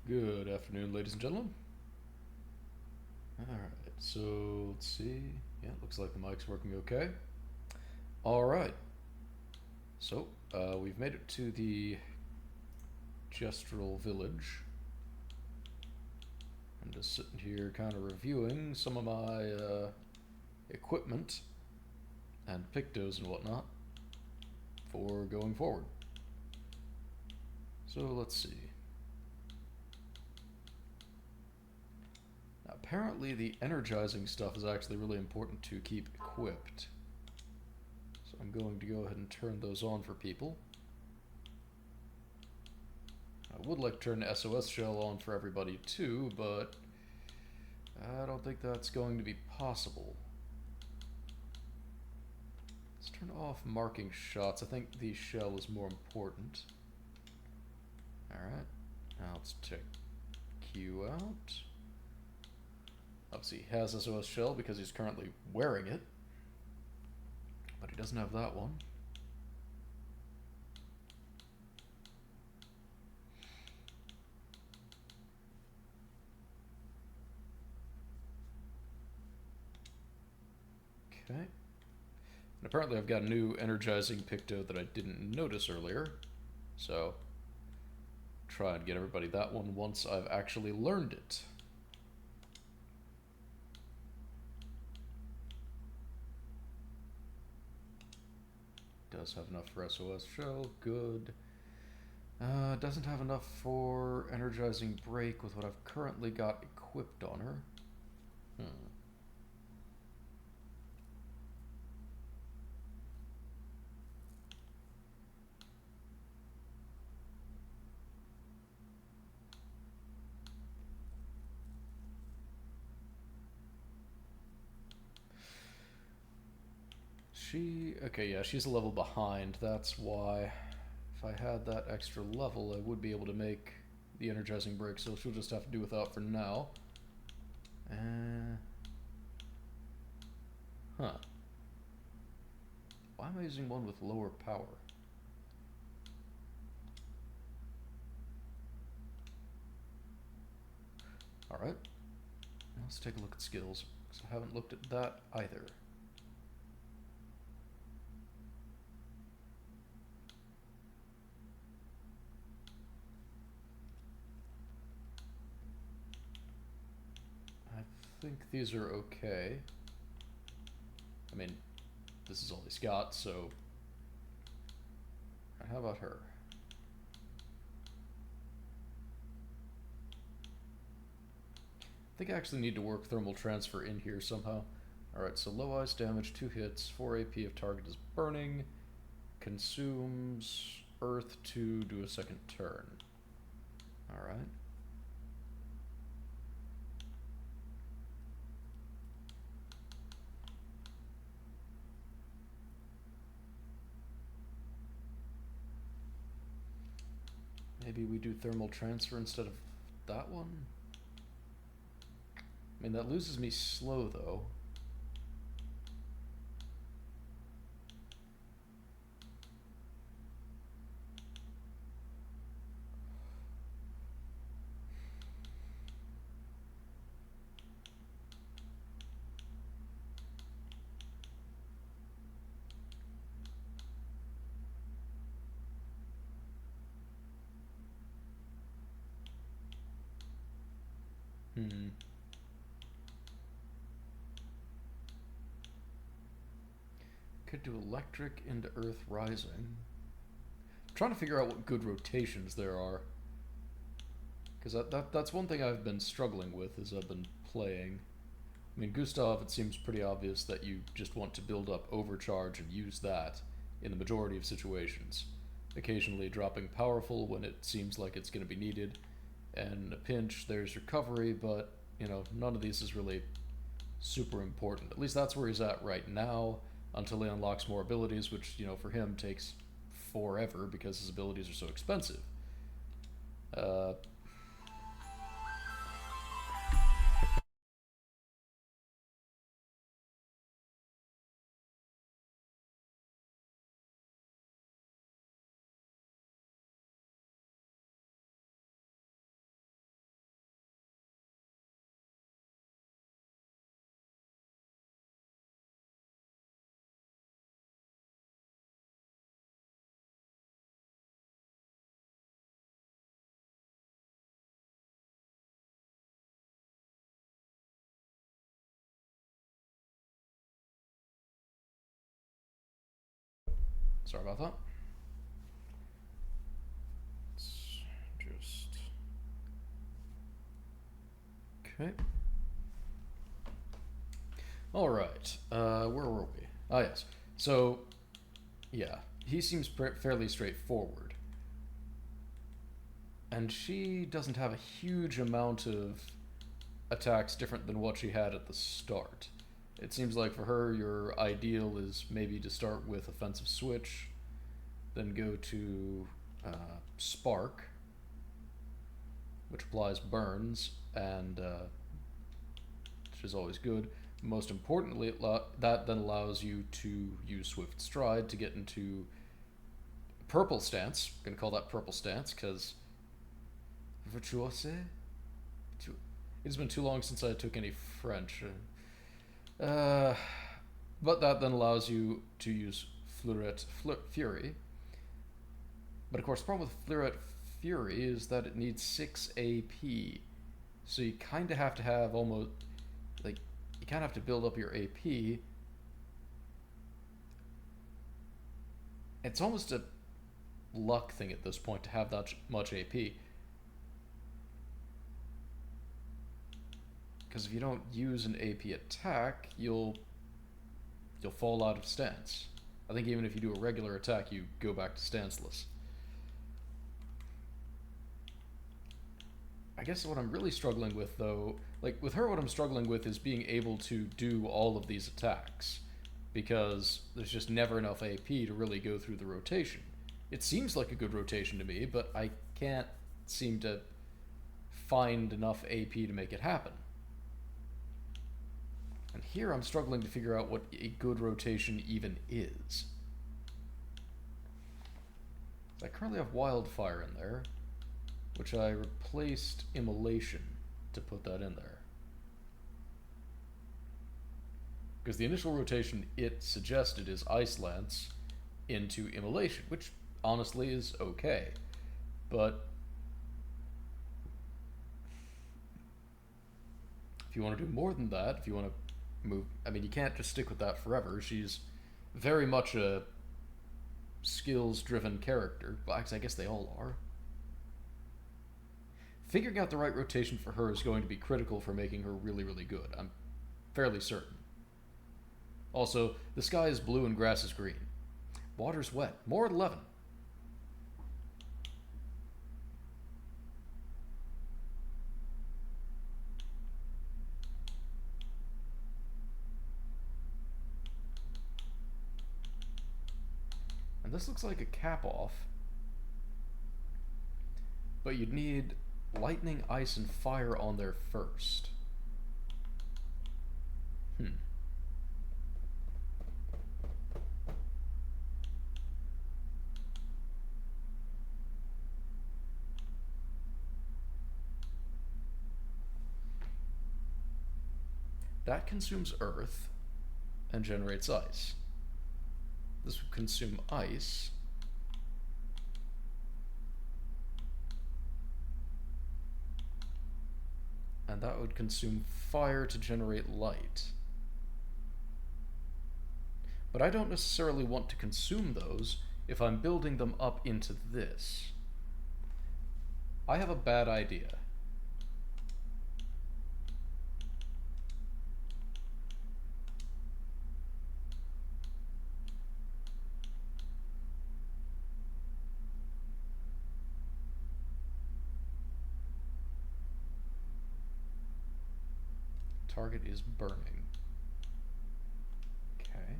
Good afternoon, ladies and gentlemen. Alright, so let's see. Yeah, looks like the mic's working okay. Alright, so we've made it to the Gestural Village. I'm just sitting here kind of reviewing some of my equipment and pictos and whatnot for going forward. So let's see. Now, apparently, the energizing stuff is actually really important to keep equipped. So I'm going to go ahead and turn those on for people. I would like to turn the SOS shell on for everybody too, but I don't think that's going to be possible. Let's turn off marking shots. I think the shell is more important. Alright, now let's check Q out. Obviously he has SOS shell because he's currently wearing it, but he doesn't have that one. Okay. And apparently I've got a new energizing picto that I didn't notice earlier, so try and get everybody that one once I've actually learned it. Does have enough for SOS shell, good. Doesn't have enough for energizing break with what I've currently got equipped on her. Hmm. Okay, yeah, she's a level behind. That's why if I had that extra level, I would be able to make the energizing break, so she'll just have to do without for now. Huh. Why am I using one with lower power? Alright. Let's take a look at skills, because I haven't looked at that either. I think these are okay. I mean, this is all he's got, so. How about her? I think I actually need to work thermal transfer in here somehow. Alright, so low ice damage, 2 hits, 4 AP if target is burning, consumes earth to do a second turn. Alright. Maybe we do thermal transfer instead of that one? I mean, that loses me slow, though. Hmm. Could do electric into earth rising. I'm trying to figure out what good rotations there are. Because that's one thing I've been struggling with as I've been playing. I mean, Gustav, it seems pretty obvious that you just want to build up overcharge and use that in the majority of situations. Occasionally dropping powerful when it seems like it's going to be needed, and in a pinch, there's recovery, but, none of these is really super important. At least that's where he's at right now until he unlocks more abilities, which, for him takes forever because his abilities are so expensive. Uh, Sorry about that. Let's just... Okay. Alright, where were we? Ah, yes. So, yeah, he seems fairly straightforward. And she doesn't have a huge amount of attacks different than what she had at the start. It seems like for her, your ideal is maybe to start with offensive switch, then go to spark, which applies burns, and which is always good. Most importantly, that then allows you to use Swift Stride to get into Purple Stance. I'm going to call that Purple Stance because Virtuose? It has been too long since I took any French. But that then allows you to use Fleuret Fury. But of course, the problem with Fleuret Fury is that it needs 6 AP. So you kind of have to have almost... like, you kind of have to build up your AP. It's almost a luck thing at this point to have that much AP. Because if you don't use an AP attack, you'll fall out of stance. I think even if you do a regular attack, you go back to stanceless. I guess what I'm really struggling with, though, like with her, what I'm struggling with is being able to do all of these attacks, because there's just never enough AP to really go through the rotation. It seems like a good rotation to me, but I can't seem to find enough AP to make it happen. And here I'm struggling to figure out what a good rotation even is. I currently have Wildfire in there, which I replaced Immolation to put that in there. Because the initial rotation it suggested is Ice Lance into Immolation, which honestly is okay. But if you want to do more than that, if you want to move... I mean, you can't just stick with that forever. She's very much a skills-driven character. Well, I guess they all are. Figuring out the right rotation for her is going to be critical for making her really, really good. I'm fairly certain. Also, the sky is blue and grass is green. Water's wet. More at 11. And this looks like a cap off. But you'd need lightning, ice, and fire on there first. That consumes earth and generates ice. This would consume ice. And that would consume fire to generate light. But I don't necessarily want to consume those if I'm building them up into this. I have a bad idea. Target is burning. Okay.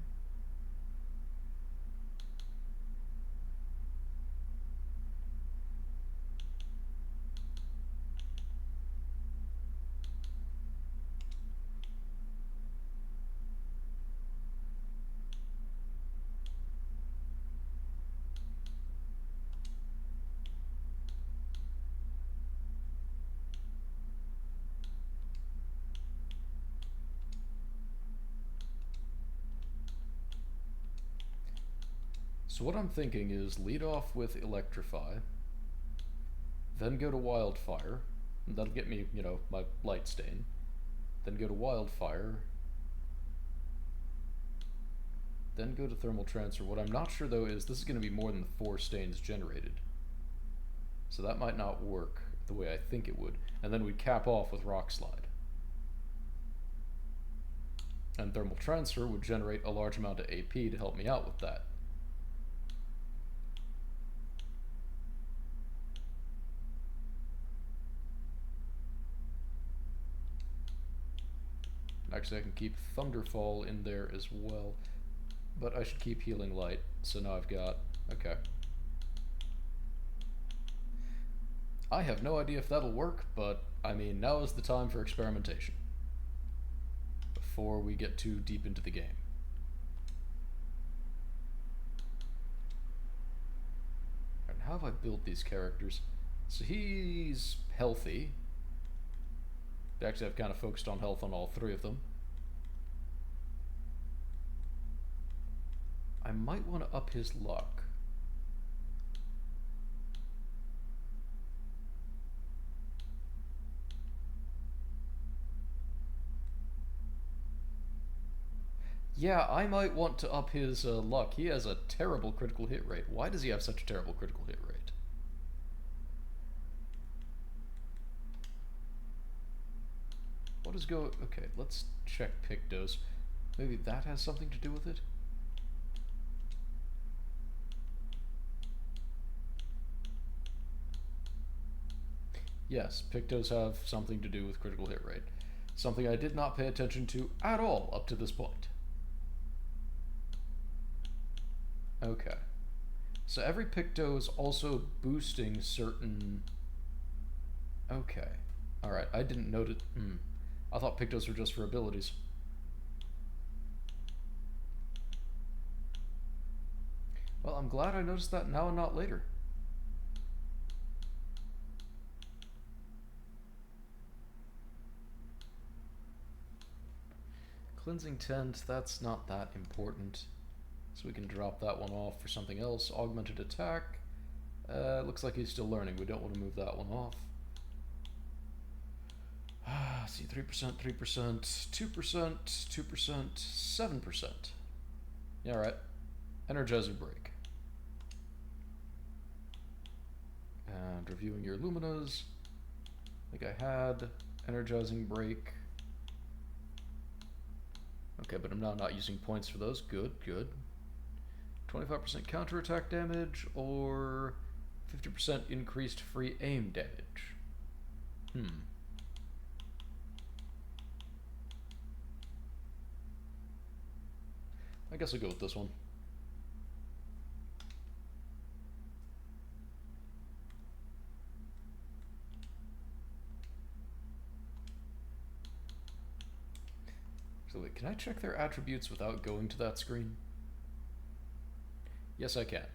So what I'm thinking is lead off with Electrify, then go to Wildfire. That'll get me, you know, my Light Stain. Then go to Wildfire. then go to thermal transfer. What I'm not sure though is this is going to be more than 4 stains generated. So that might not work the way I think it would. And then we cap off with rock slide. And thermal transfer would generate a large amount of AP to help me out with that. Actually, I can keep Thunderfall in there as well, but I should keep Healing Light. So now I've got, okay. I have no idea if that'll work, but I mean, now is the time for experimentation before we get too deep into the game. And how have I built these characters? So he's healthy. Actually, I've kind of focused on health on all 3 of them. I might want to up his luck. Yeah, I might want to up his luck. He has a terrible critical hit rate. Why does he have such a terrible critical hit rate? What is go... Okay, let's check Pictos. Maybe that has something to do with it? Yes, Pictos have something to do with critical hit rate. Something I did not pay attention to at all up to this point. Okay. So every Picto is also boosting certain... Okay. Alright, I didn't notice... I thought Pictos were just for abilities. Well, I'm glad I noticed that now and not later. Cleansing Tent, that's not that important. So we can drop that one off for something else. Augmented Attack. Looks like he's still learning. We don't want to move that one off. See, 3%, 3%, 2%, 2%, 7%. Yeah, alright. Energizing Break. And reviewing your Luminas. I think I had Energizing Break. Okay, but I'm now not using points for those. Good, good. 25% counterattack damage or 50% increased free aim damage. I guess I'll go with this one. So wait, can I check their attributes without going to that screen? Yes, I can.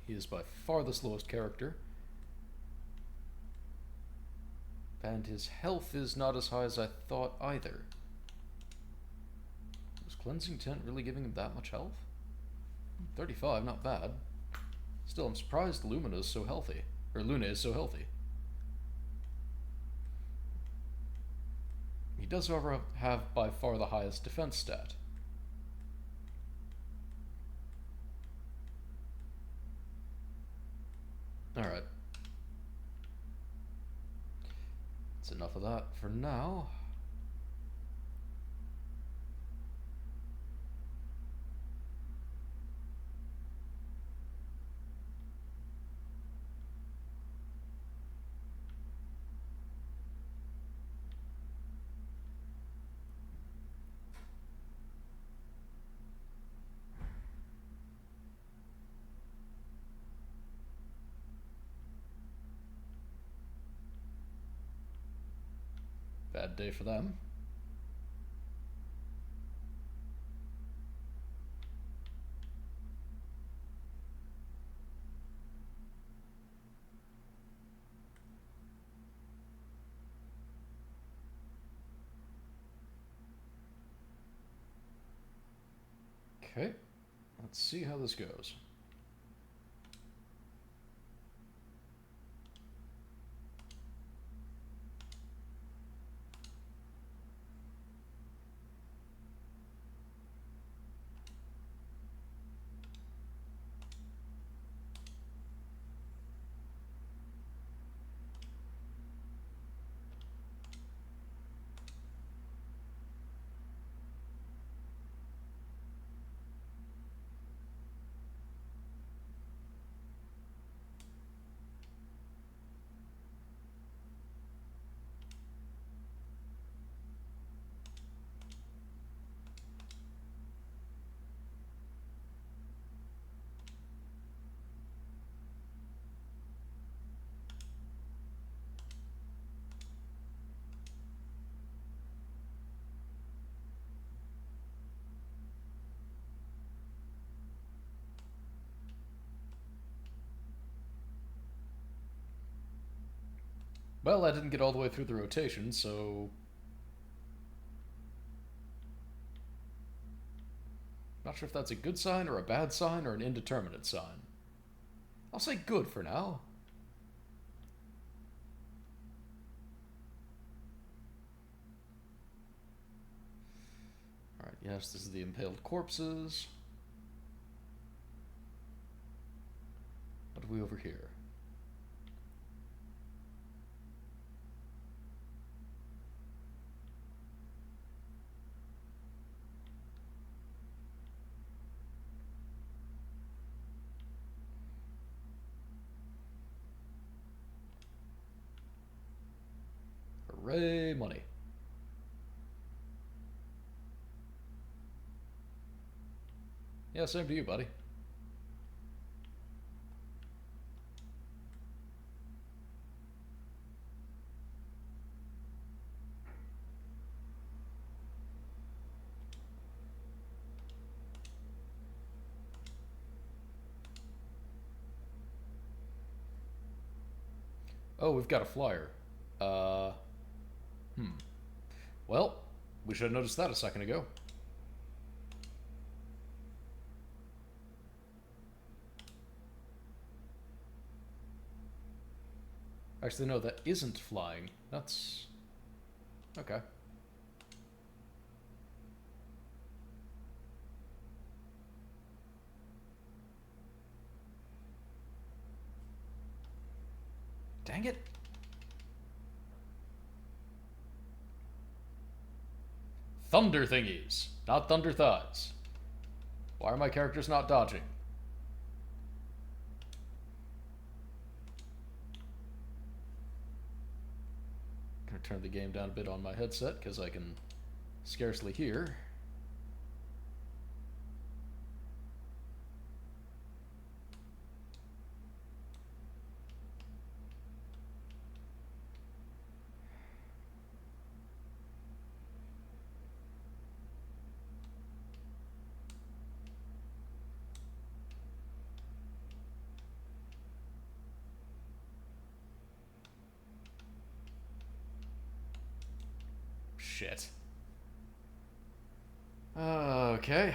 He is by far the slowest character. And his health is not as high as I thought either. Was Cleansing Tent really giving him that much health? 35, not bad. Still, I'm surprised Luna is so healthy. Or Luna is so healthy. He does, however, have by far the highest defense stat. Alright. That's enough of that for now. Bad day for them. Okay, let's see how this goes. Well, I didn't get all the way through the rotation, so... Not sure if that's a good sign or a bad sign or an indeterminate sign. I'll say good for now. Alright, yes, this is the impaled corpses. What have we over here? Hooray, money. Yeah, same to you, buddy. Oh, we've got a flyer. Well, we should have noticed that a second ago. Actually, no, that isn't flying. That's... okay. Dang it. Thunder thingies, not thunder thighs. Why are my characters not dodging? Gonna turn the game down a bit on my headset because I can scarcely hear. Shit. Okay.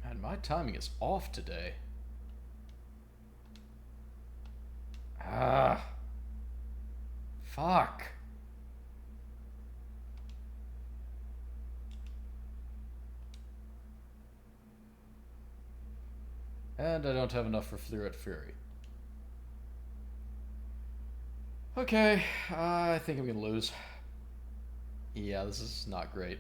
Man, my timing is off today. Ah. Fuck. And I don't have enough for Fluid Fury. Okay, I think I'm gonna lose. Yeah, this is not great.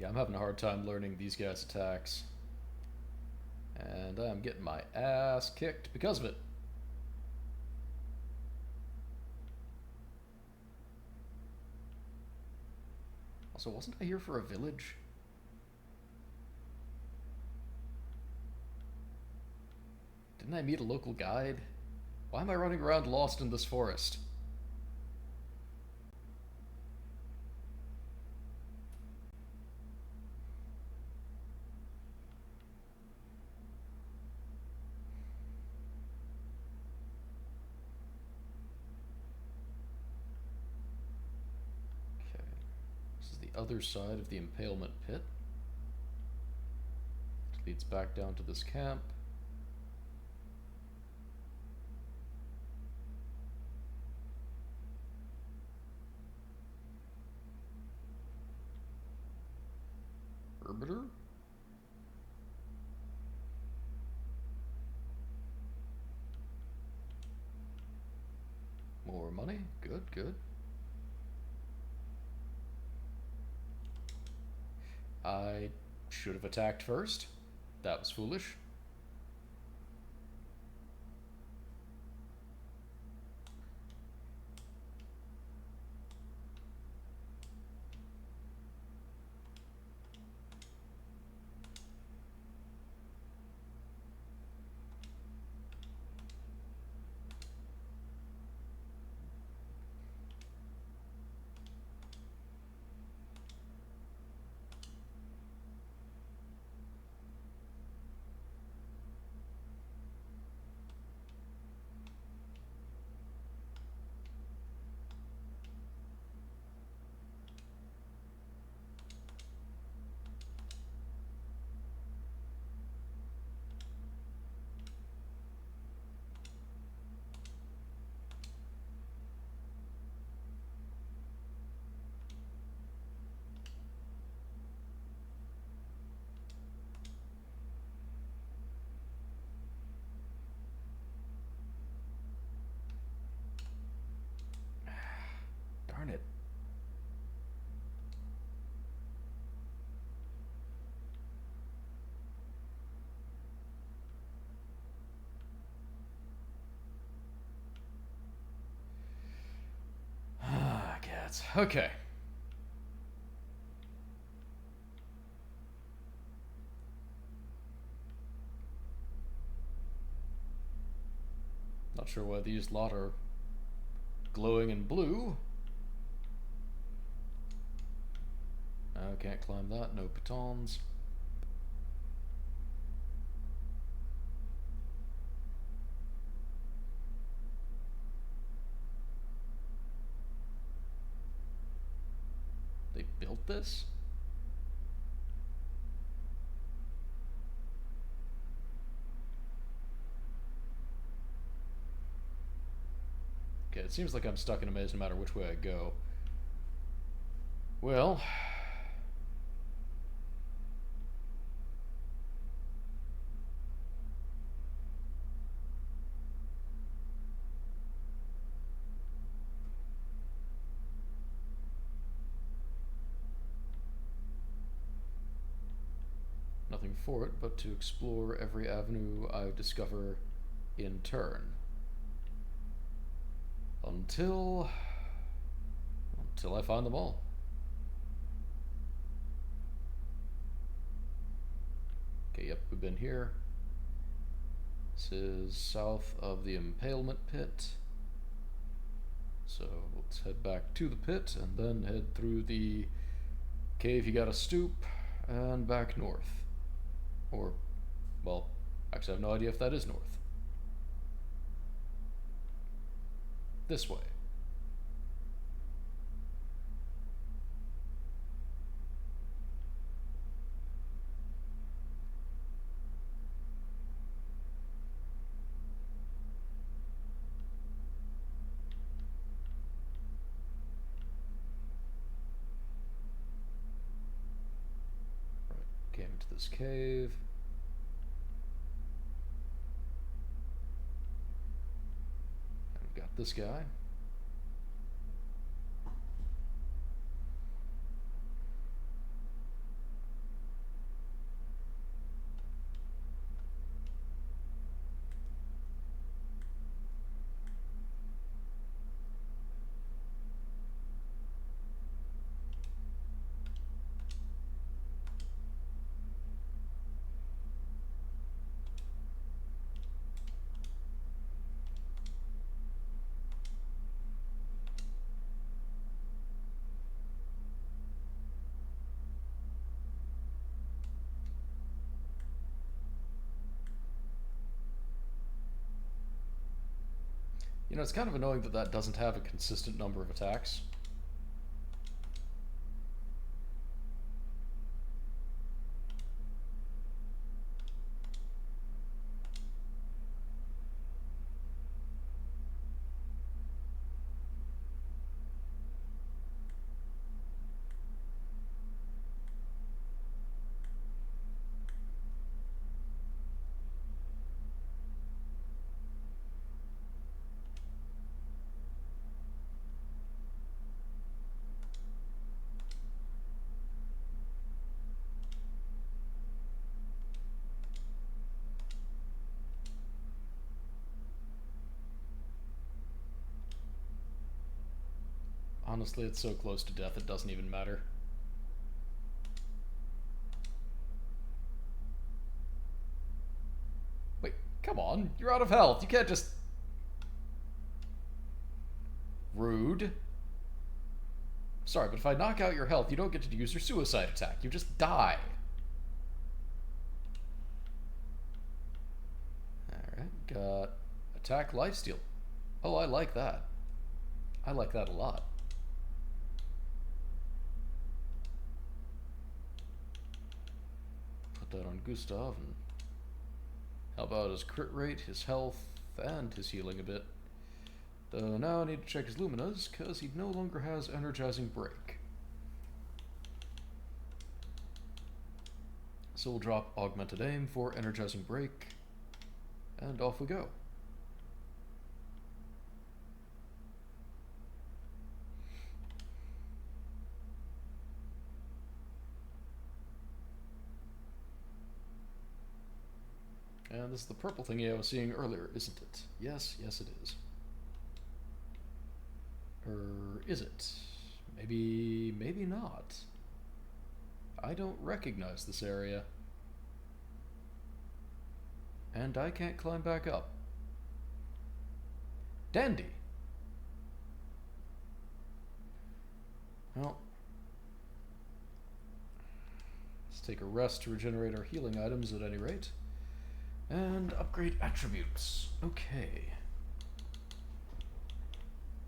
Yeah, I'm having a hard time learning these guys' attacks. And I'm getting my ass kicked because of it. Also, wasn't I here for a village? Didn't I meet a local guide? Why am I running around lost in this forest? other side of the impalement pit. It leads back down to this camp. Orbiter? More money. Good, good. I should have attacked first. That was foolish. Darn it. Ah, cats. Okay. Not sure why these lot are glowing in blue. Can't climb that, no pitons. They built this? Okay, it seems like I'm stuck in a maze no matter which way I go. Well... nothing for it but to explore every avenue I discover in turn. Until I find them all. Okay, yep, we've been here. This is south of the impalement pit. So let's head back to the pit and then head through the cave you gotta stoop and back north. Or, well, actually I have no idea if that is north. This way. Right, came to this cave. And we've got this guy. You know, it's kind of annoying that that doesn't have a consistent number of attacks. Honestly, it's so close to death it doesn't even matter. Wait, come on. You're out of health. You can't just... Rude. Sorry, but if I knock out your health, you don't get to use your suicide attack. You just die. Alright, got attack lifesteal. Oh, I like that. I like that a lot. Put that on Gustav. And how about his crit rate, his health, and his healing a bit? Though now I need to check his Luminas, because he no longer has Energizing Break. So we'll drop Augmented Aim for Energizing Break, and off we go. And this is the purple thingy I was seeing earlier, isn't it? Yes, yes it is. Or is it? Maybe not. I don't recognize this area. And I can't climb back up. Dandy! Well, let's take a rest to regenerate our healing items at any rate. And upgrade attributes. Okay.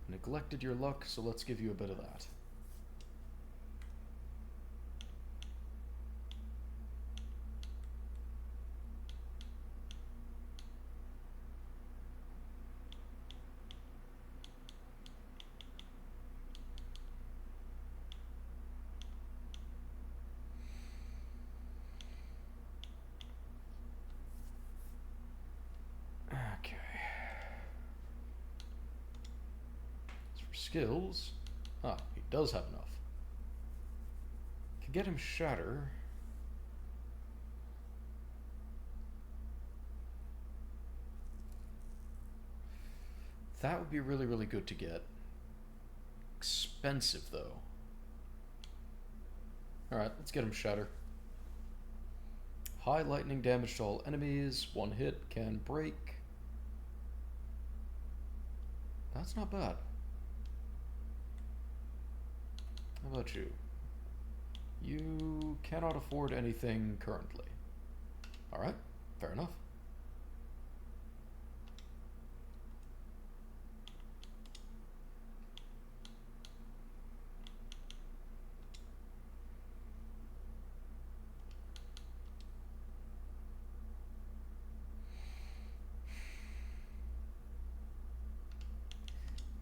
Neglected your luck, so let's give you a bit of that. Okay. As for skills, he does have enough. Could get him Shatter. That would be really, really good to get. Expensive, though. Alright, let's get him Shatter. High lightning damage to all enemies. One hit can break. That's not bad. How about you? You cannot afford anything currently. Alright, fair enough.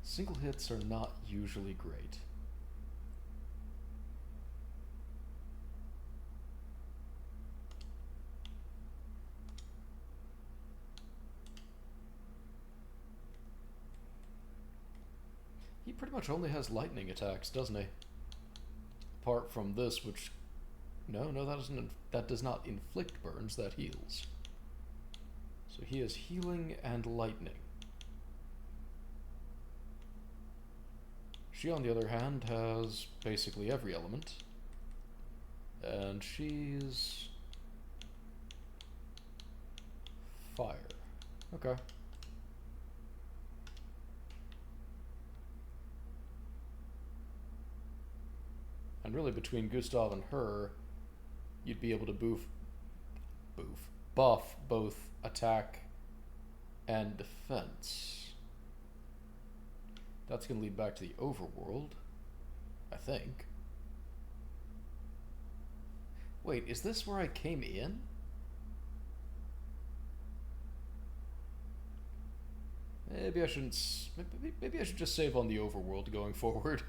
Single hits are not usually great. He pretty much only has lightning attacks, doesn't he? Apart from this, which... No, that does not inflict burns, that heals. So he has healing and lightning. She, on the other hand, has basically every element. And she's... fire. Okay. And really, between Gustav and her, you'd be able to buff both attack and defense. That's going to lead back to the overworld, I think. Wait, is this where I came in? Maybe I shouldn't... Maybe I should just save on the overworld going forward.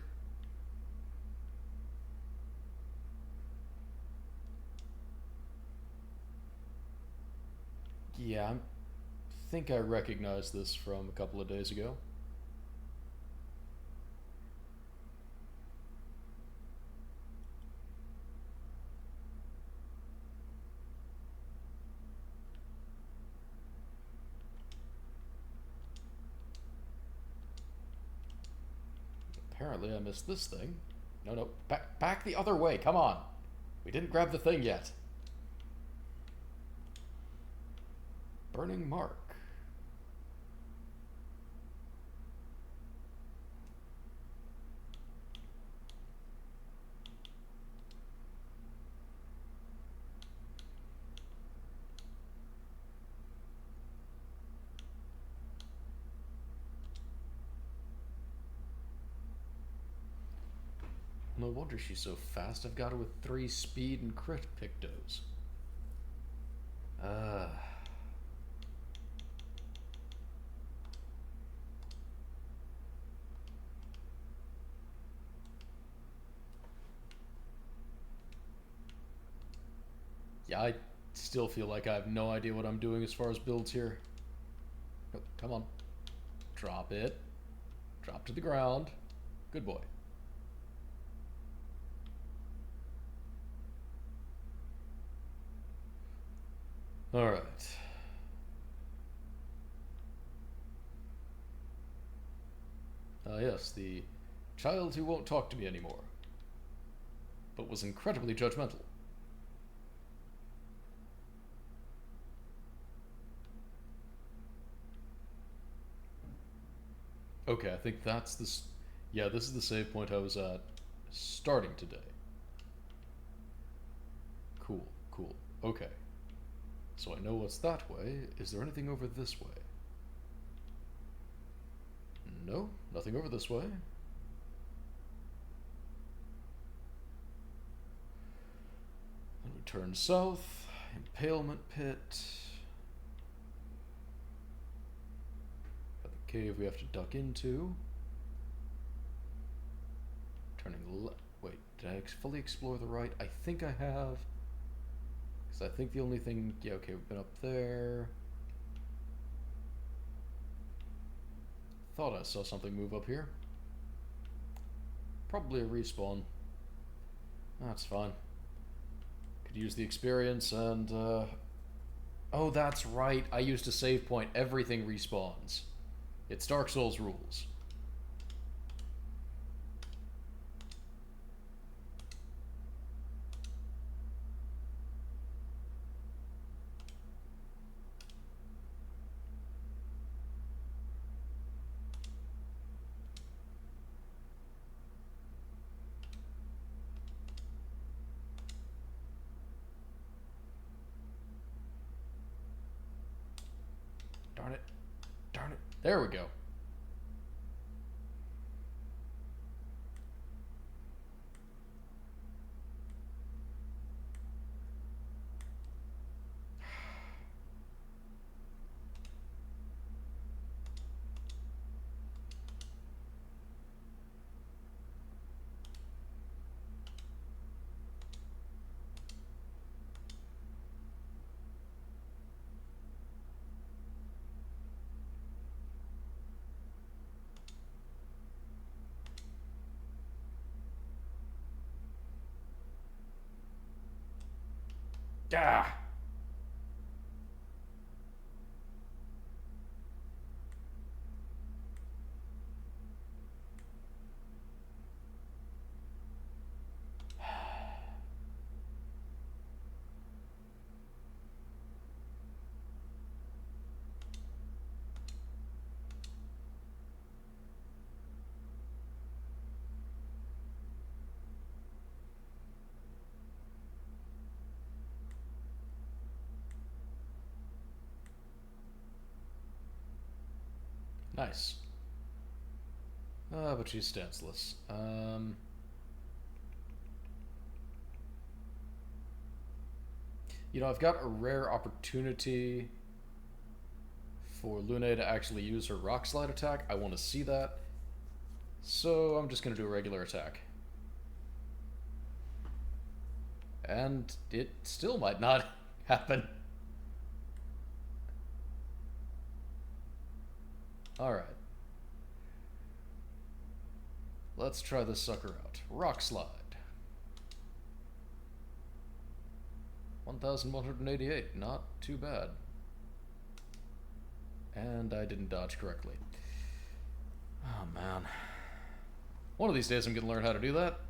Yeah, I think I recognize this from a couple of days ago. Apparently I missed this thing. No, no, back the other way, come on. We didn't grab the thing yet. Burning Mark. No wonder she's so fast. I've got her with 3 speed and crit pictos. Yeah, I still feel like I have no idea what I'm doing as far as builds here. Oh, come on. Drop it. Drop to the ground. Good boy. Alright. Yes, the child who won't talk to me anymore, but was incredibly judgmental. Okay, I think that's this. Yeah, this is the save point I was at starting today. Cool, cool. Okay. So I know what's that way. Is there anything over this way? No, nothing over this way. Then we turn south. Impalement pit. Got the cave we have to duck into. Turning left. Wait, did I fully explore the right? I think I have. Because I think the only thing. Yeah, okay, we've been up there. Thought I saw something move up here. Probably a respawn. That's fine. Could use the experience and, oh, that's right. I used a save point. Everything respawns. It's Dark Souls rules. Darn it. Darn it. There we go. Ah! Nice. But she's stanceless. You know, I've got a rare opportunity for Lune to actually use her rock slide attack. I want to see that. So I'm just going to do a regular attack. And it still might not happen. Alright. Let's try this sucker out. Rock slide. 1188. Not too bad. And I didn't dodge correctly. Oh, man. One of these days I'm gonna learn how to do that.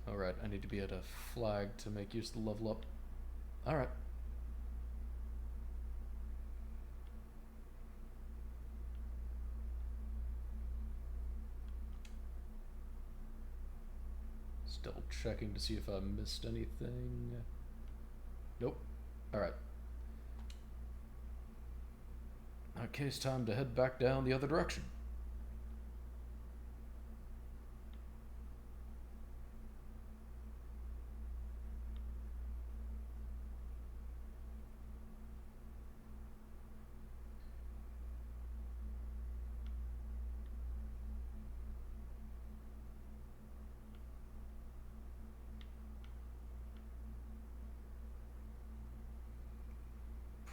Alright, I need to be at a flag to make use of the level up. Alright. Still checking to see if I missed anything. Nope. Alright. Okay, it's time to head back down the other direction.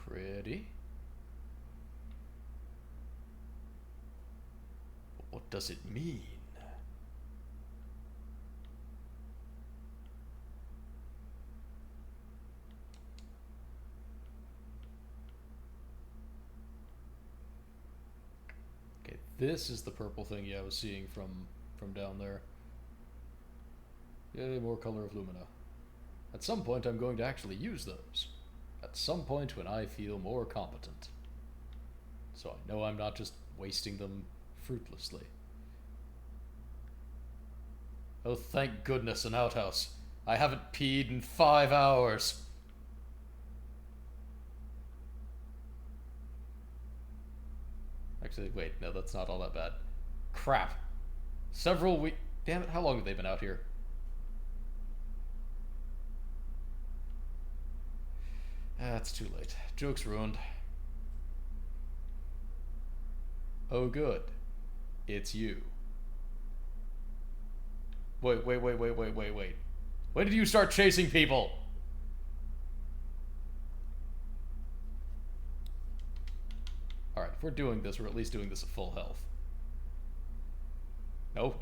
Pretty. But what does it mean? Okay, this is the purple thingy I was seeing from down there. Yay, more color of lumina. At some point I'm going to actually use those. At some point when I feel more competent. So I know I'm not just wasting them fruitlessly. Oh, thank goodness, an outhouse. I haven't peed in 5 hours. Actually, wait, no, that's not all that bad. Crap. Several weeks. Damn it, how long have they been out here? It's too late. Joke's ruined. Oh, good. It's you. Wait. When did you start chasing people? Alright, if we're doing this, we're at least doing this at full health. No!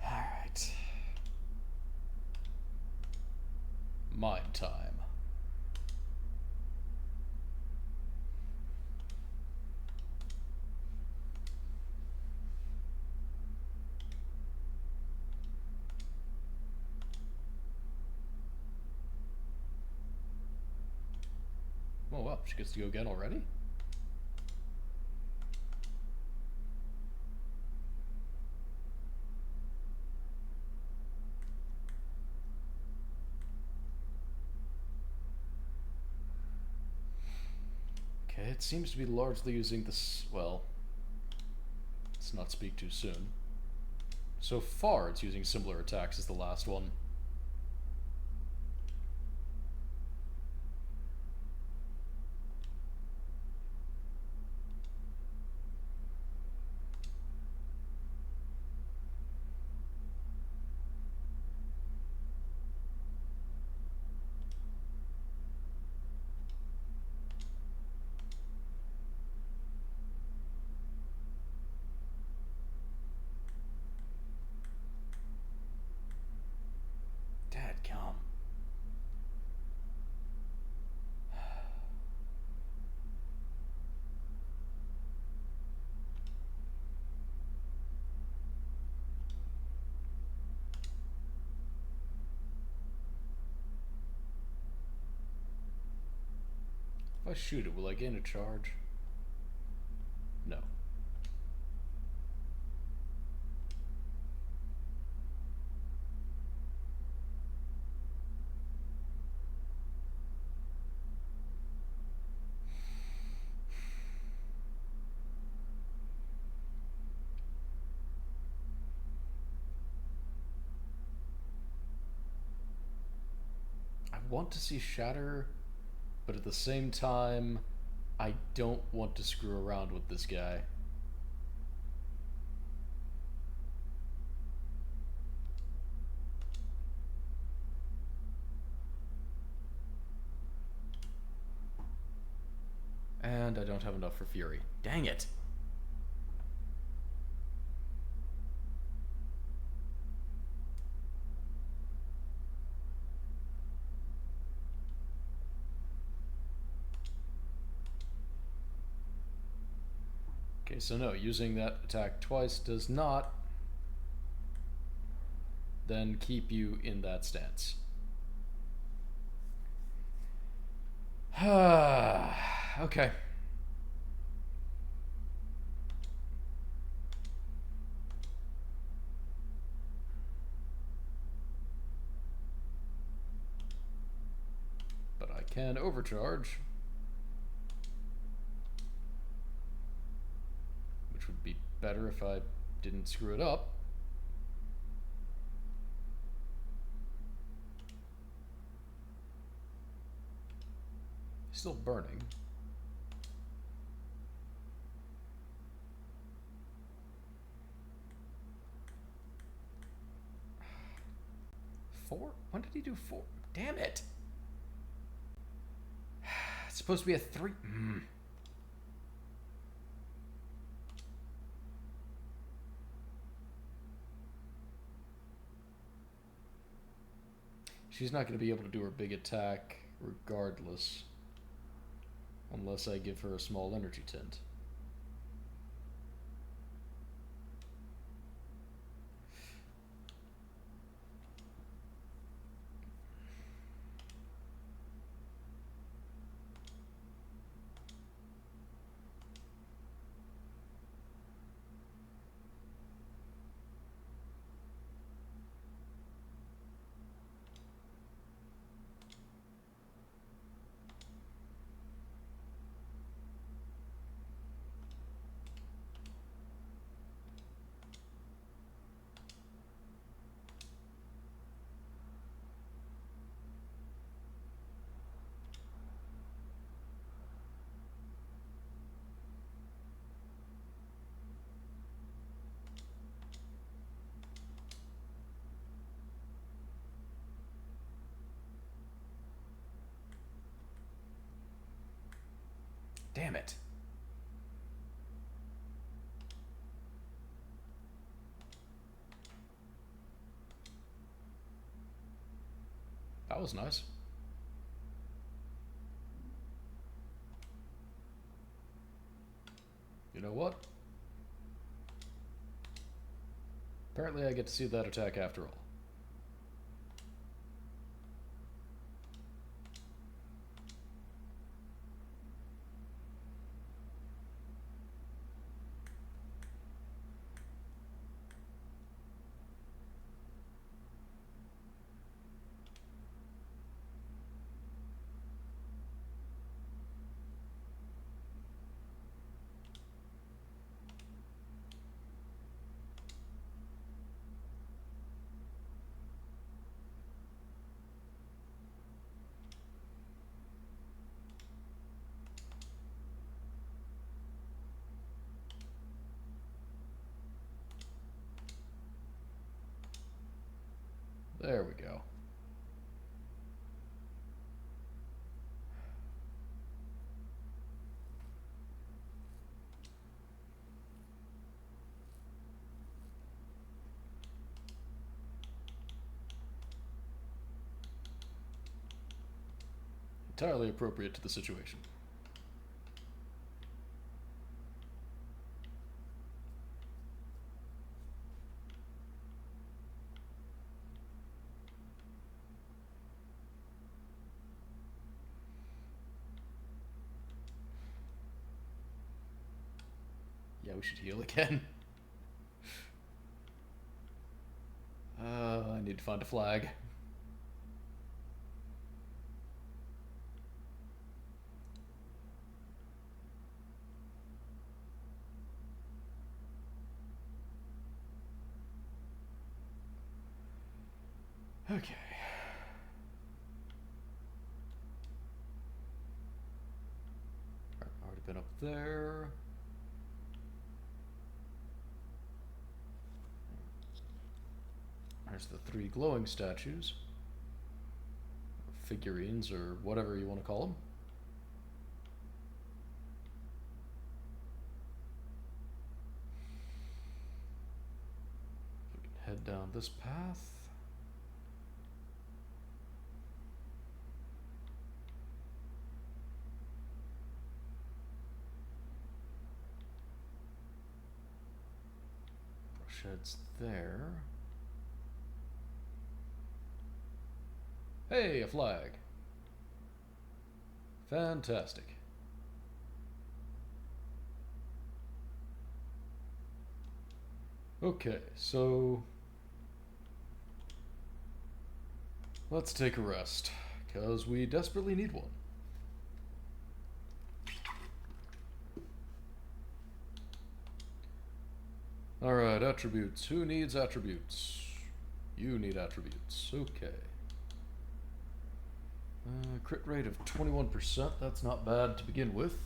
Alright. Mine time. Oh wow, she gets to go again already? Okay, it seems to be largely using this, well, let's not speak too soon. So far, it's using similar attacks as the last one. Dadgum. If I shoot it, will I gain a charge? No. I want to see Shatter, but at the same time, I don't want to screw around with this guy. And I don't have enough for Fury. Dang it! Okay, so no, using that attack twice does not then keep you in that stance. Okay. But I can overcharge, which would be better if I didn't screw it up. Still burning. Four? When did he do four? Damn it! It's supposed to be a three. She's not going to be able to do her big attack regardless. Unless I give her a small energy tint. Damn it. That was nice. You know what? Apparently I get to see that attack after all. There we go. Entirely appropriate to the situation. Yeah, we should heal again. I need to find a flag. Okay. Already been up there. There's the three glowing statues. Figurines, or whatever you want to call them. head down this path. Brush heads there. Hey, a flag. Fantastic. Okay, so let's take a rest, because we desperately need one. Alright, attributes. Who needs attributes? You need attributes. Okay. Crit rate of 21%. That's not bad to begin with.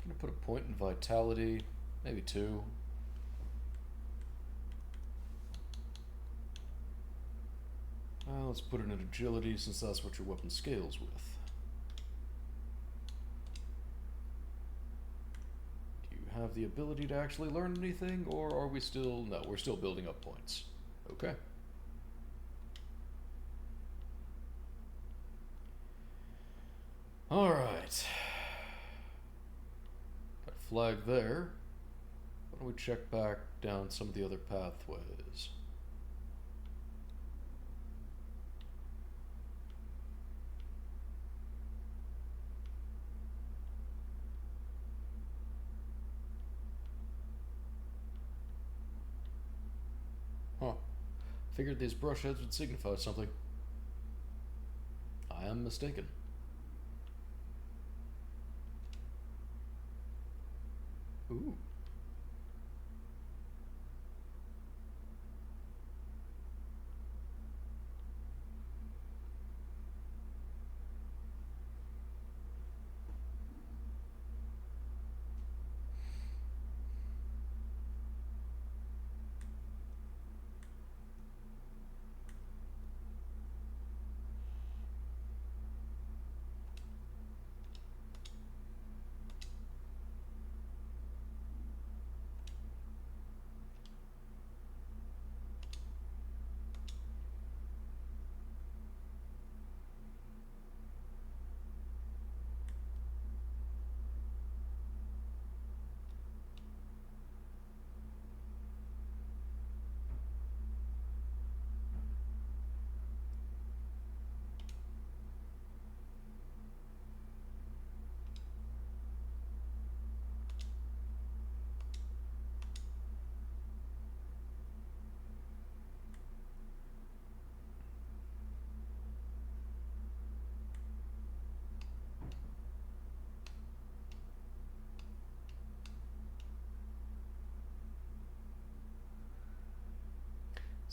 I'm gonna put a point in vitality, maybe 2. Let's put it in agility since that's what your weapon scales with. Do you have the ability to actually learn anything, or are we still... No, we're still building up points. Okay. Alright. Got a flag there. Why don't we check back down some of the other pathways? Huh. Figured these brush heads would signify something. I am mistaken. Ooh.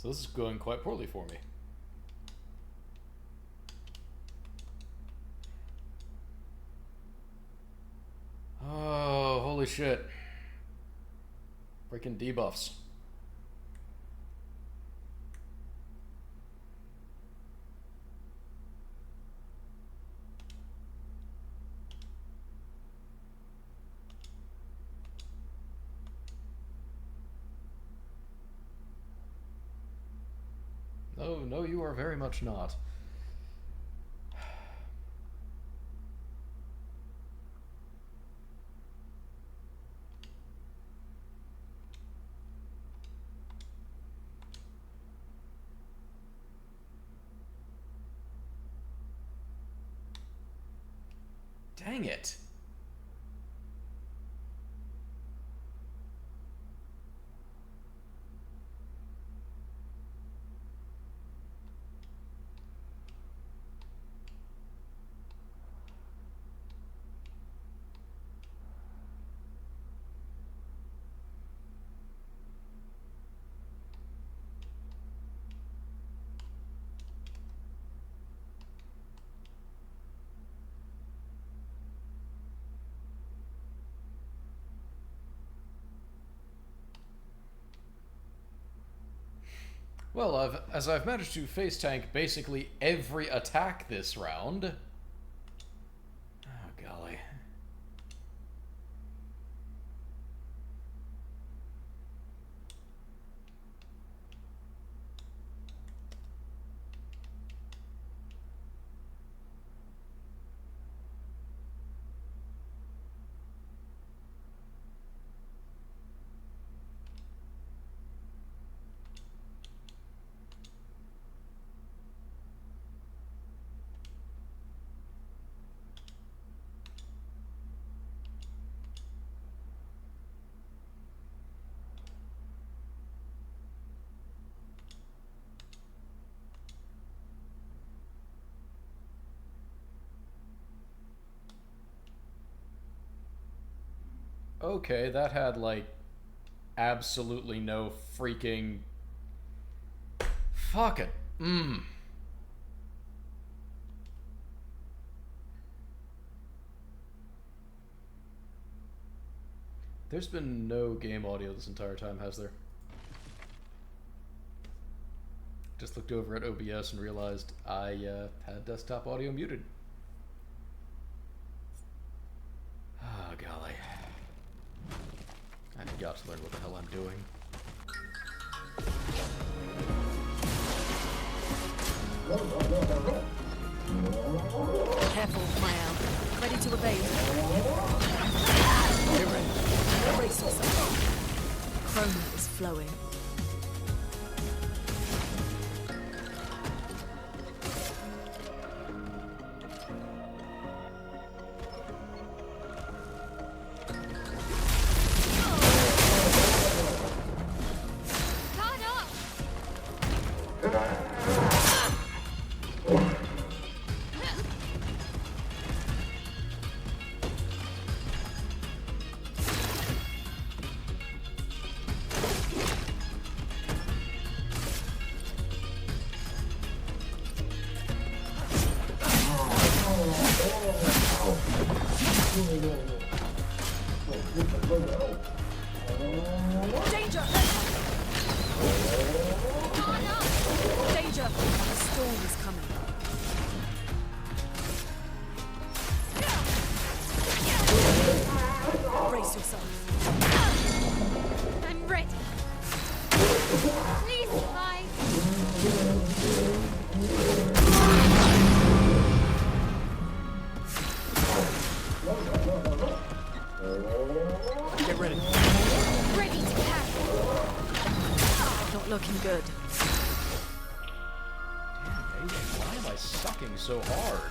So this is going quite poorly for me. Oh, holy shit. Freaking debuffs. No, no, you are very much not. Dang it. Well, as I've managed to face tank basically every attack this round, Okay, that had, like, absolutely no freaking... Fuck it. There's been no game audio this entire time, has there? Just looked over at OBS and realized I had desktop audio muted. Ah, golly. I've got to learn what the hell I'm doing. Careful, Mael. Ready to evade. Get ready. Brace yourself. Chroma is flowing. Danger! Danger! A storm is coming. Brace yourself. I'm ready. Please fly. Get ready. Ready to carry. Not looking good. Damn, Aiden, why am I sucking so hard?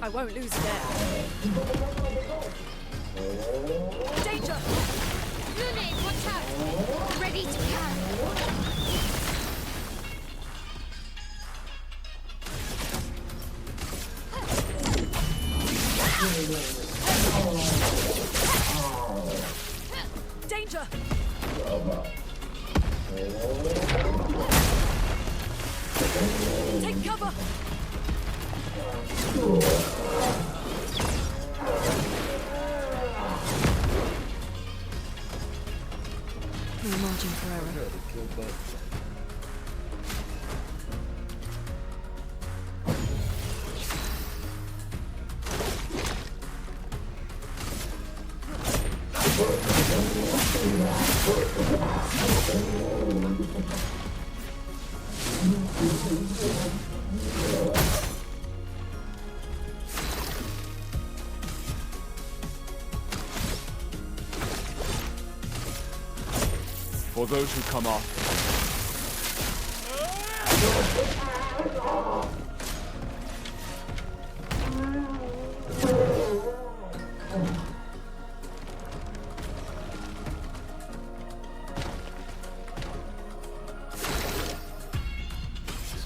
I won't lose there. Danger! Unit, watch out. Ready to carry. Danger! Take cover! No margin for error. Good, it killed both. For those who come after.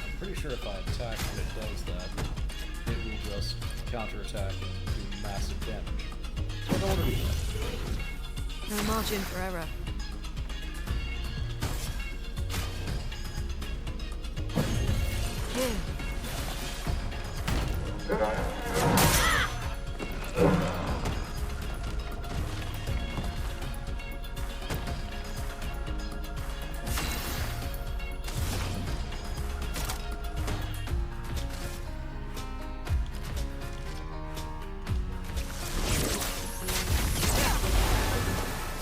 I'm pretty sure if I attack when it does that, it will just counterattack and do massive damage. So I don't want to do that. No margin for error. Here.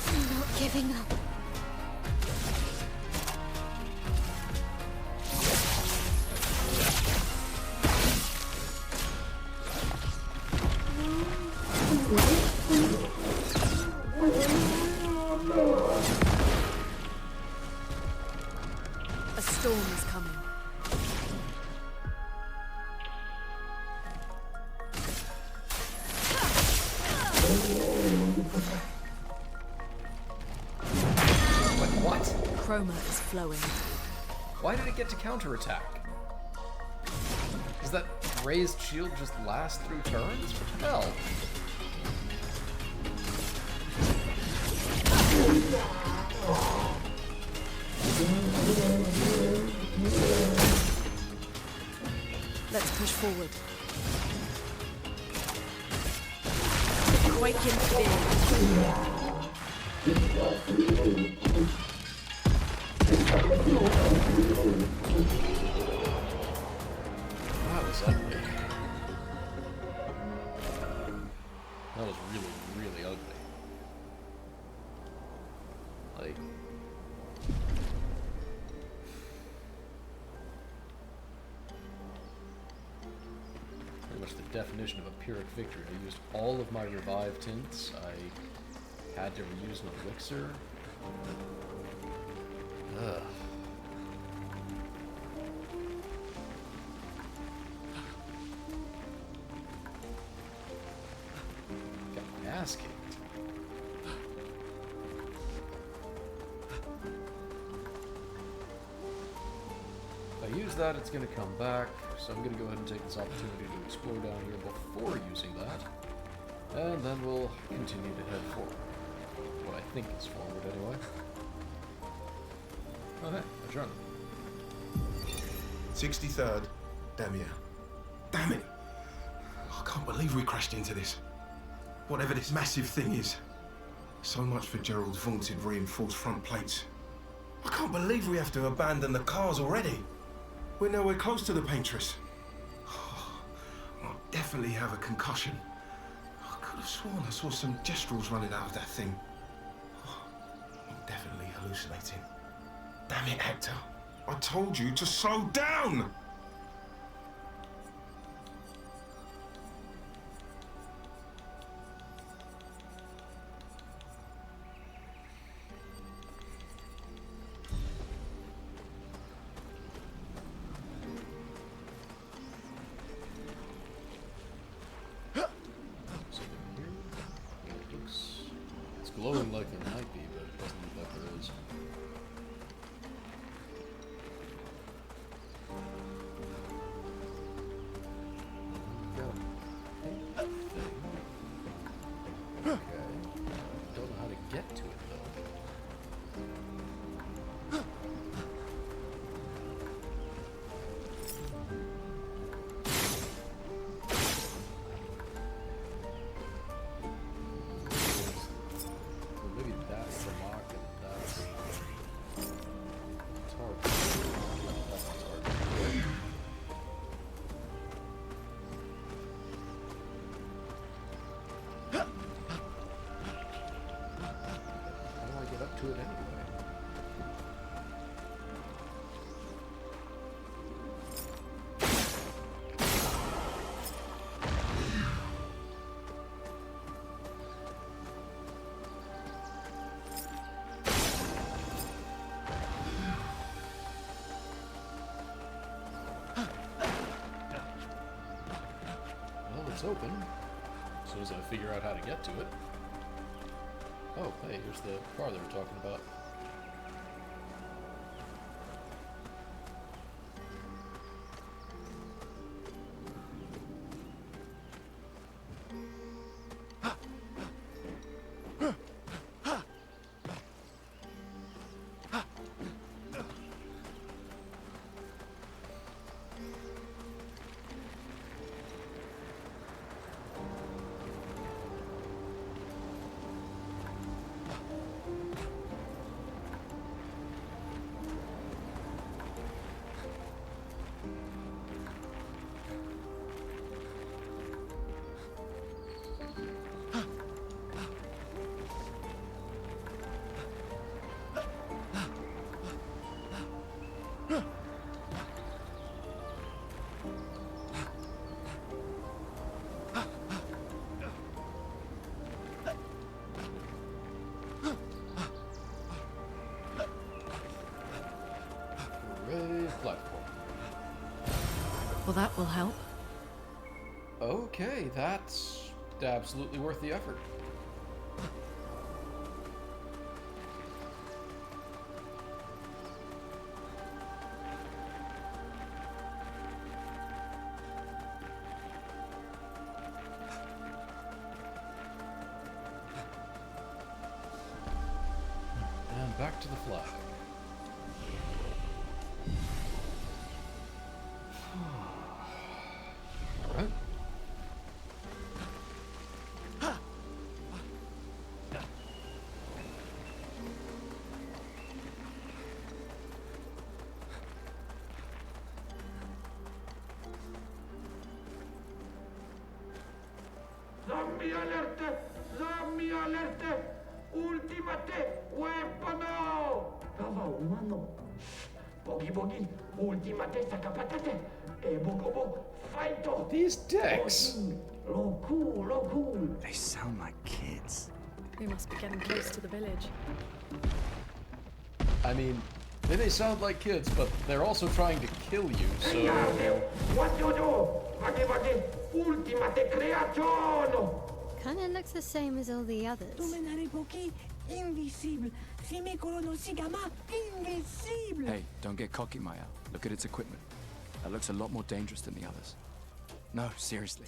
I'm not giving up. storm is coming. Wait, what? Chroma is flowing. Why did it get to counterattack? Does that raised shield just last through turns? What the hell? Let's push forward. Quake in fear. That was ugly. That was really, really ugly. Like... pretty much the definition of a Pyrrhic victory. I used all of my revive tints. I had to reuse an elixir. Ugh. Got my ass kicked. If I use that, it's going to come back, so I'm going to go ahead and take this opportunity to explore down here before using that, and then we'll continue to head forward. What I think is forward, anyway. Oh, hey, adrenaline. 63rd, Demir. Damn it! I can't believe we crashed into this. Whatever this massive thing is. So much for Gerald's vaunted reinforced front plates. I can't believe we have to abandon the cars already. We're nowhere close to the Paintress. I'll definitely have a concussion. I could have sworn I saw some gestrels running out of that thing. I'm definitely hallucinating. Damn it, Hector. I told you to slow down! It's glowing like there might be, but it doesn't look like there is. Okay. Don't know how to get to it though. Well, maybe that's the lock and that's... It's hard. That's hard. How do I get up to it anyway? Well, it's open. As soon as I figure out how to get to it. Oh, hey, here's the car they were talking about. platform. Well, that will help. Okay, that's absolutely worth the effort. And back to the flag. Alright. Zombie alerte! Zombie alerte! Ultimate weapono! Kawa umano. Bogi bogi, ultimate sakapatate. E bogobo, fighto. These dicks! Loku, loku. They sound like kids. We must be getting close to the village. I mean, they may sound like kids, but they're also trying to kill you, so... What you do? Bagi bagi, ultimate creationo. Kinda looks the same as all the others. Invisible. Invisible. Hey, don't get cocky, Maya. Look at its equipment. That looks a lot more dangerous than the others. No, seriously.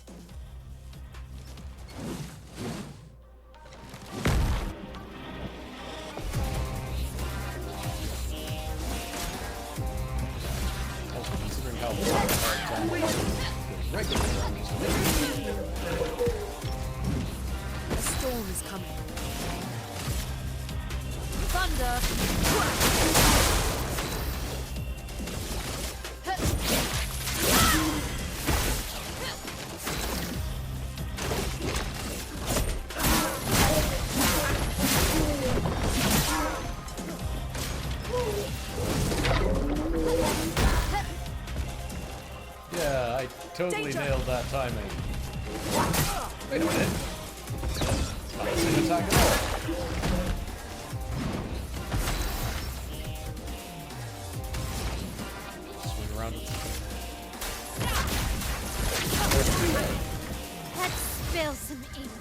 Also considering how hard time the regular zombies are. A storm is coming. Thunder! Yeah, I totally Danger. nailed that timing. Wait a minute. Not the same attack at all. Swing around. Let's spill some ink.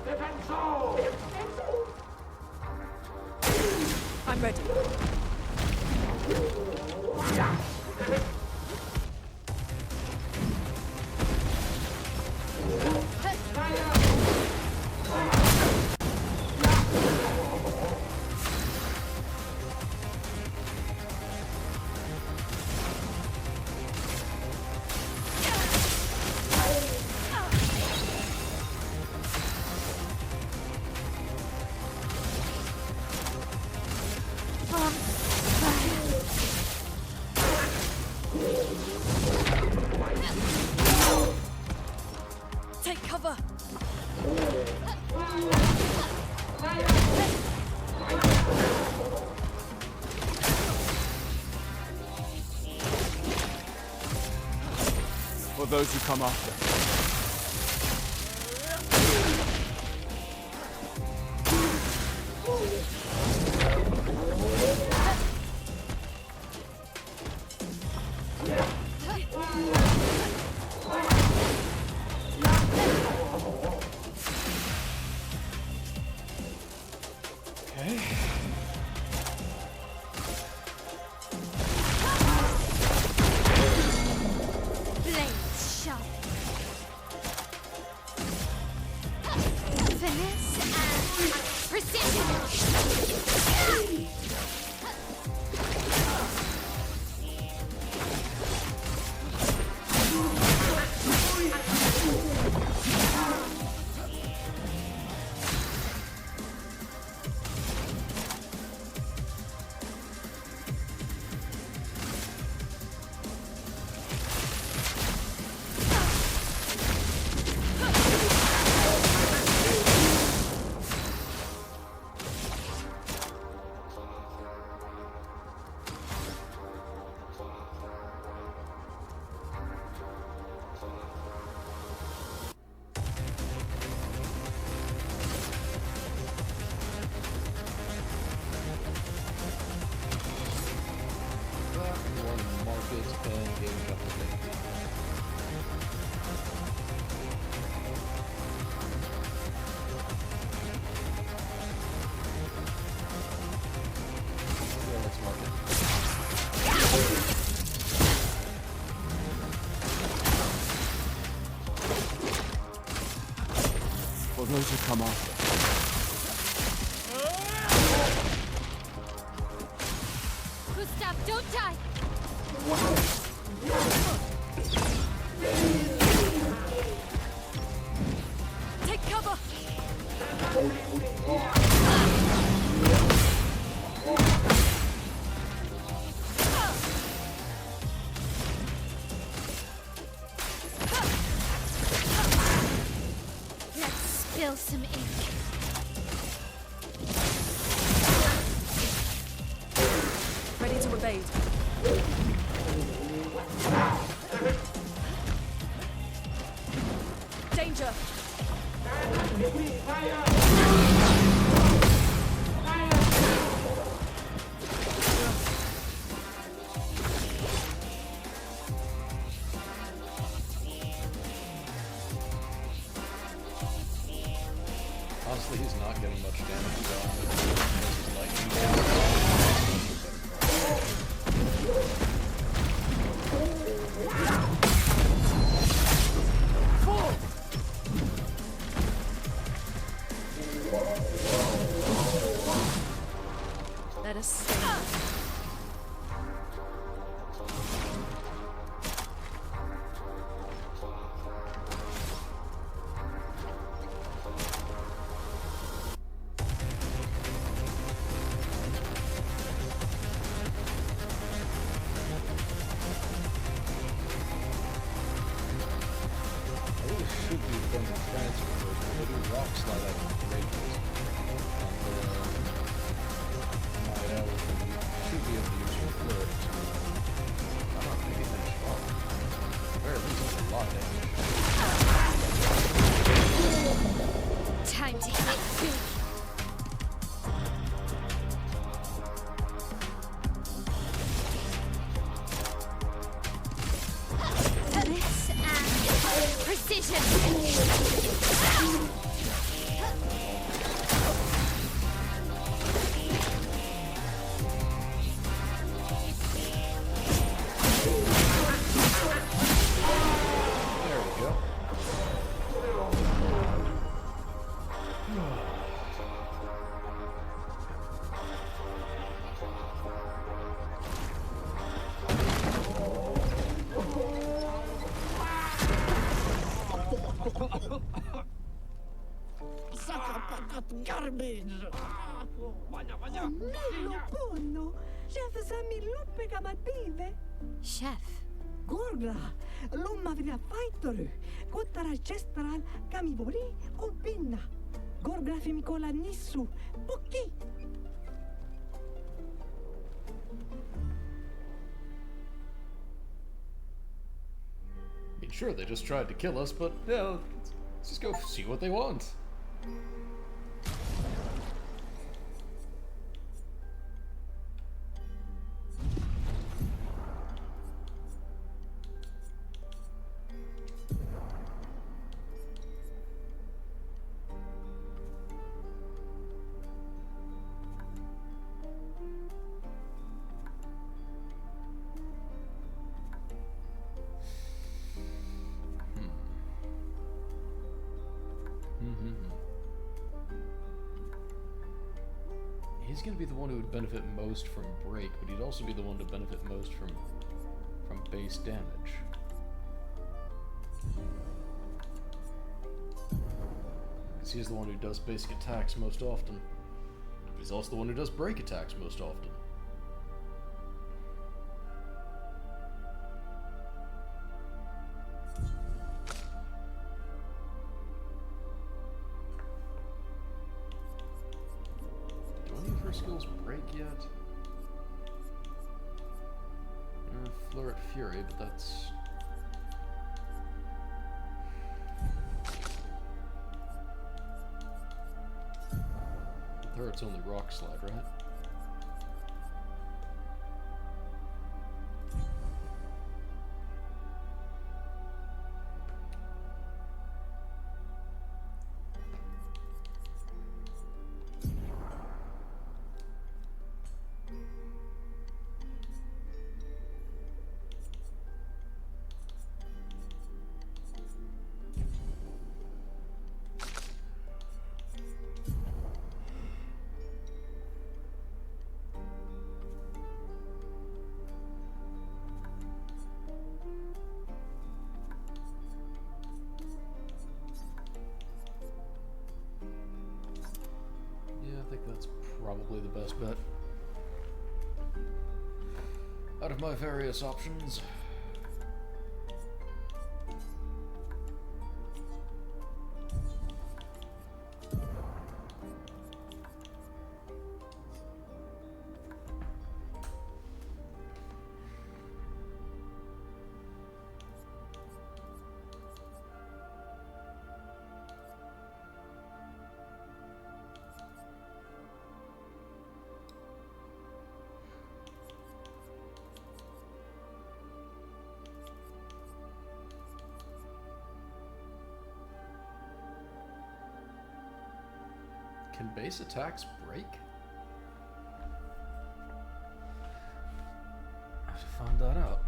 Defenso! I'm ready. Take cover! For those who come after. Okay. Blades sharp. And game couple baby. Yeah, let's mark it. For those who come after. Gustav, don't die! Take cover! Let's spill some ink. Ready to evade. Danger! Honestly, he's not getting much damage done because he's lightning. Let us stay. I really should be done the transfer version. They do rock slide out of the rages. And my elf should be able to use your flirt to I'm not making that strong. At the very least it's a lot of damage. Time to hit food. This and precision. There we go. Garbage! Nello Ponno! Chef Sammy Luppe Kamative! Chef, Gorgra! Lumma via Faitor! Kottara Chestral Kamivori o Pinna! Gorgra Fimikola Nissu! Pocchi! I mean, sure, they just tried to kill us, but yeah, let's just go see what they want. He's gonna be the one who would benefit most from break, but he'd also be the one to benefit most from base damage. Because he's the one who does basic attacks most often. He's also the one who does break attacks most often. Do any of her skills break yet? Flirt Fury, but that's... With her, it's only Rock Slide, right? probably the best bet. Out of my various options. Can base attacks break? I have to find that out.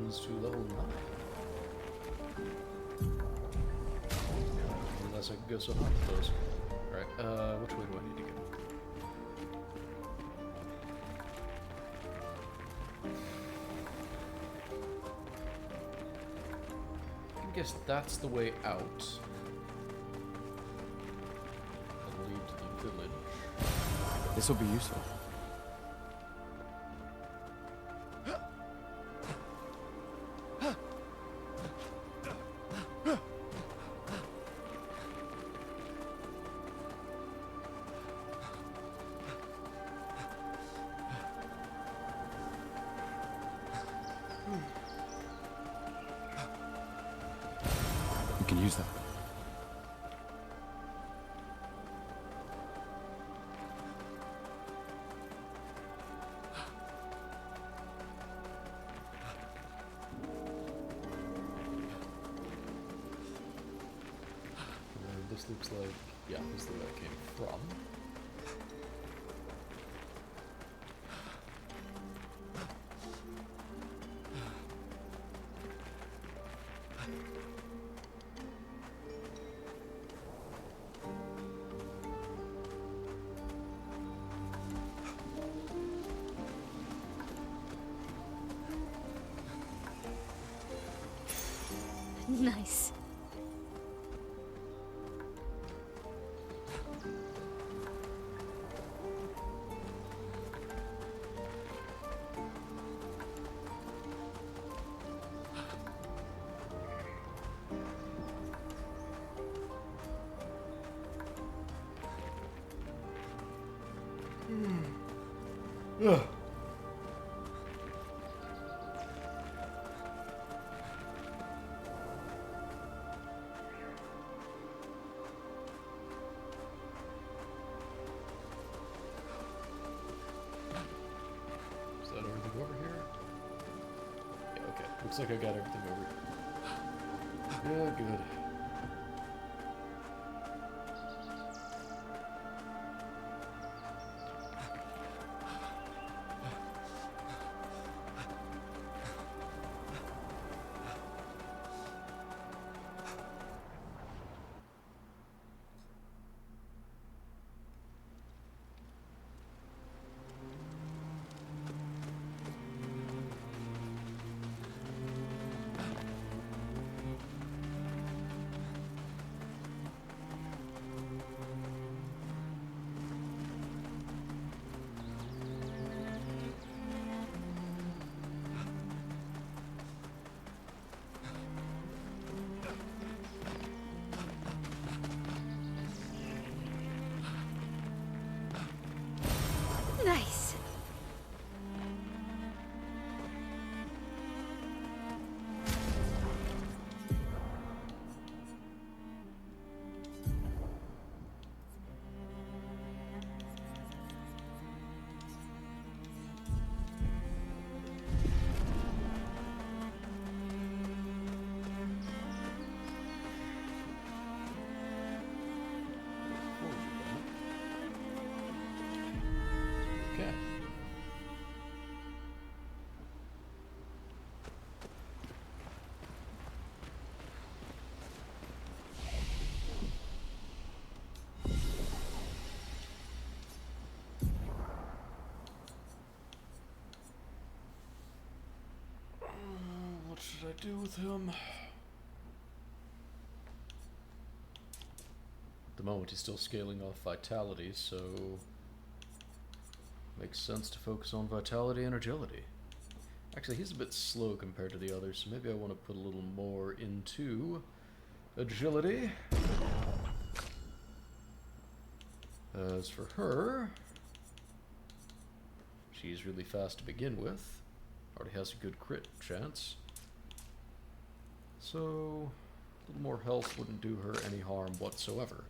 To level 9. Unless I can go so high with those. Alright, which way do I need to go? I guess that's the way out. That'll lead to the village. This will be useful. We can use that. This looks like, yeah, this is where it came from. Nice. Ugh. Is that everything over here? Yeah, okay. Looks like I got everything over here. Yeah, good. What should I do with him? At the moment he's still scaling off vitality, so makes sense to focus on vitality and agility. Actually, he's a bit slow compared to the others, so maybe I want to put a little more into agility. As for her, she's really fast to begin with. Already has a good crit chance. So, a little more health wouldn't do her any harm whatsoever.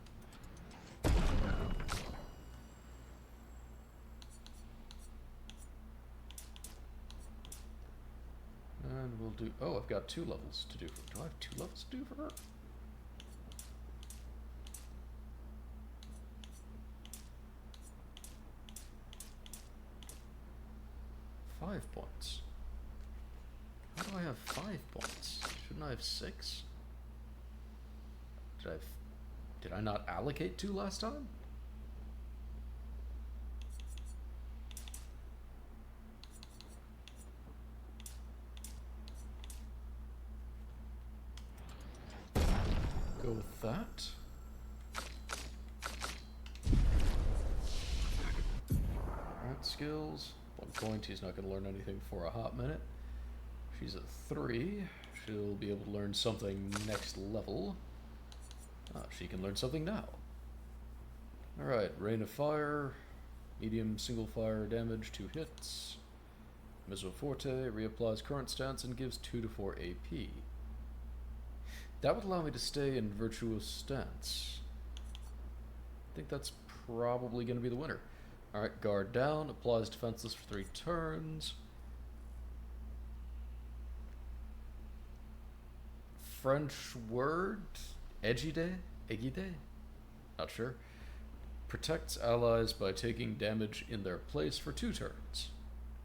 And we'll do... Oh, I've got 2 levels to do for her. Do I have 2 levels to do for her? Five points. How do I have 5 points? Shouldn't I have 6? Did I not allocate 2 last time? Go with that. Alright, skills. 1 point, he's not going to learn anything for a hot minute. She's at 3. She'll be able to learn something next level. Ah, she can learn something now. Alright, Rain of Fire. Medium single fire damage, 2 hits. Mezzo Forte reapplies current stance and gives 2 to 4 AP. That would allow me to stay in Virtuous Stance. I think that's probably going to be the winner. Alright, guard down, applies defenseless for 3 turns. French word? Egide? Egide? Not sure. Protects allies by taking damage in their place for 2 turns.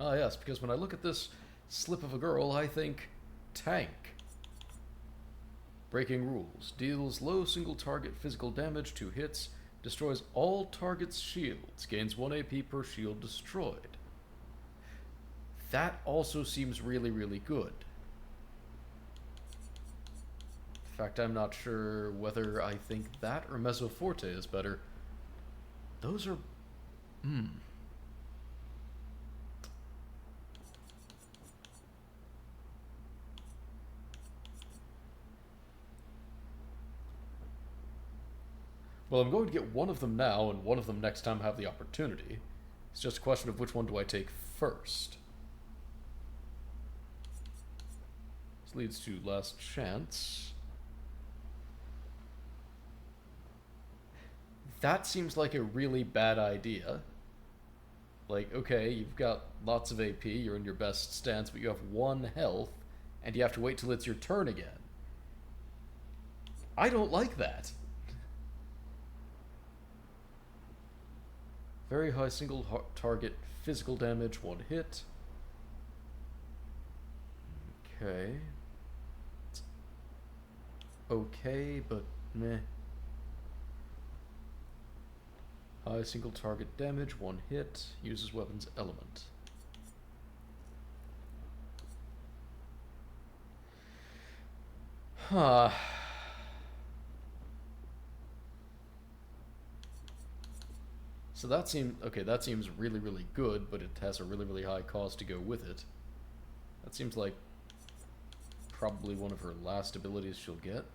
Ah yes, because when I look at this slip of a girl, I think tank. Breaking rules. Deals low single target physical damage, 2 hits. Destroys all targets' shields. Gains 1 AP per shield destroyed. That also seems really, really good. In fact, I'm not sure whether I think that or Mezzo Forte is better. Those are... Well, I'm going to get one of them now and one of them next time I have the opportunity. It's just a question of which one do I take first. This leads to Last Chance. That seems like a really bad idea. Like, okay, you've got lots of AP, you're in your best stance, but you have 1 health, and you have to wait till it's your turn again. I don't like that. Very high single target physical damage, 1 hit. Okay. It's okay, but meh. High single target damage, 1 hit. Uses weapon's element. Huh. So that seems, okay, that seems really, really good, but it has a really, really high cost to go with it. That seems like probably one of her last abilities she'll get.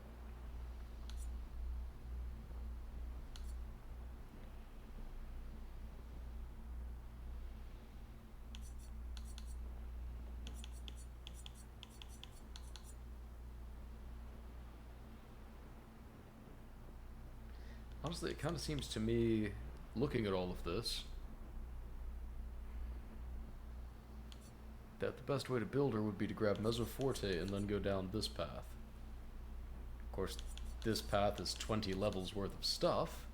Honestly, it kind of seems to me, looking at all of this, that the best way to build her would be to grab Mezzo Forte and then go down this path. Of course, this path is 20 levels worth of stuff.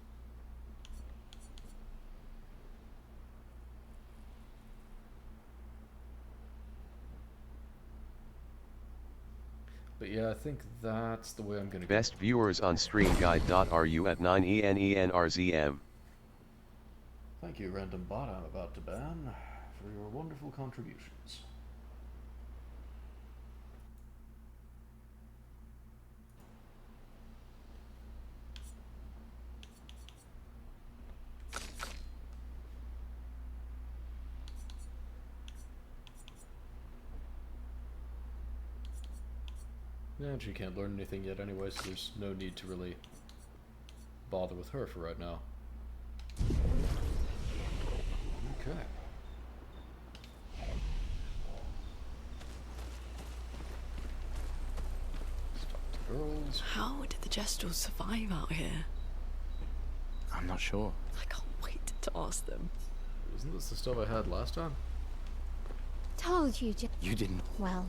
But yeah, I think that's the way I'm gonna go. Best viewers on StreamGuide.ru at 9ENENRZM. Thank you, Random Bot I'm about to ban, for your wonderful contributions. And she can't learn anything yet anyway, so there's no need to really bother with her for right now. Okay. Stop the girls. How did the Gestrels survive out here? I'm not sure. I can't wait to ask them. Isn't this the stuff I had last time? Told you, You didn't. Well,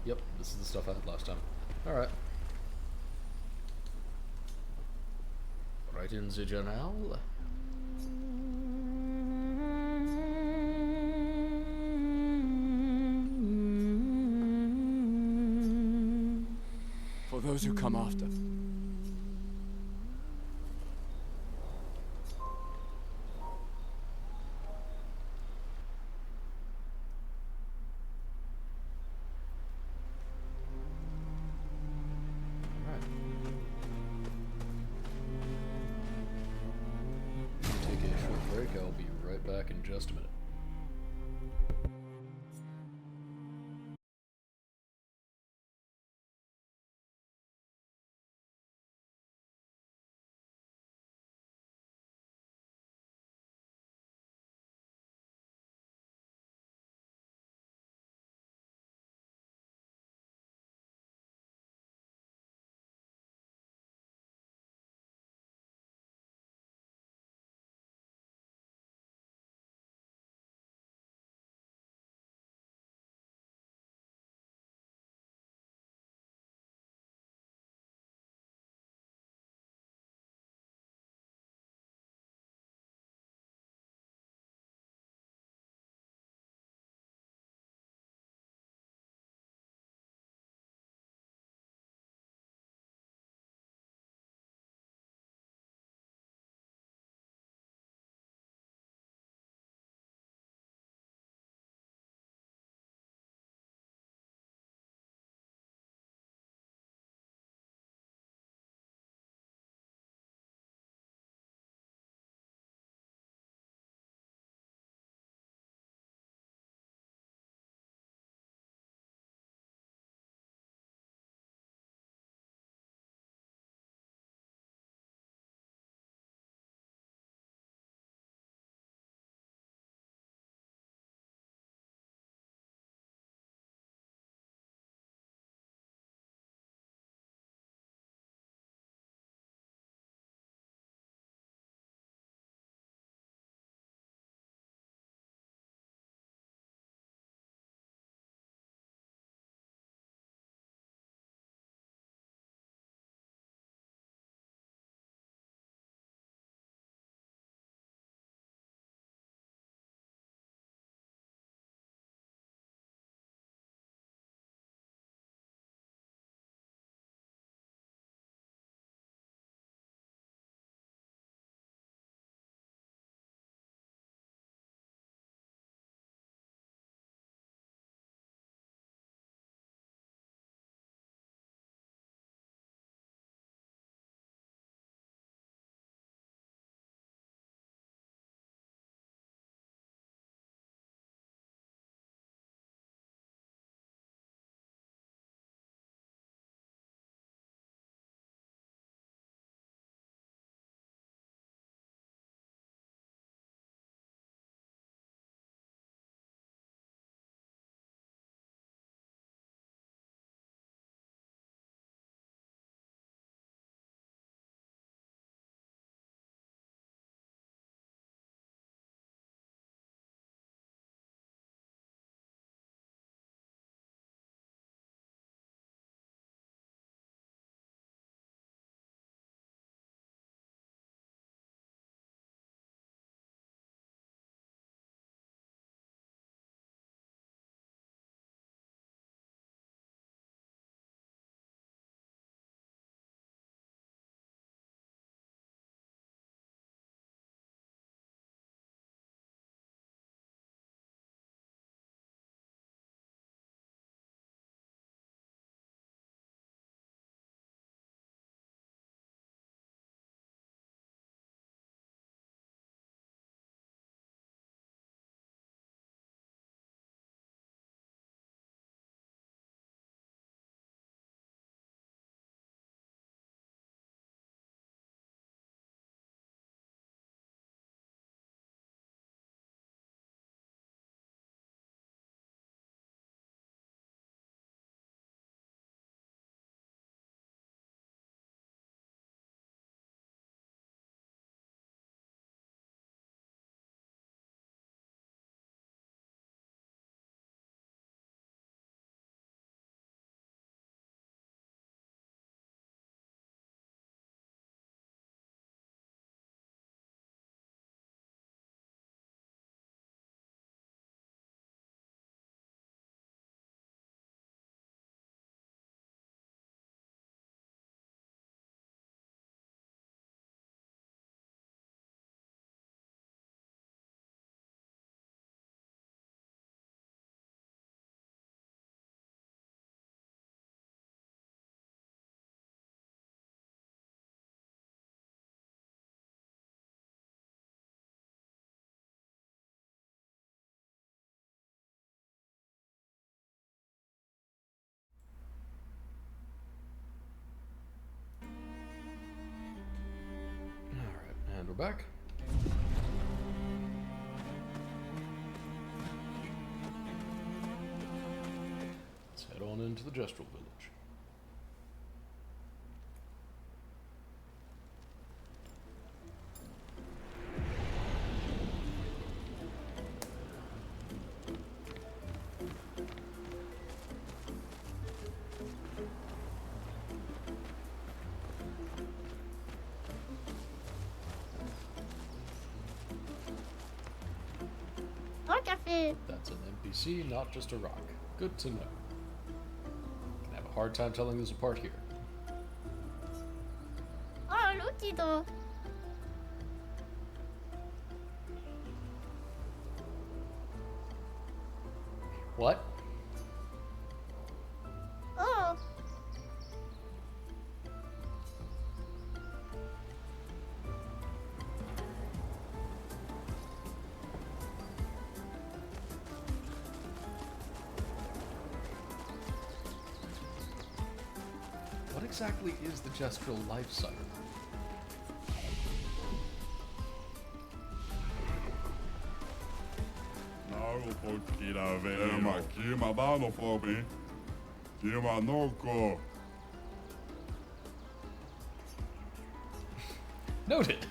Yep, this is the stuff I had last time. Alright. Right in the journal. For those who come after. Alright. Take a short break. I'll be right back in just a minute. back. Let's head on into the Gestural Village. That's an NPC, not just a rock. Good to know. Can have a hard time telling those apart here. 아, 루티도. What? 어. What exactly is the Gestural life cycle? Noted.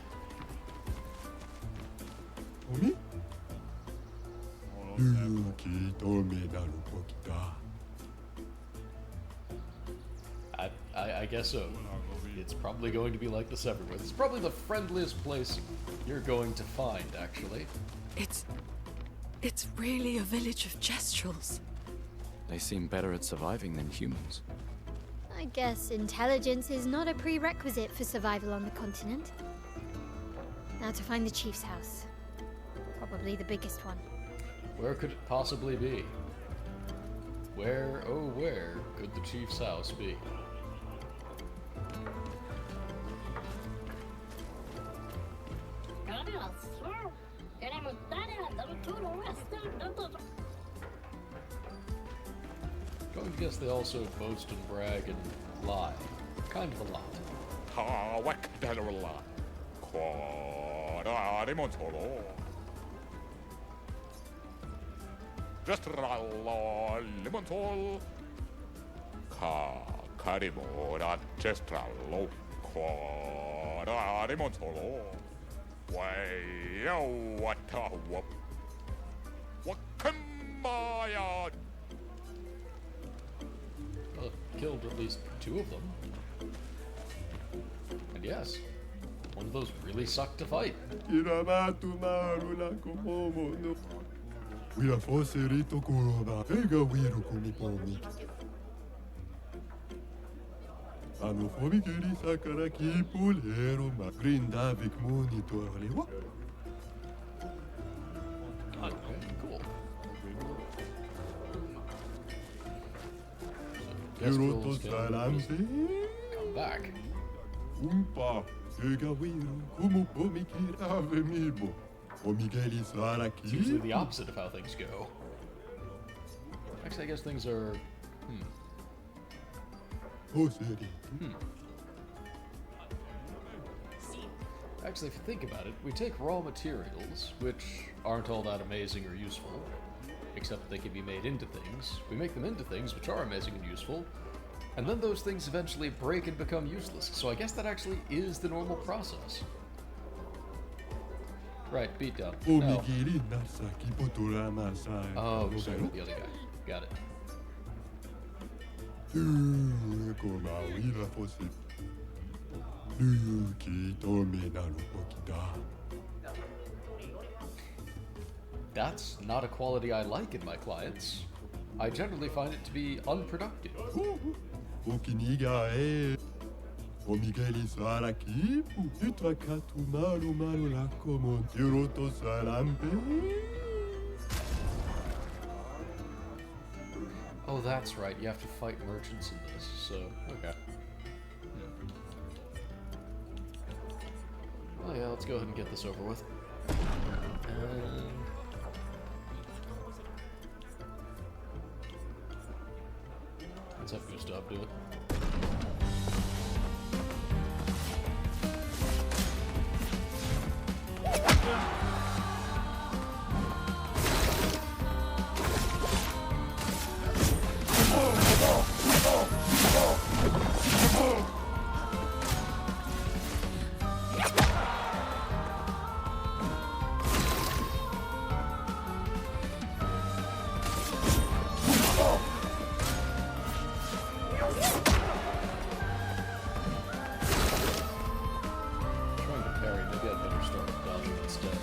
I guess so. It's probably going to be like this everywhere. It's probably the friendliest place you're going to find, actually. It's really a village of Gestrals. They seem better at surviving than humans. I guess intelligence is not a prerequisite for survival on the continent. Now to find the chief's house. Probably the biggest one. Where could it possibly be? Where, oh where, could the chief's house be? Going to guess they also boast and brag and lie. Kind of a lot. Just lemon toll. Karimora Chestralo. Lemon toll. Way, what a whoop. What can my Killed at least 2 of them. And yes, one of those really sucked to fight. Okay, cool. Come back. It's usually the opposite of how things go. Actually, I guess things are... Actually, if you think about it, we take raw materials, which aren't all that amazing or useful, except they can be made into things. We make them into things which are amazing and useful, and then those things eventually break and become useless. So I guess that actually is the normal process. Right, beat down. No. Oh, sorry, the other guy. Got it. That's not a quality I like in my clients. I generally find it to be unproductive. Oh, that's right. You have to fight merchants in this, so, okay. Oh yeah, let's go ahead and get this over with. And... let's have Gustav do it. Trying to parry, maybe I'd better start dodging instead.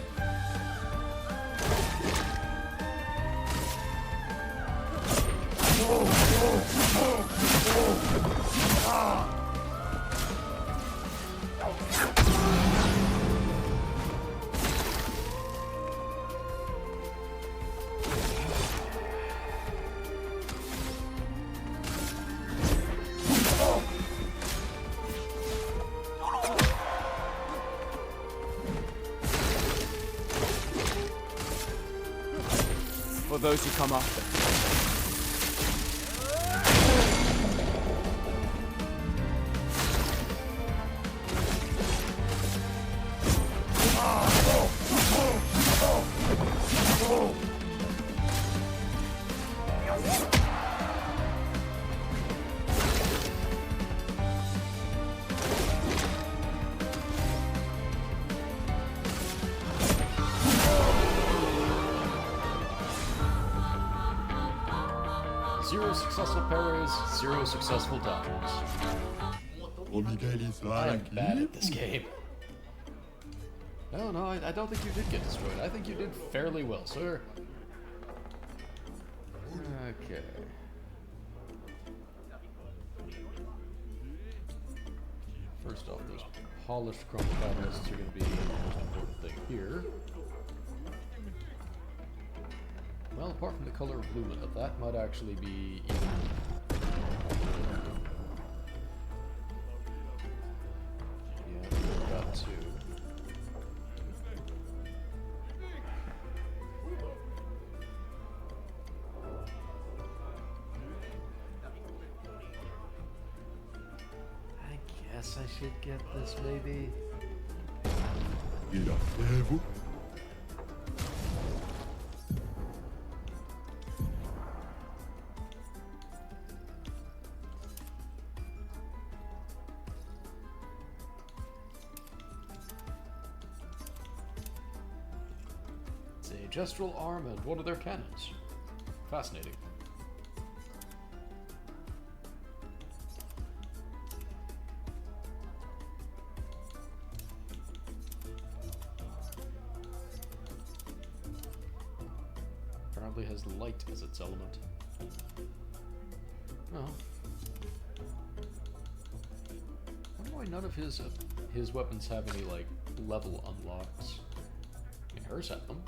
For those who come after. Zero successful parries, zero successful dodges. I am bad at this game. No, I don't think you did get destroyed. I think you did fairly well, sir. Okay. First off, those polished chrome catalysts are going to be the most important thing here. Well, apart from the color of Lumina, that might actually be even... Yeah, we've got two. I guess I should get this, maybe. It's a gestural arm, and what are their cannons? Fascinating. Apparently has light as its element. Oh. I wonder why none of his weapons have any, like, level unlocks. I mean, hers have them.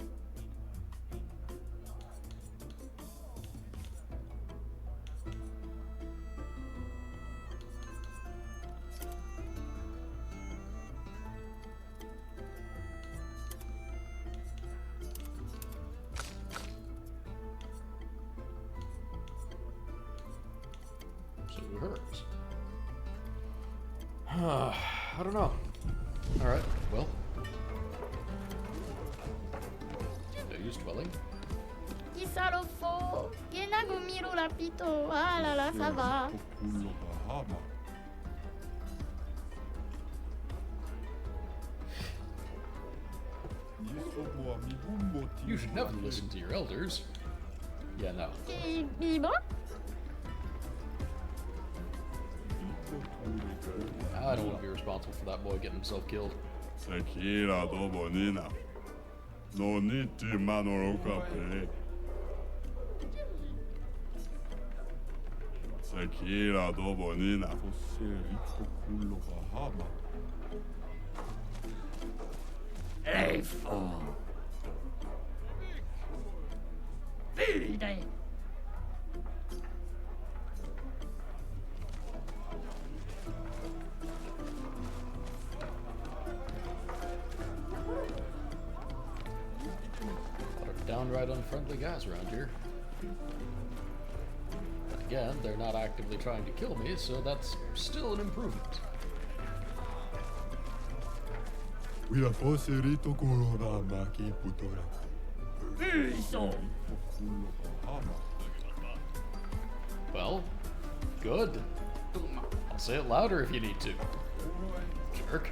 So do hers. I don't know. Alright, well. No use dwelling. Kisarofo, Kenagumiro Rapito, ah là là, ça va. You should never listen to your elders. Yeah, no. Libre? I don't want to be responsible for that boy getting himself killed. Sekira do bonina. No need to manoroka pe. Sekira do bonina. Hey, fool. Fide. Downright unfriendly guys around here. But again, they're not actively trying to kill me, so that's still an improvement. Wira foserito corona maki putora. Isso. Well, good. I'll say it louder if you need to. Jerk.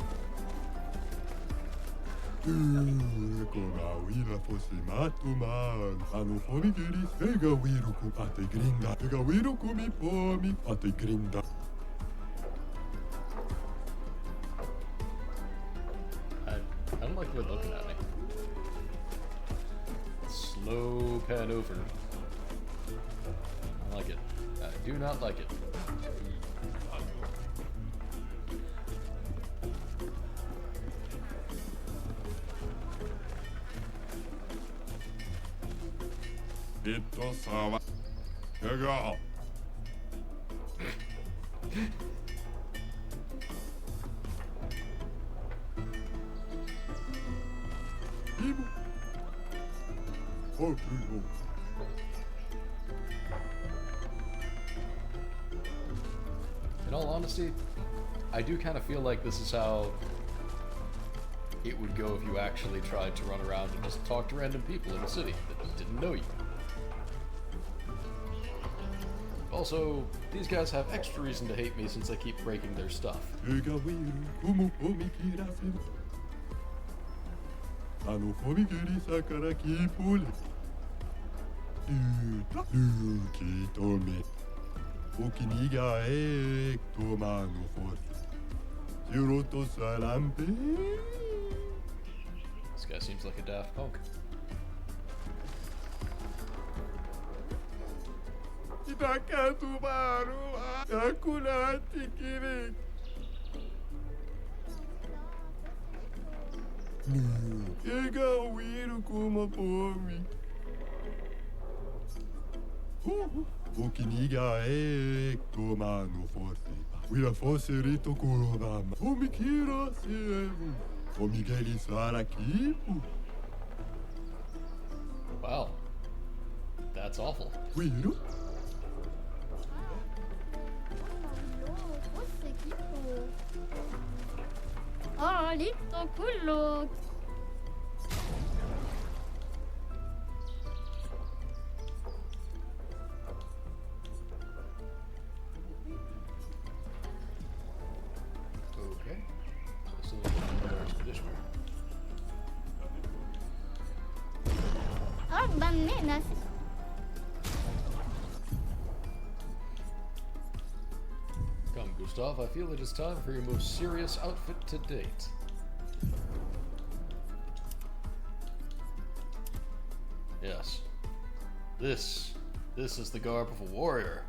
Kora wira fosimato man. Ano forigiri vega wiru ku pate grinda. Vega wiru ku mi pomi pate grinda. I don't like the way looking at me. Slow pan over. I like it. I do not like it. Ito sama. Vega. Ibu. Oh, no. In all honesty, I do kind of feel like this is how it would go if you actually tried to run around and just talk to random people in a city that didn't know you. Also, these guys have extra reason to hate me since I keep breaking their stuff. This guy seems like a daft punk. Okiniga e tomano forte. Wira foserito corona. Omikira sevu. Omigeli sarakipu. Wow. That's awful. Wira? Ah, listo, culo. Okay. So still another expedition. Ah, bananas. Come, Gustav, I feel it is time for your most serious outfit to date. Yes. This is the garb of a warrior.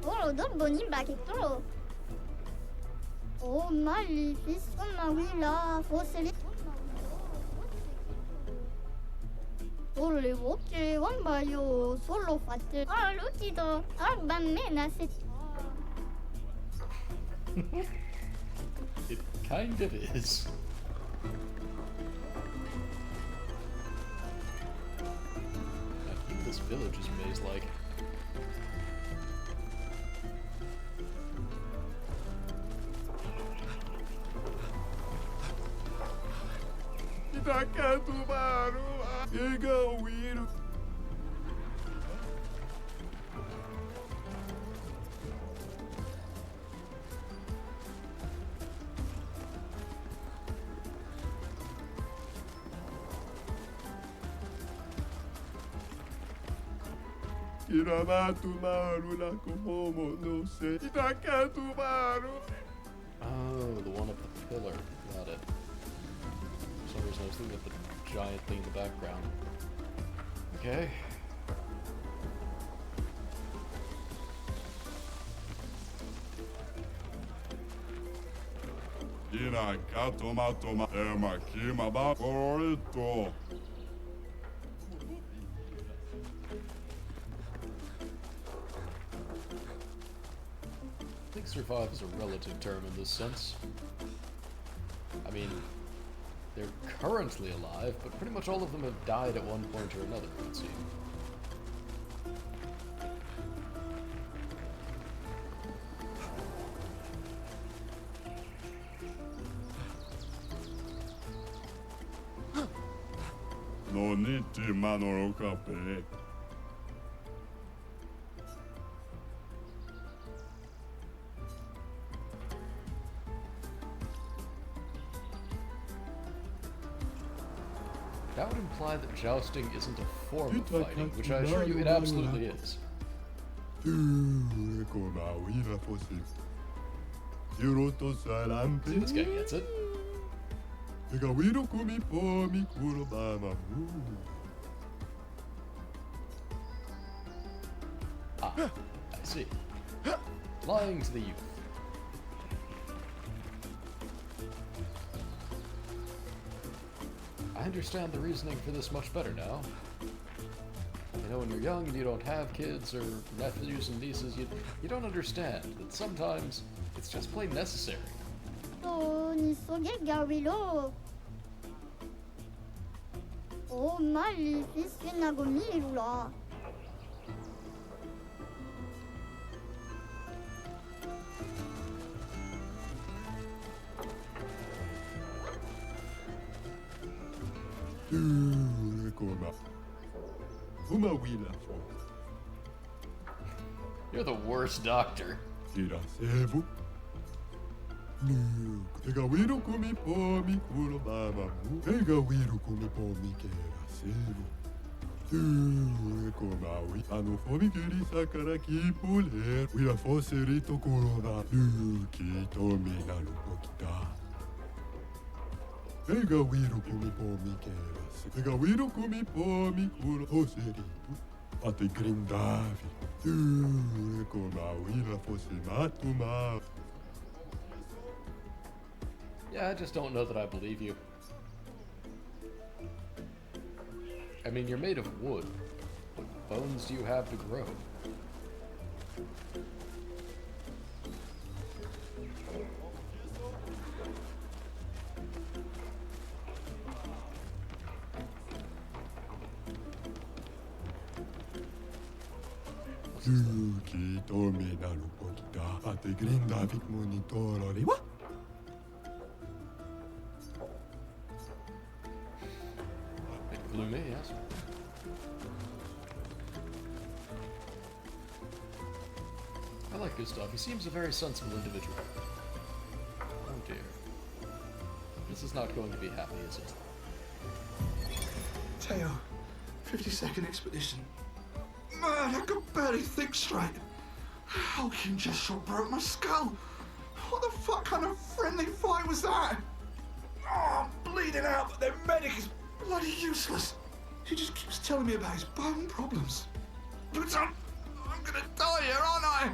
Oh, don boni bakito. Oh, maleficent wila, fossile. Oh, le voce, wambayo, solo fatte. Ah, l'utido, ah, bambina, c'est. It kind of is. I think this village is maze-like. Oh, the one up the pillar. Got it. For some reason I was thinking of the giant thing in the background. Okay. Ina katoma toma ema kima ba corito. I think survive is a relative term in this sense. I mean, they're currently alive, but pretty much all of them have died at one point or another, it would seem. Konnichiwa no cafe. That would imply that jousting isn't a form of fighting, which I assure you it absolutely is. See, this guy gets it. Ah, I see. Lying to the youth. I understand the reasoning for this much better now. You know, when you're young and you don't have kids or nephews and nieces, you don't understand that sometimes it's just plain necessary. Oh, ni soge gawilo. Oh, mali fisi nagomilula. You're the worst doctor. Yeah, I just don't know that I believe you. I mean, you're made of wood. What bones do you have to grow? It blew me, yes. I like Gustav. He seems a very sensible individual. Oh dear. This is not going to be happy, is it? Teo, 52nd Expedition. Man, I could barely think straight. Hulking just shot broke my skull. What the fuck kind of friendly fight was that? Oh, I'm bleeding out, but their medic is bloody useless. He just keeps telling me about his bone problems. But I'm gonna die here, aren't I?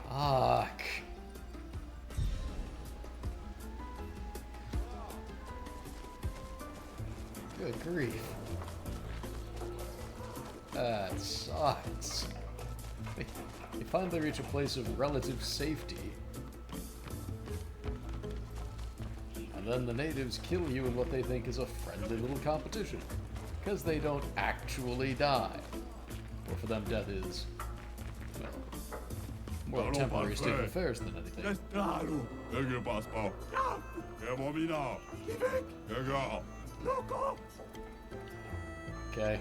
Fuck. Good grief. That sucks. You finally reach a place of relative safety. And then the natives kill you in what they think is a friendly little competition. Because they don't actually die. Or for them, death is, well, more a temporary state of affairs than anything. Okay.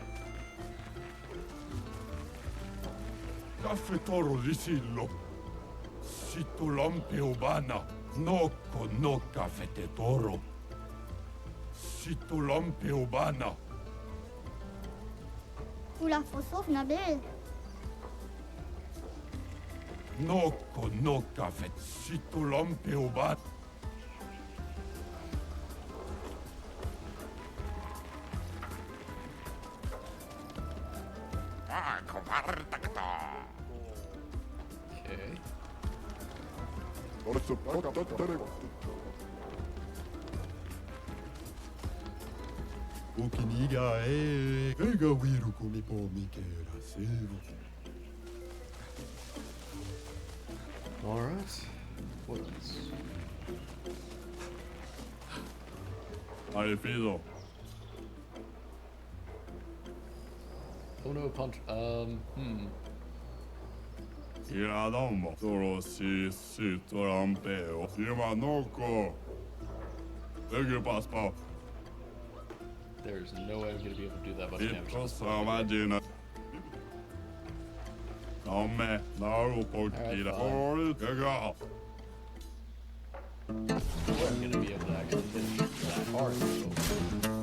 Caffè toro risillo. Sito lampe ubana. Noko no caffè te toro. Sito lampe ubana. Ula fosov nabil. Noko no caffè. Sito lampe ubana. Okay. Okiniga ega wiru kumi po mikera sevo. Alright. What else? Hai fido. Oh no, punch. Ira domo. Toro si torampeo. Ima noko. Ege paspa. There's no way I'm gonna be able to do that much It damage. was Savagina. Come, now, Pokira. Or go. I'm gonna be able to actually hit that hard.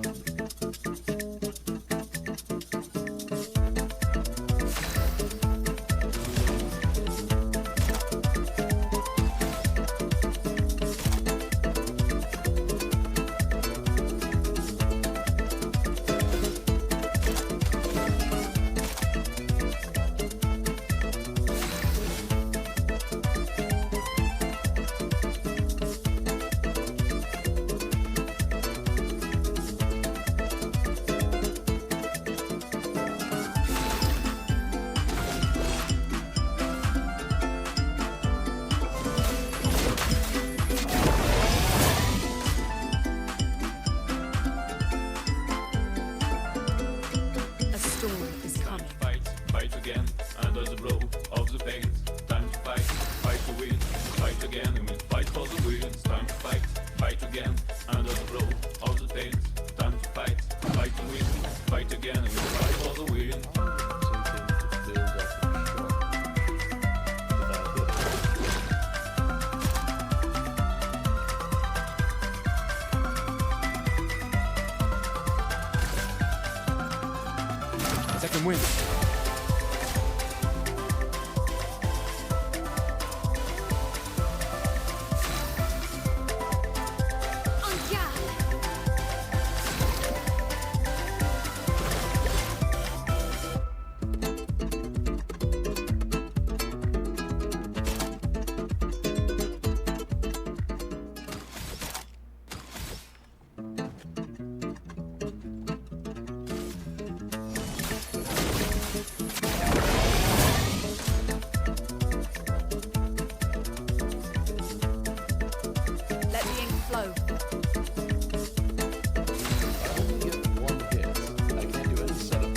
A storm is coming. Fight again, under the blow of the pains. Time to fight to win. Fight again, and we fight for the win. It's time to fight again, under the blow of the pains. Time to fight to win. Fight again, and we fight for the win. Second wind. Let the ink flow. I only get one hit. I can't do any setup.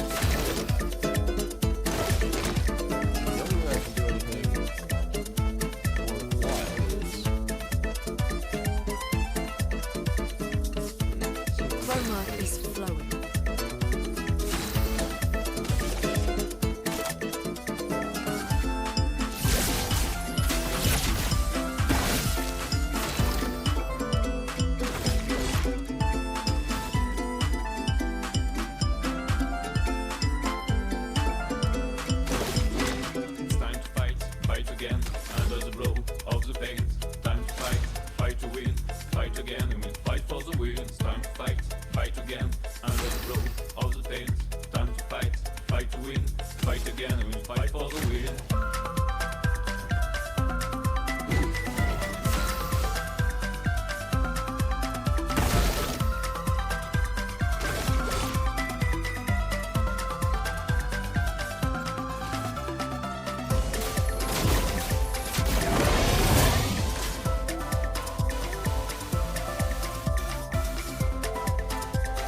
The only way I can do anything worthwhile is Chroma is flowing. It's time to fight again, under the blow of the pains. Time to fight to win. Fight again, and we fight for the win. It's time to fight again, under the blow of the pains. Time to fight to win. Fight again, and we fight for the win.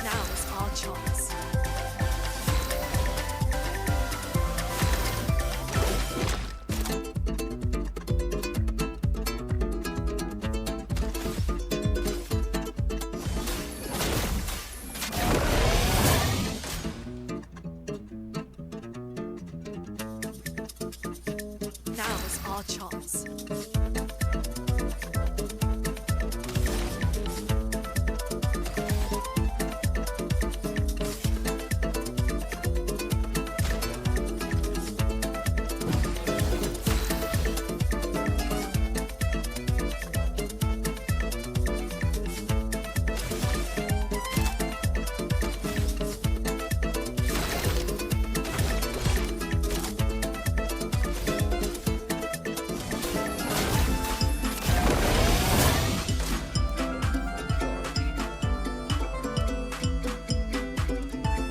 Now's our chance. Now's our chance.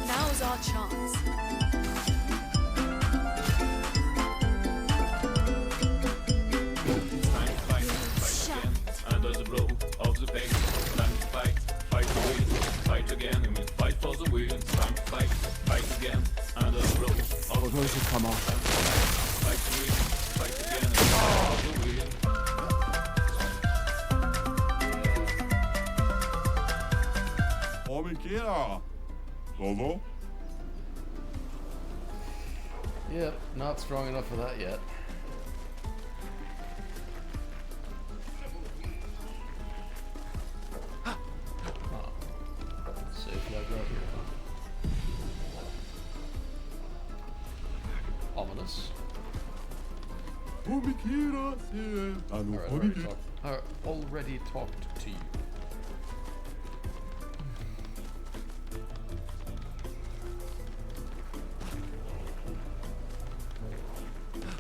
Now's our chance. It's time to fight again, under the blow of the pain. Time to fight to win. Fight again, and we fight for the win. It's time to fight again, under the blow of For those who come after. fight to win. Fight again, and we fight for the win. Pokira. todo. Yep, not strong enough for that yet. Safe like right here. Ominous. Already talked to you.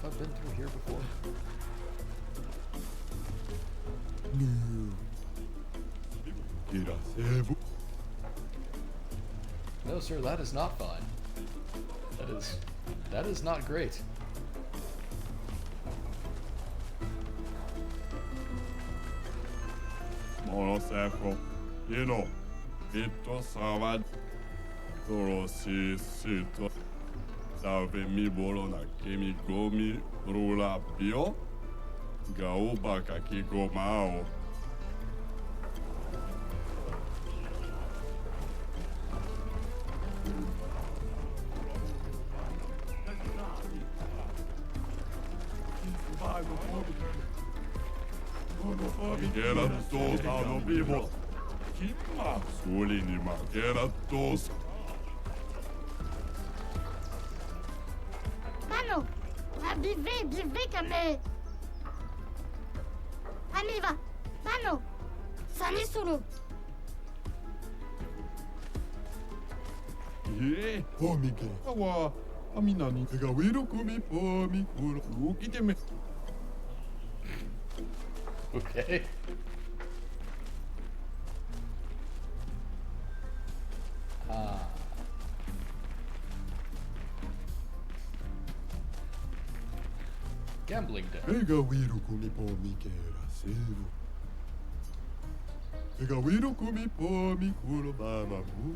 I've been through here before. No, sir, that is not fine. That is not great. Monoseko, Vito Savad, Torosi Sito, Salve mi bolona kemi gomi rula pio, Gauba kakiko mao. Geratos no vivo. Kimma Sulini ma Geratos. Mano, bivez comme... Amiva, Mano, Sani solo. Omike. Awa, aminani. Gawiro kumi pomi kuro. Ukite me. Okay. Gambling deck. Gawiro kumi pomi kera sevo. Gawiro kumi pomi kuro mama mu.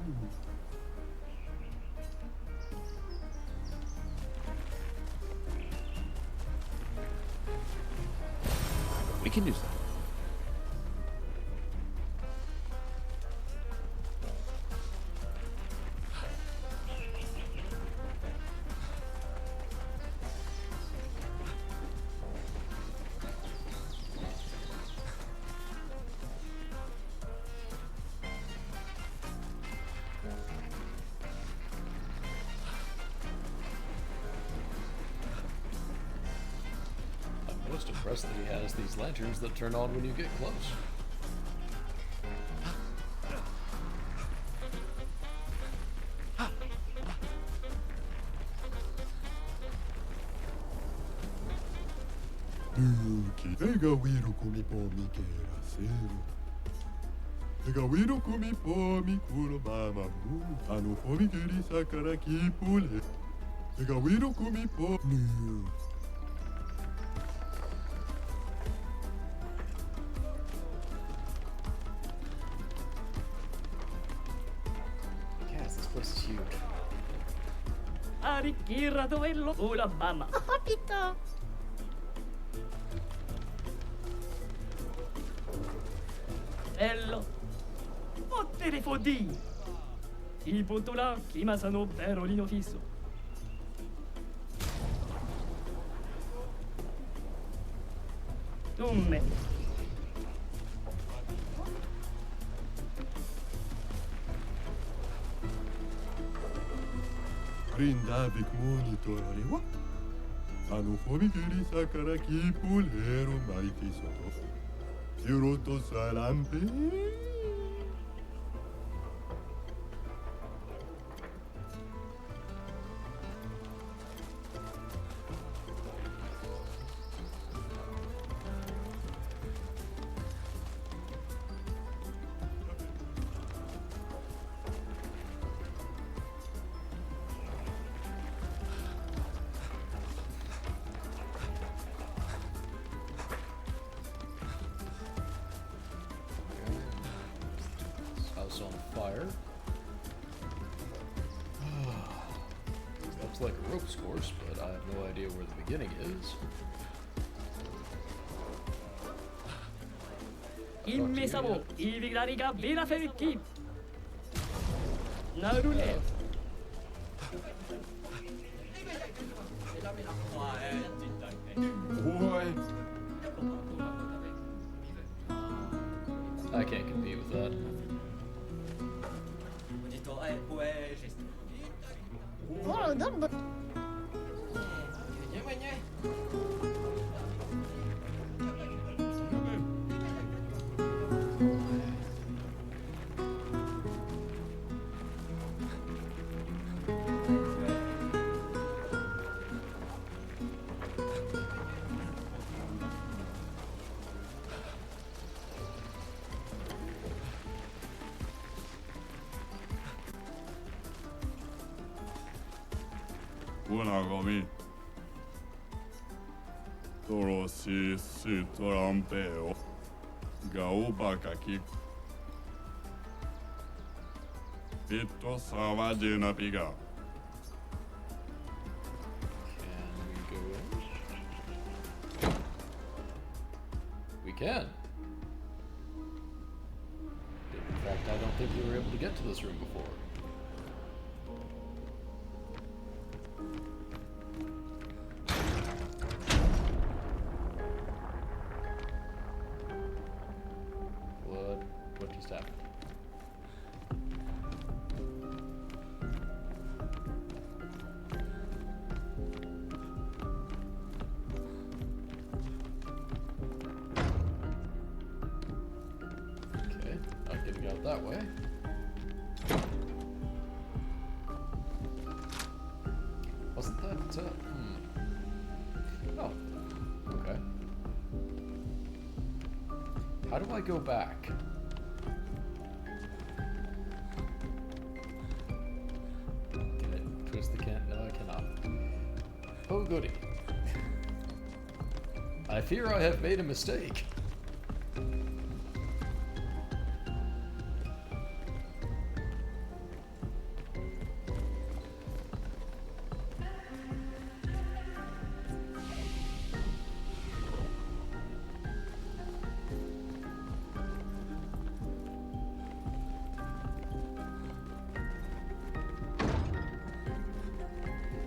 We can use that. I'm most impressed that he has these lanterns that turn on when you get close. Gawiro kumi pomi kera sevo. Gawiro kumi pomi kuro mama mu. Ano pomi keri sakara kipule. Gawiro kumi pomi. Yes, this place is huge. Arricchirra dove lo la mamma. Rapito. Bello. Pottere fodì. Il buttola chimasano perolino fisso. Dumme. Brindavik monitorare wa. Ano pomi keri sakara kipulero maiti soto. Hiroto salampe. House on fire. Looks like a ropes course, but I have no idea where the beginning is. Immesavo, i viglariga vela ferchi. なるね。 Boy. I can't compete with that. Oh, double. Una gomi. Toro si trompeo. Gauba kaki. Pito savagina piga. We can. In fact, I don't think we were able to get to this room before. What just happened? Okay, not getting out that way. Wasn't that, Oh, okay. How do I go back? Can I twist the can? No, I cannot. Oh, goody. I fear I have made a mistake.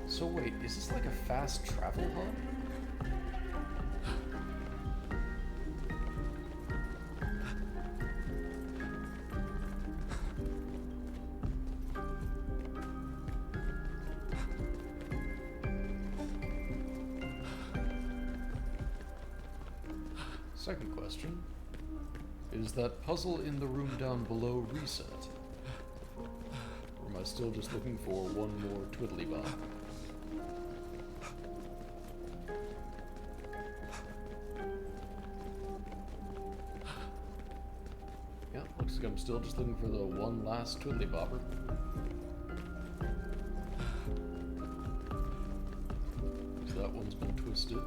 So wait, is this like a fast travel hub? Second question, is that puzzle in the room down below reset? Or am I still just looking for one more twiddly bob? Yeah, looks like I'm still just looking for the one last twiddly bobber. So that one's been twisted.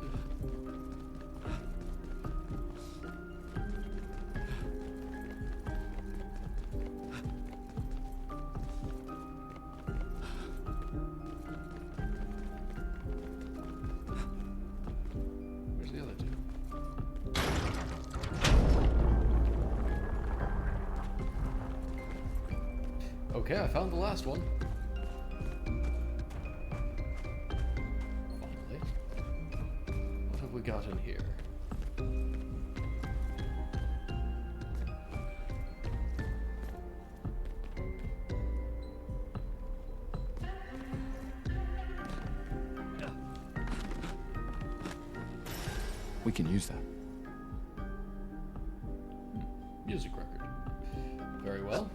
Where's the other two? Okay, I found the last one. Finally. What have we got in here? We can use that. Music record. Very well.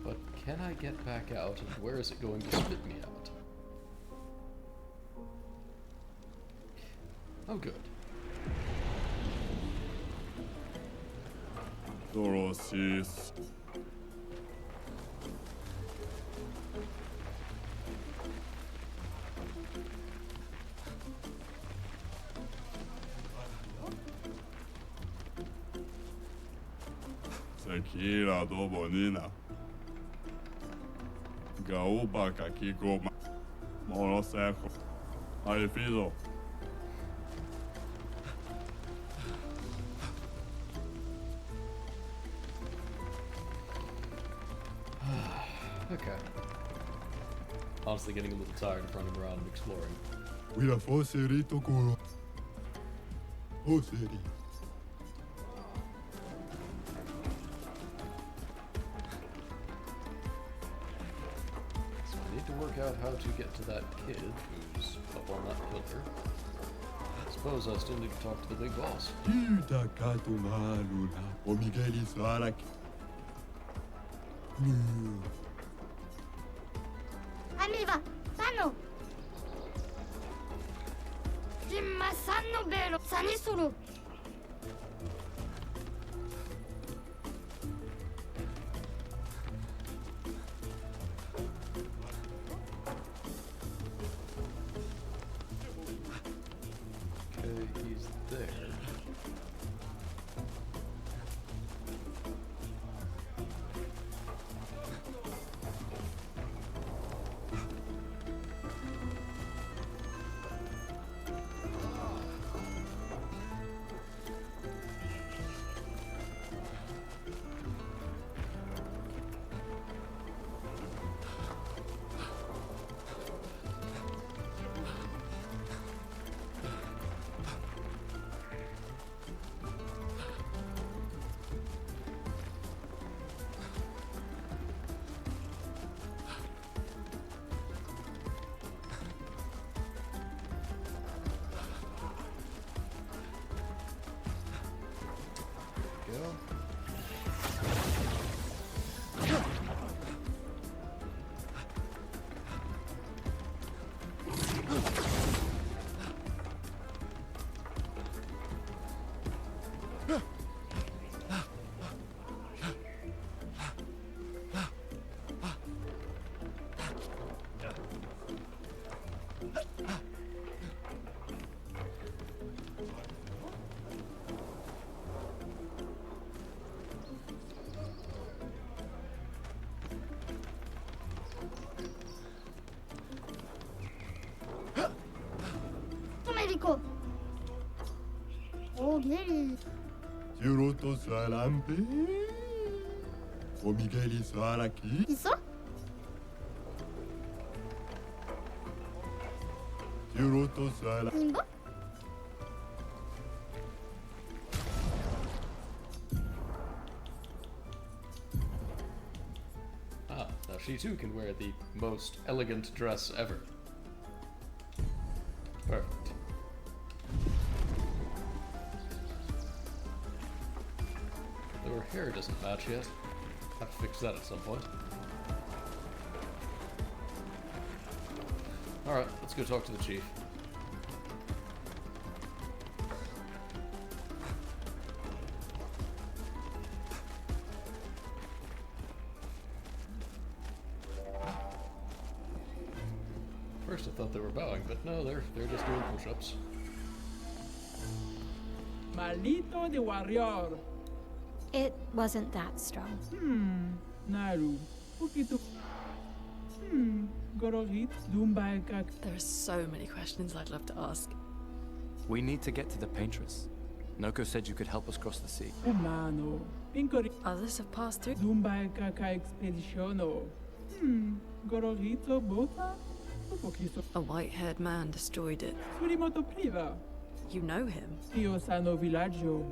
But can I get back out, and where is it going to spit me out? Oh, good. Dorosis. Sekira do bonina. Gauba kakiko monoseco. Aifido. Okay. Honestly getting a little tired of running around and exploring. We are Foseri Tokuro. Foseri. So I need to work out how to get to that kid who's up on that pillar. I suppose I still need to talk to the big boss. Ida Katumaluna. Omigeli Saraki. Amiva, Sano! Dimma sanno vero, sani solo. Okay, he's there. Domenico! Oh, Gary. Giroto Salampe. Omigeli Saraki. 있어? Giroto Salampe. 아닌가? Ah, now she too can wear the most elegant dress ever. Perfect. Though her hair doesn't match yet. Have to fix that at some point. Alright, let's go talk to the chief. First I thought they were bowing, but no, they're just doing push-ups. Maldito de warrior. It wasn't that strong. Naru. Poquito. Gorogit. Dumbai kak. There are so many questions I'd love to ask. We need to get to the paintress. Noko said you could help us cross the sea. Humano. Pincori. Others have passed through. Dumbai kaka expeditiono. Gorogito bota. Poquito. A white-haired man destroyed it. Surimoto priva. You know him. Io sano villaggio.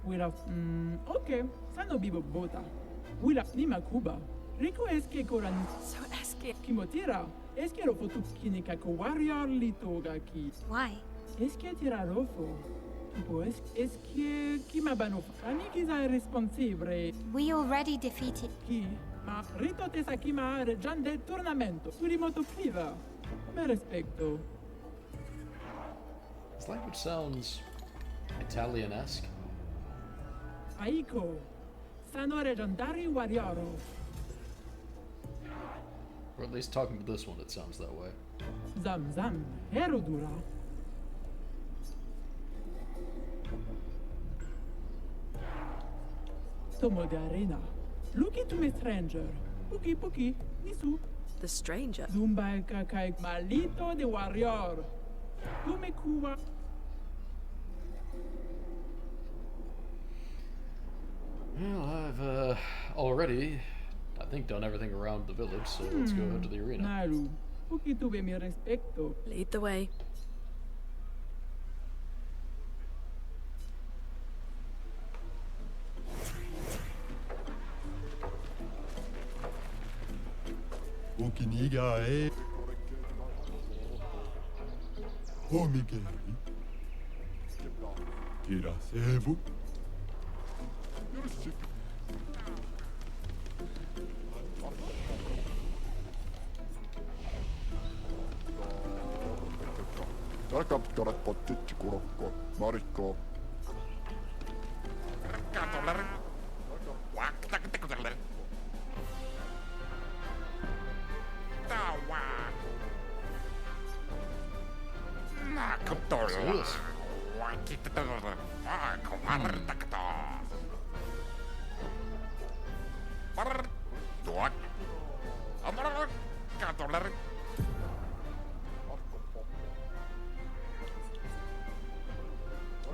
Wila. Okay. Sano bibo bota. Wila nima Cuba. Rico eske koran. So Eski. Kimotira. Eske ro fotu kinikako warrior litoga ki. Why? Eske tira rofo. Tipo eske kimabano. Ani kiza responsibile. We already defeated. Ki. Ma rito tesa kima regian del tornamento. Surimoto priva. Me respecto. This language sounds Italian-esque. Aiko. Sano regiondari warrioro. Or at least talking to this one, it sounds that way. Zam zam. Herodura. Tomogarena. Look into me, stranger. Puki puki, nisu. The stranger? Zumba kakaik malito de warrior. Tumekuwa. Well, I've already, I think, done everything around the village, so let's go into the arena. Naru. Puki tuve mi respecto. Lead the way. Ukiniga e Omigeri Kirasevu Marikko.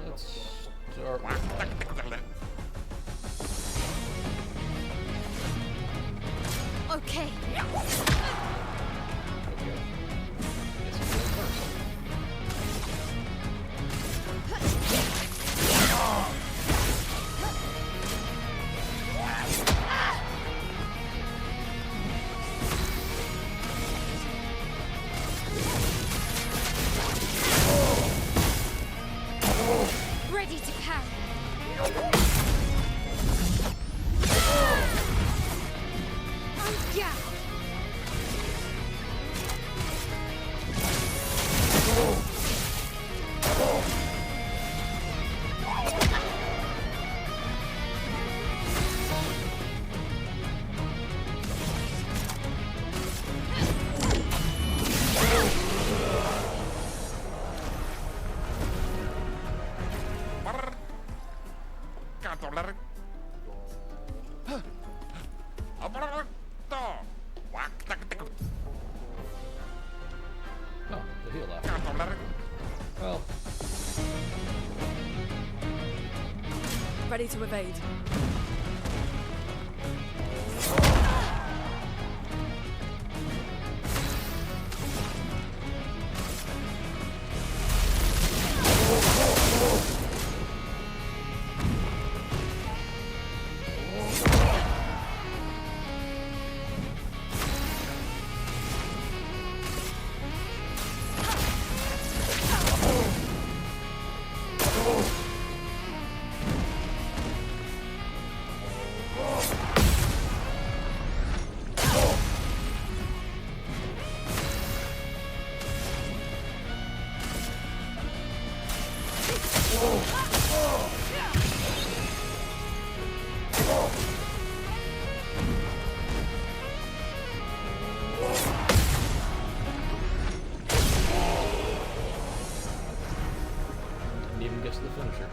Let's start with Okay. Okay. Guess who's going first? Ready to carry. Yeah. Oh, the heal off. Well, Ready to evade. didn't even get to the finisher.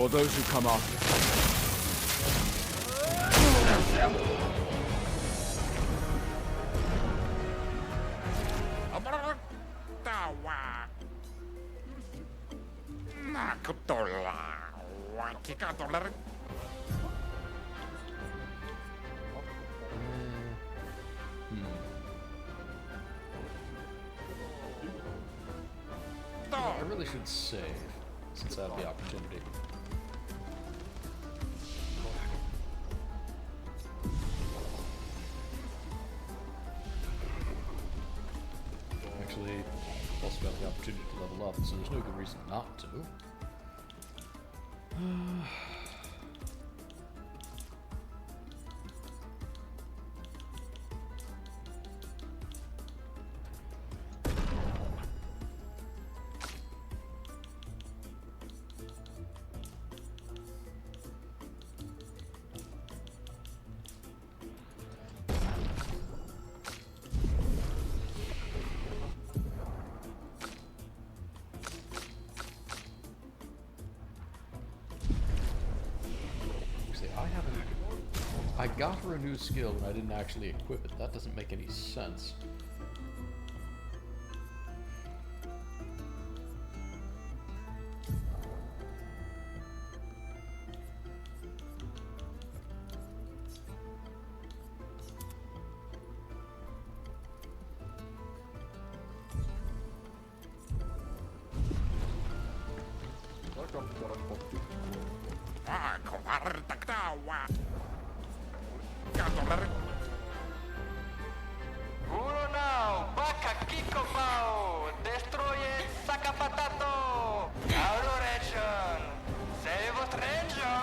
For those who come after. I really should save, since I have the opportunity. Actually, I've also got the opportunity to level up, so there's no good reason not to. I got her a new skill and I didn't actually equip it. That doesn't make any sense. Uno now, Baka Kiko Pao, destroye Sakapatato, Adoration, save stranger.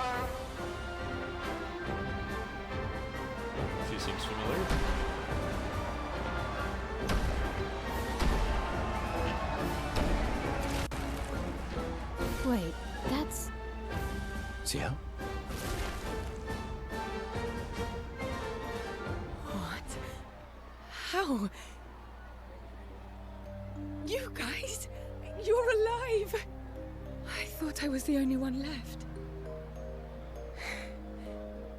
She seems familiar. Wait, that's... Ciel? What? How? You guys? You're alive! I thought I was the only one left.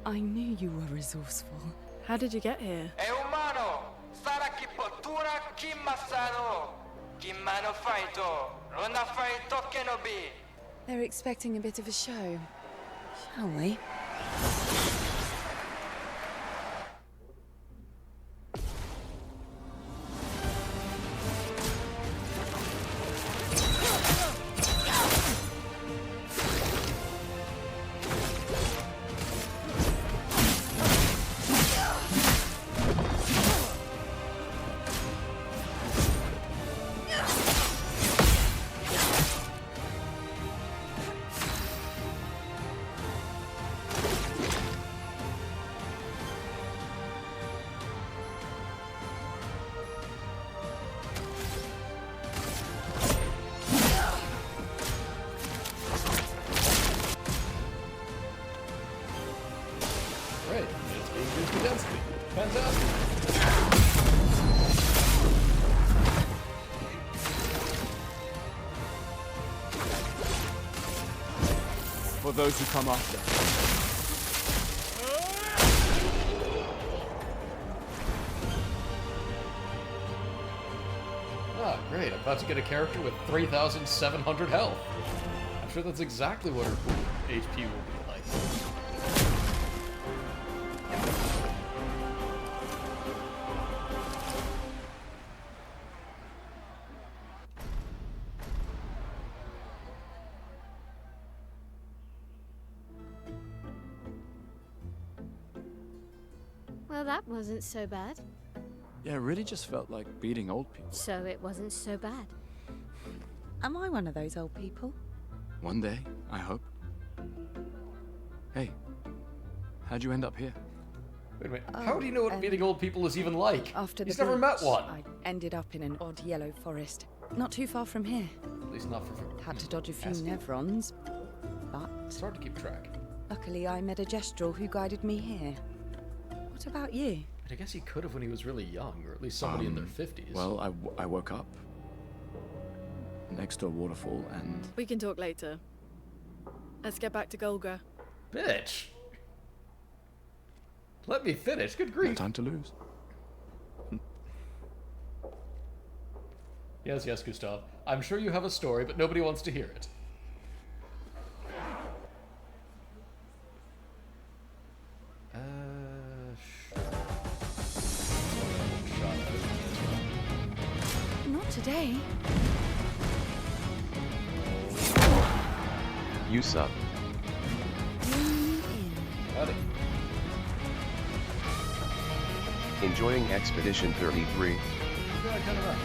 I knew you were resourceful. How did you get here? E umano, Sara Kipotura Kimasano, Kimano Faito, Ronda Faito Kenobi. They're expecting a bit of a show. Shall we? Great, it's being used against me. Fantastic. For those who come after. Ah, great. I'm about to get a character with 3,700 health. I'm sure that's exactly what her HP will be like. Well, that wasn't so bad. Yeah, it really just felt like beating old people. So it wasn't so bad. Am I one of those old people? One day, I hope. Hey, how'd you end up here? Wait a minute. How do you know what beating old people is even like? After He's the never met breach, one. I ended up in an odd yellow forest. Not too far from here. At least not for... Had to dodge a few Nevrons, but... It's hard to keep track. Luckily, I met a Gestrel who guided me here. What about you? But I guess he could have when he was really young, or at least somebody in their 50s. Well, I woke up next to a waterfall and... We can talk later. Let's get back to Golga. Bitch! Let me finish, good grief. No time to lose. Yes, yes, Gustav. I'm sure you have a story, but nobody wants to hear it. Not today. You suck. Howdy. Enjoying Expedition 33. Yeah, kind of right.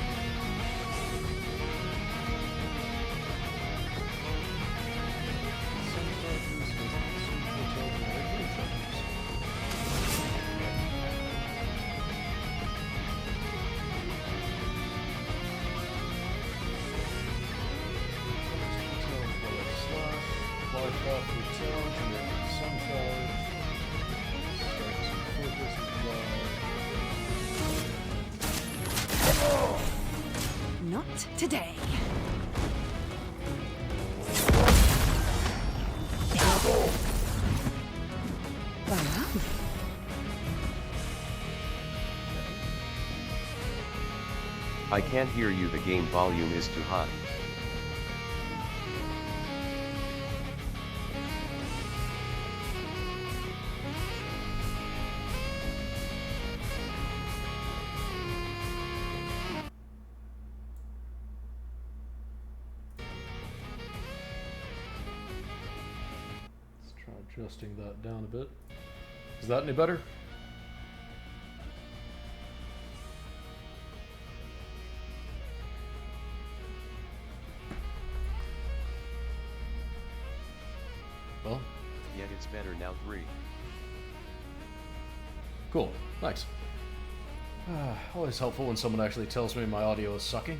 Not today. I can't hear you, the game volume is too high. Let's try adjusting that down a bit. Is that any better? Well, Yet it's better now 3. cool. Thanks. Always helpful when someone actually tells me my audio is sucking.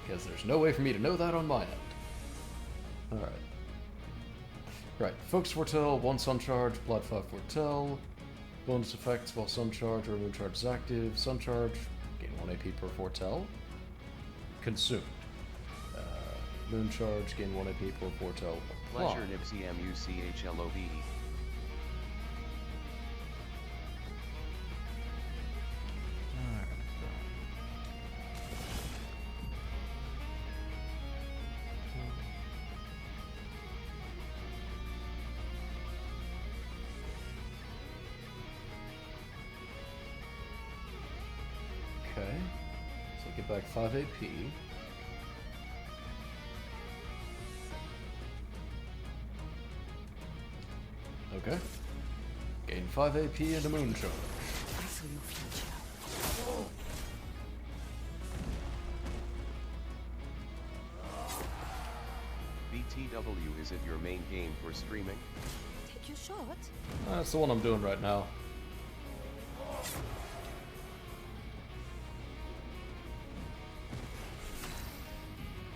Because there's no way for me to know that on my end. Alright. Right. Focus Foretell, 1 Sun Charge, Blood 5 Foretell. Bonus effects while Sun Charge or Moon Charge is active. Sun Charge, gain 1 AP per Foretell. Consumed. Moon Charge, gain 1 AP per Foretell. Pleasure NIPCMUCHLOVE. Okay. So get back 5 AP. Okay. Gain 5 AP and a Moon Charge. I saw your future. BTW, is it your main game for streaming? Take your shot. That's the one I'm doing right now.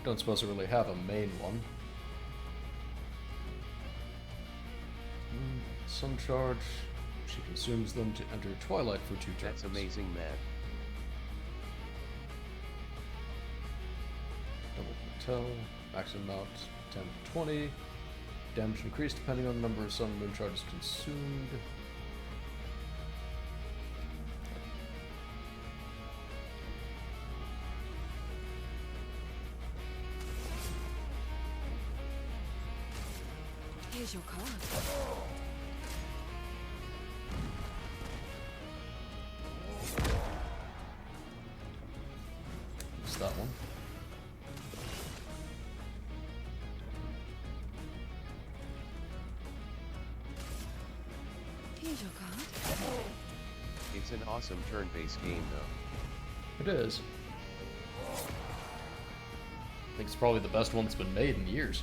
Don't suppose I really have a main one. Sun Charge. She consumes them to enter Twilight for 2 turns. That's amazing, man. Double Foretell. Maximum amount 10 to 20. Damage increased depending on the number of Sun and Moon Charges consumed. Here's your card. It's that one. Here's your card. It's an awesome turn-based game, though. It is. I think it's probably the best one that's been made in years.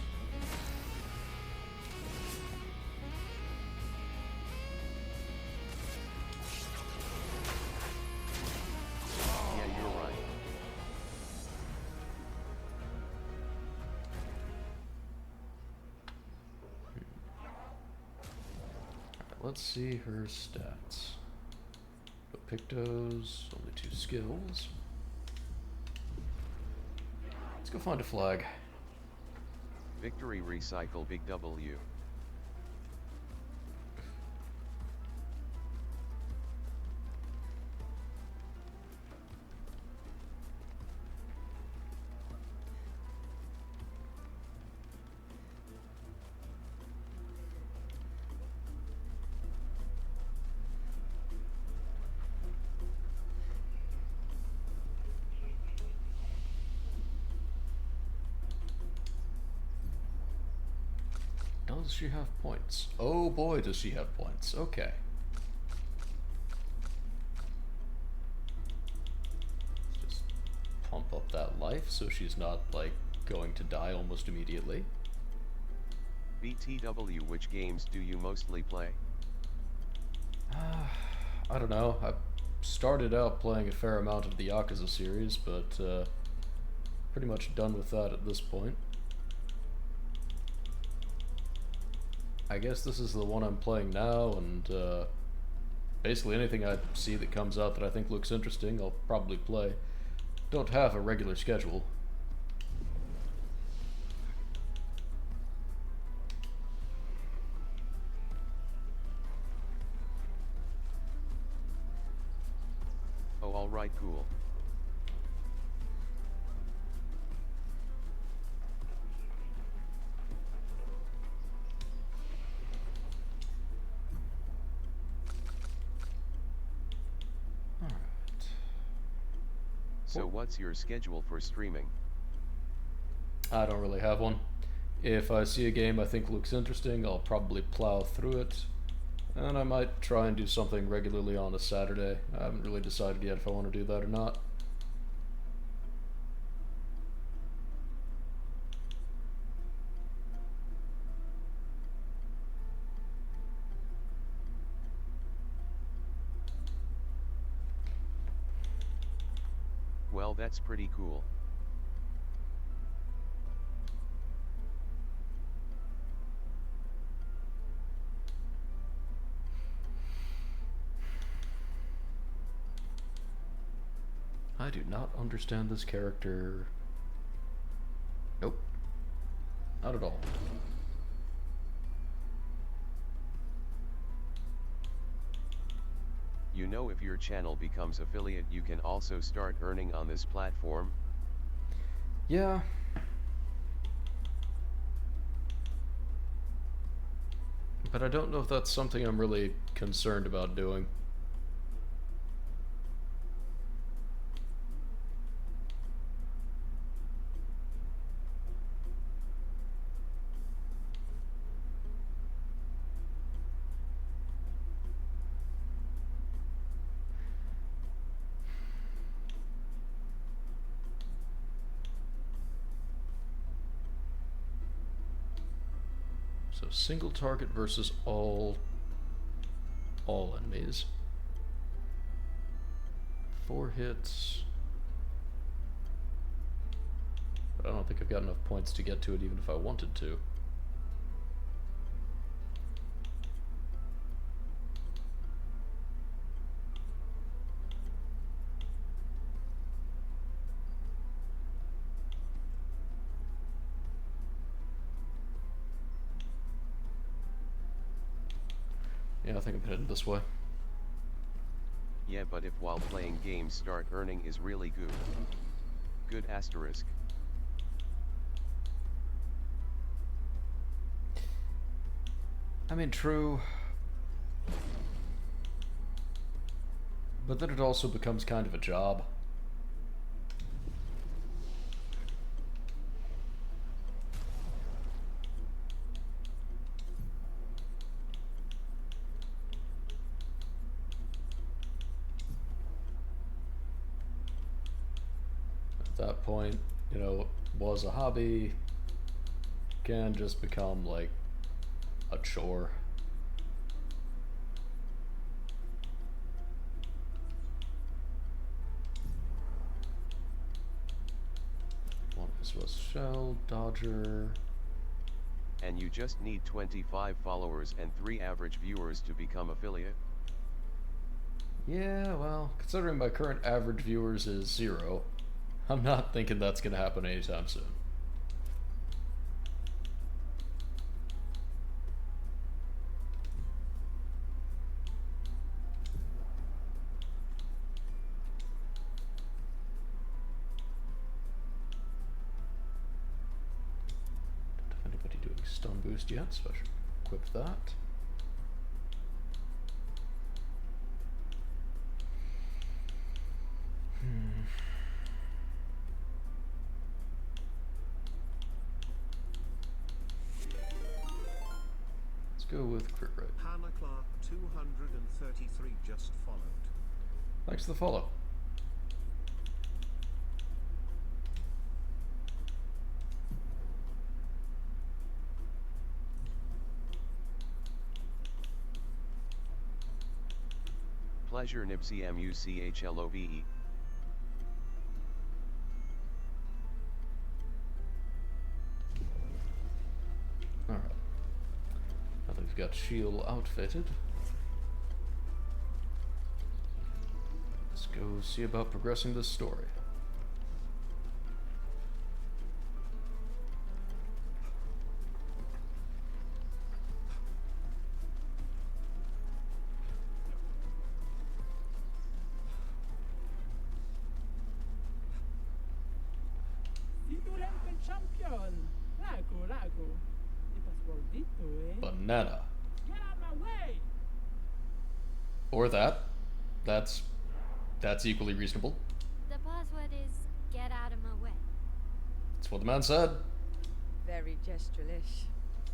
Yeah, you're right. Let's see her stats. No Pictos, only 2 skills. Let's go find a flag. Victory Recycle Big W. Does she have points? Oh boy, does she have points. Okay. Let's just pump up that life so she's not, like, going to die almost immediately. BTW, which games do you mostly play? I don't know. I started out playing a fair amount of the Yakuza series, but pretty much done with that at this point. I guess this is the one I'm playing now, and basically anything I see that comes out that I think looks interesting, I'll probably play. Don't have a regular schedule. Oh, alright, cool. So what's your schedule for streaming? I don't really have one. If I see a game I think looks interesting, I'll probably plow through it. And I might try and do something regularly on a Saturday. I haven't really decided yet if I want to do that or not. Well, that's pretty cool. I do not understand this character. Nope. Not at all. You know, if your channel becomes affiliate, you can also start earning on this platform. Yeah. But I don't know if that's something I'm really concerned about doing. So single target versus all enemies. 4 hits. But I don't think I've got enough points to get to it even if I wanted to. Yeah, I think I'm heading this way. Yeah, but if while playing games start earning is really good. Good asterisk. I mean, true. But then it also becomes kind of a job. At that point, you know, was a hobby, can just become like a chore. This was Shell, Dodger. And you just need 25 followers and 3 average viewers to become affiliate? Yeah, well, considering my current average viewers is 0, I'm not thinking that's gonna happen anytime soon. stun boost yet, so I should equip that. Let's go with crit rate. Hannah Clark 233 just followed. Thanks for the follow. Pleasure Nibsy Muchlove. Alright. Now that we've got Shield outfitted, let's go see about progressing this story. Champion! Lago. Di passportito, eh? Banana. Get out of my way! Or that. That's equally reasonable. The password is get out of my way. That's what the man said. Very gestural-ish.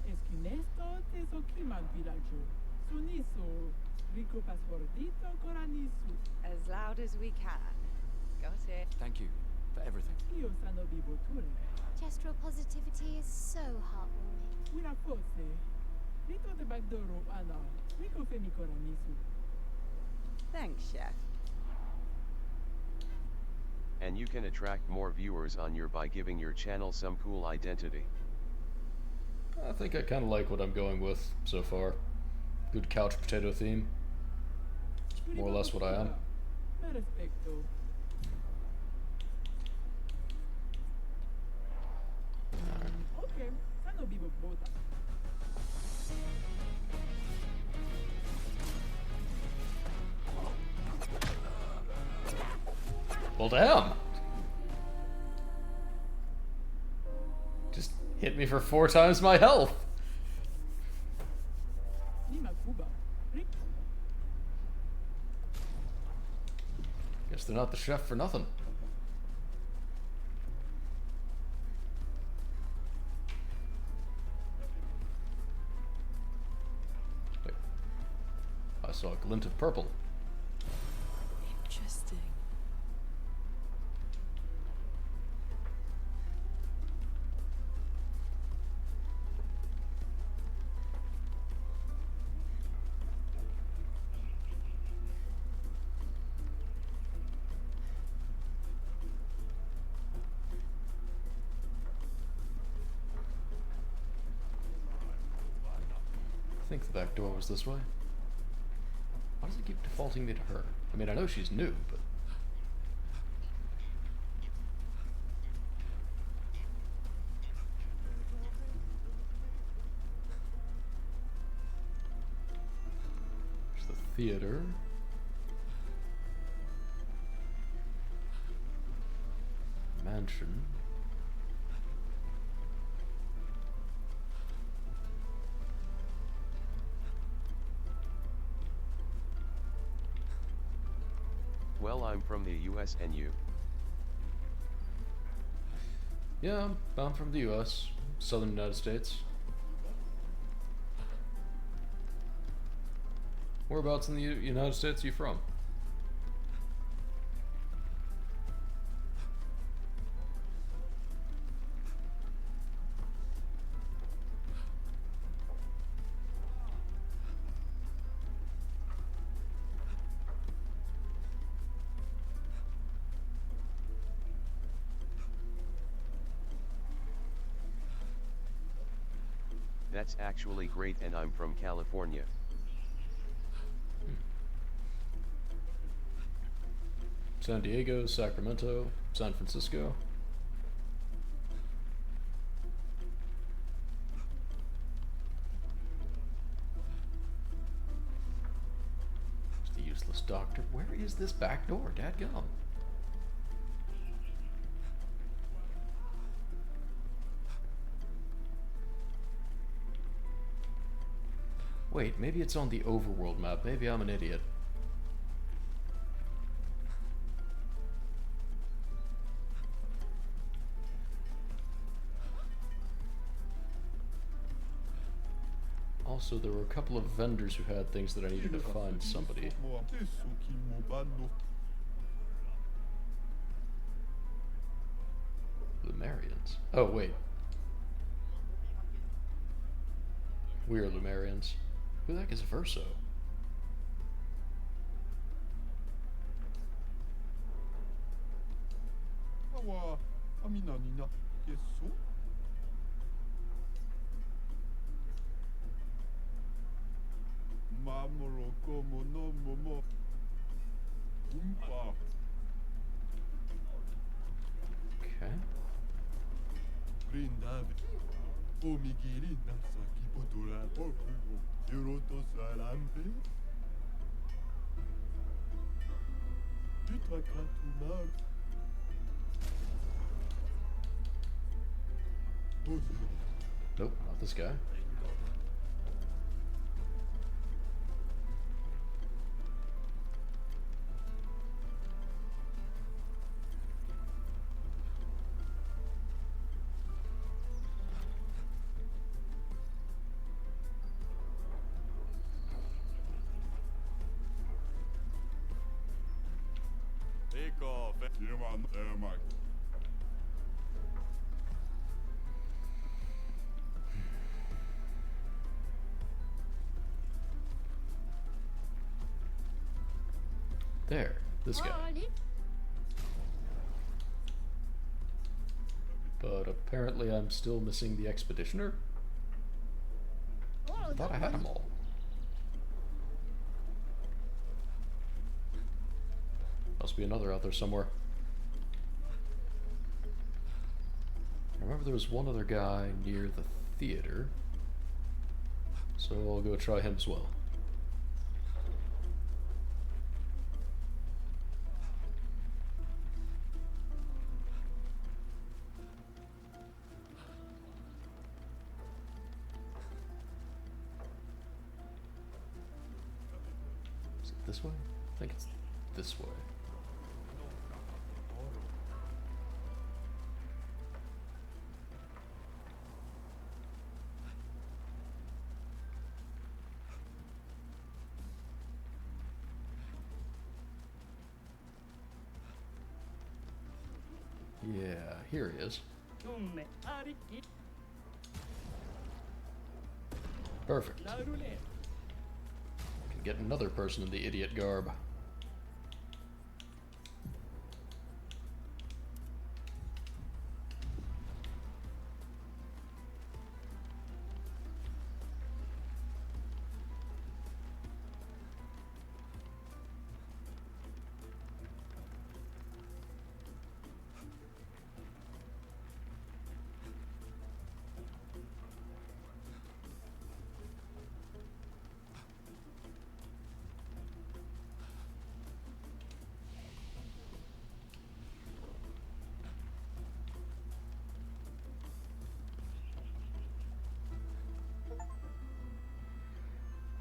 Esquinesto te sokiman villaggio. Suniso. Rico passportito coranisu. As loud as we can. Got it. Thank you for everything. Io sano vivo ture. Gestural positivity is so heartwarming. Wira forse. Rito de bagdoro ana. Rico femi coranisu. Thanks, Chef. And you can attract more viewers on your by giving your channel some cool identity. I think I kind of like what I'm going with so far. Good couch potato theme. It's more or less what I am. Perfecto. Okay, sano vivo bota. Well, damn. Just hit me for 4 times my health. Lima Cuba. Guess they're not the chef for nothing. Wait. I saw a glint of purple. Interesting. I think the back door was this way. Why does it keep defaulting me to her? I mean, I know she's new, but... There's the theater. Mansion. Well, I'm from the US and you. Yeah, I'm from the US, Southern United States. Whereabouts in the United States are you from? That's actually great, and I'm from California. San Diego, Sacramento, San Francisco. It's the useless doctor. Where is this back door? Dadgum. Wait, maybe it's on the overworld map. Maybe I'm an idiot. Also, there were a couple of vendors who had things that I needed to find somebody. Lumerians. Oh, wait. We are Lumerians. Who the heck is Verso? Okay. Nope, not this guy. There, this guy. But apparently I'm still missing the Expeditioner. I thought I had them all. Must be another out there somewhere. I remember there was one other guy near the theater, so I'll go try him as well. Is it this way? I think it's this way. Yeah, here he is. Perfect. Can get another person in the idiot garb.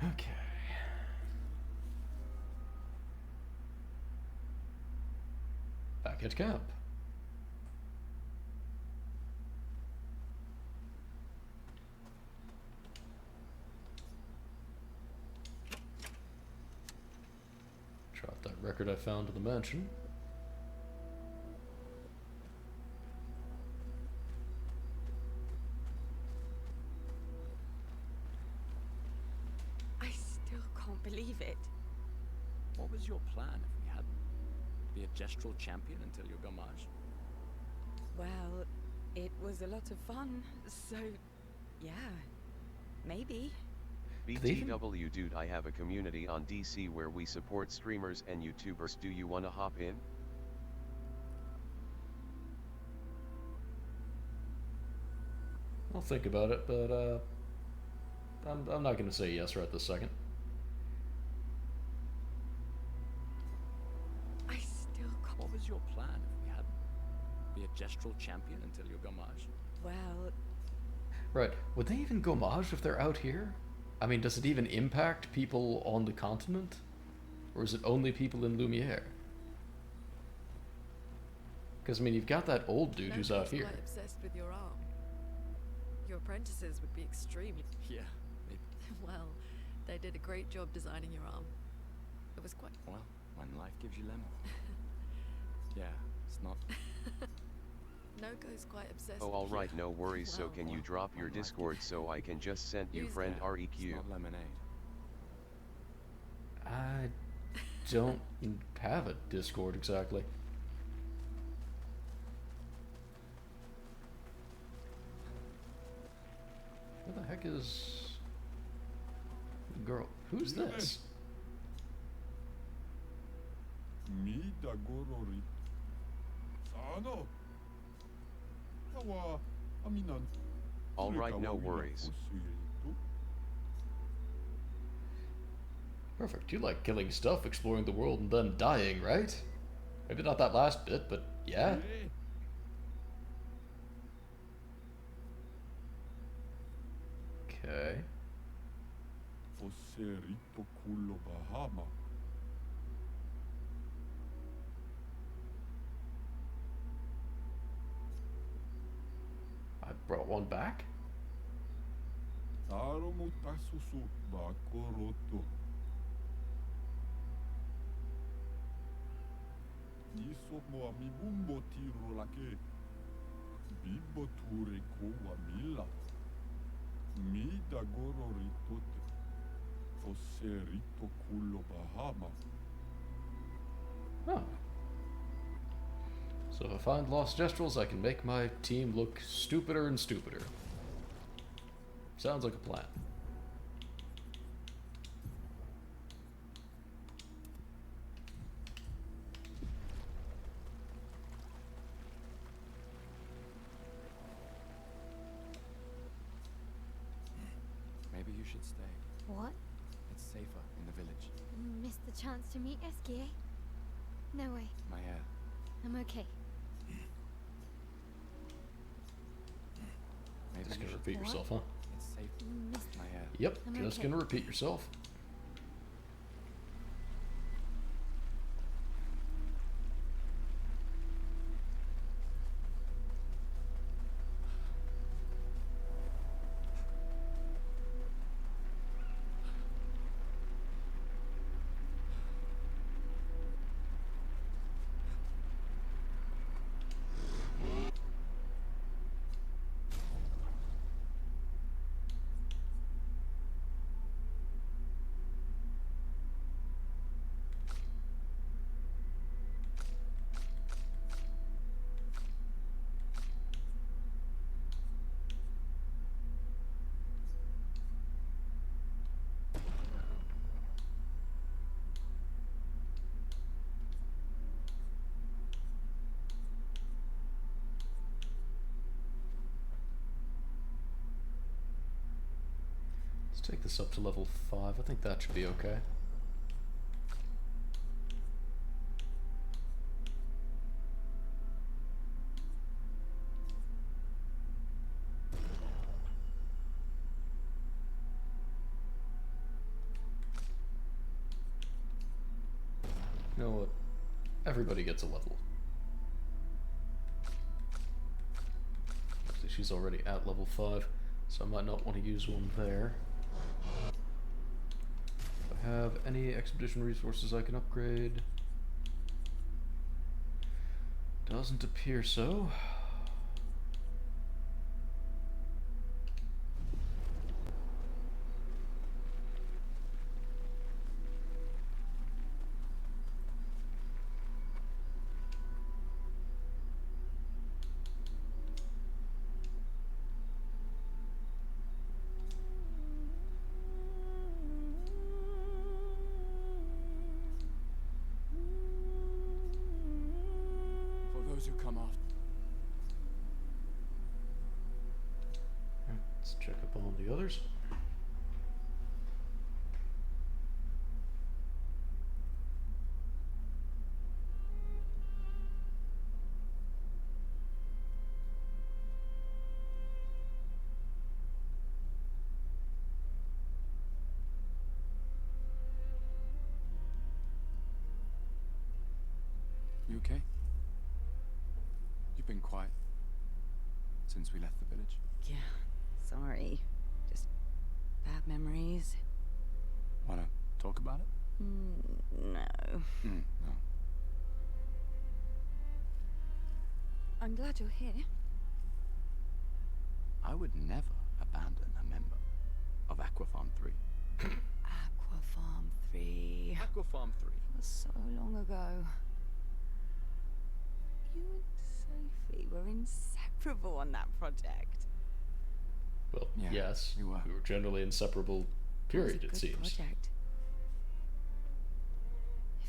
Okay. Back at camp. Drop that record I found in the mansion. Believe it. What was your plan if we hadn't? Be a gestural champion until your gamage? Well, it was a lot of fun, so yeah, maybe. BTW dude, I have a community on DC where we support streamers and YouTubers. Do you wanna hop in? I'll think about it, but I'm not gonna say yes right this second. What was your plan if we hadn't? Be a gestural champion until your gamage? Well... Right. Would they even gamage if they're out here? I mean, does it even impact people on the continent? Or is it only people in Lumiere? Because, I mean, you've got that old dude who's out here. Quite obsessed with your arm. Your apprentices would be extremely... Yeah. Well, they did a great job designing your arm. It was quite... Well, when life gives you lemon. Yeah, it's not... Noko's quite obsessed Oh, alright, no worries. So can you drop your Discord so I can just send you friend REQ? It's not lemonade. I don't have a Discord exactly. Where the heck is the girl? Who's this? Mi da gorori. Sano. Kawa aminan. Alright, no worries. Perfect. You like killing stuff, exploring the world, and then dying, right? Maybe not that last bit, but yeah. Okay. Fosse rito culo Bahama. I brought one back? Taro mo tasusu bakoroto. Niso mo amibumbo tiro lake. Bibo ture ko amila. Mi da goro ritote. Fosse rito culo Bahama. Oh. So if I find lost Gestrels, I can make my team look stupider and stupider. Sounds like a plan. Maybe you should stay. What? It's safer in the village. Missed the chance to meet Eskie? No way. My hair. I'm okay. Maybe Just you gonna should repeat yourself, huh? It's safe. My hair. Yep, I'm just okay. gonna repeat yourself. Let's take this up to level 5. I think that should be okay. You know what? Everybody gets a level. Actually, she's already at level 5, so I might not want to use one there. Do I have any expedition resources I can upgrade? Doesn't appear so. For those who come after. Let's check up on the others. okay? You've been quiet since we left the village. Yeah, sorry. Just bad memories. Wanna talk about it? No. No. I'm glad you're here. I would never abandon a member of Aquafarm 3. Aquafarm 3. Aquafarm 3. It was so long ago. You and Sophie were inseparable on that project. Well, Yeah, yes. we were. We were generally inseparable, period, It it was a good seems. project.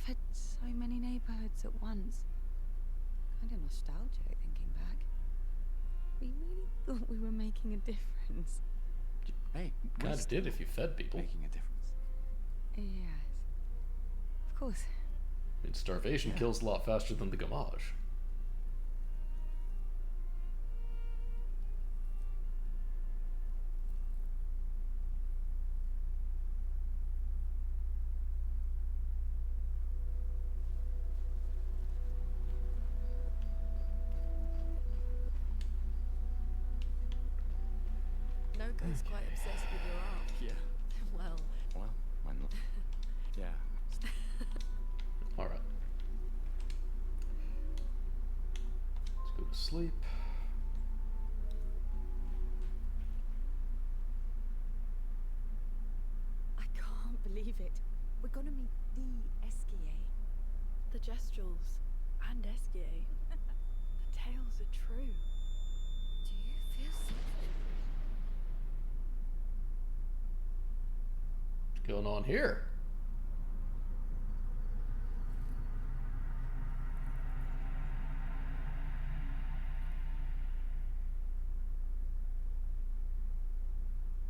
I've had so many neighborhoods at once. Kind of nostalgic thinking back. We really thought we were making a difference. Hey, Kind of did if you fed people. Making a difference. Yes. Of course. I mean, starvation kills a lot faster than the gamage. Noko's quite obsessed with your arm. Yeah. Well, When... yeah. Alright. Let's go to sleep. I can't believe it. We're gonna meet the Esquier. the Gestrels and Esquier. The tales are true. Do you feel something? What's going on here?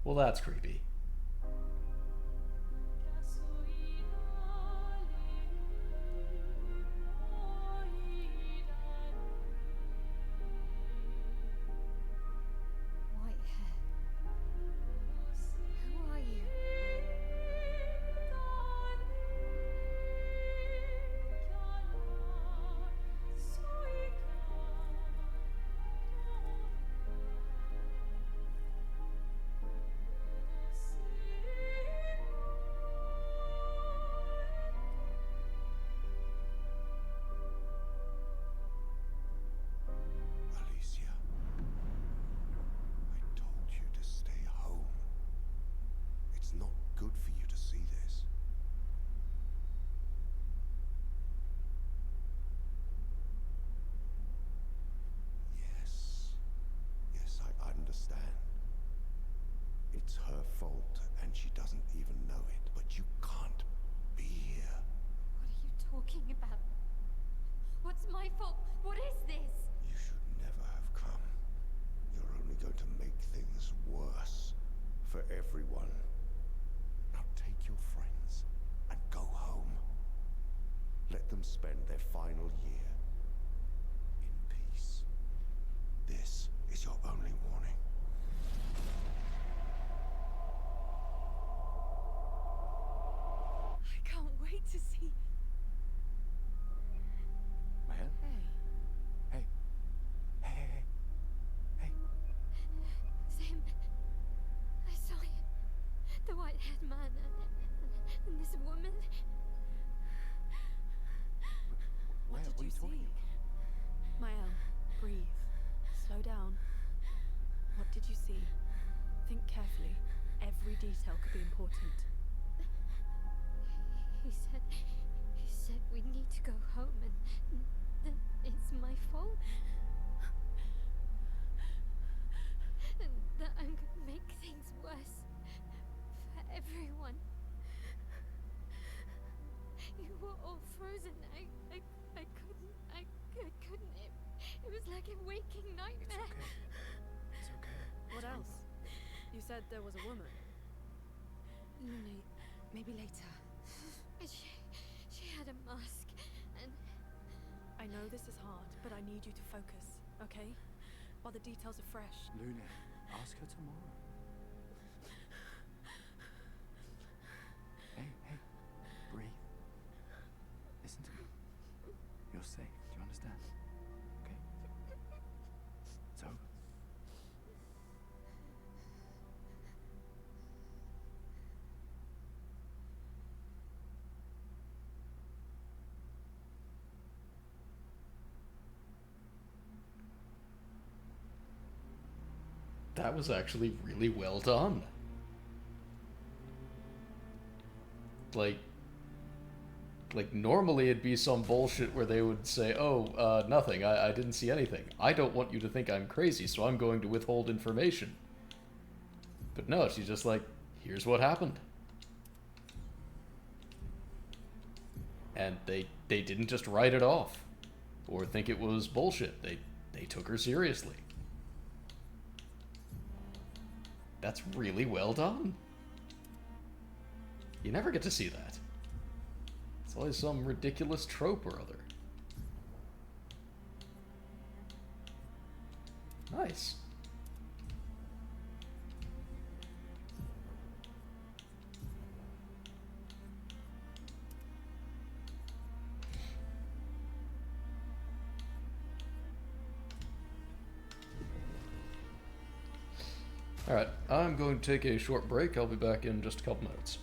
Well, that's creepy. White hair. Who are you? Alicia, I told you to stay home. It's not good for you to see this. Yes, I understand. It's her fault, and she doesn't even know it. But you can't be here. What are you talking about? What's my fault? What is this? You should never have come. You're only going to make things worse for everyone. Now take your friends and go home. Let them spend their final year in peace. This is your only warning. I can't wait to see. Mahel? Hey. Hey. Sim. I saw him. The white-haired man and this woman. What Where? did What are you you talking see? about? Mael, breathe. Slow down. What did you see? Think carefully. Every detail could be important. He said we need to go home and that it's my fault. And that I'm gonna make things worse for everyone. You were all frozen. I couldn't. It was like a waking nightmare. It's okay. What else? You said there was a woman. Luna, maybe later. She had a mask and I know this is hard, but I need you to focus, okay? While the details are fresh. Luna, ask her tomorrow. Hey. Breathe. Listen to me. You're safe. Do you That was actually really well done. Like normally it'd be some bullshit where they would say, oh, nothing, I didn't see anything. I don't want you to think I'm crazy, so I'm going to withhold information. But no, she's just like, here's what happened. And they didn't just write it off or think it was bullshit. They took her seriously. That's really well done. You never get to see that. It's always some ridiculous trope or other. Nice. Alright, I'm going to take a short break. I'll be back in just a couple minutes.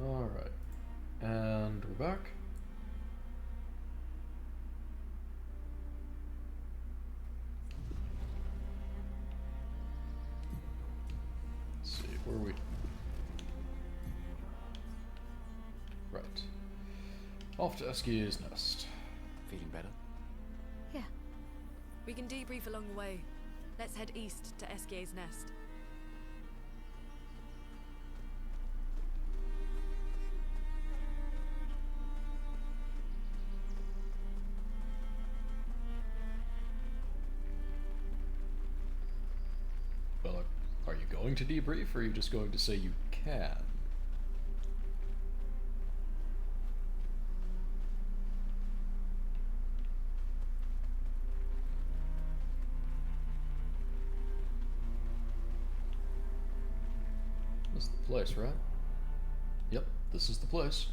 Alright. And we're back. Let's see, where are we? Right. Off to Eskia's nest. Feeling better? Yeah. We can debrief along the way. Let's head east to Eskier's nest. Well, are you going to debrief, or are you just going to say you can? This is the place, right? Yep, this is the place.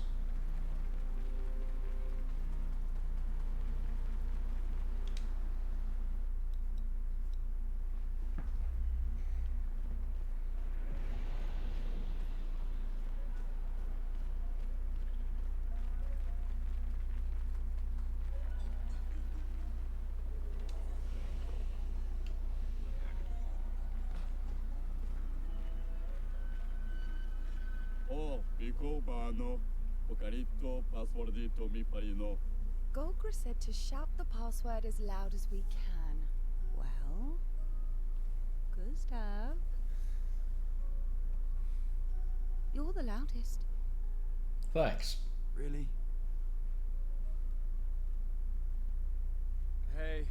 Golgra said to shout the password as loud as we can. Well, Gustav, you're the loudest. Thanks. Really? Hey.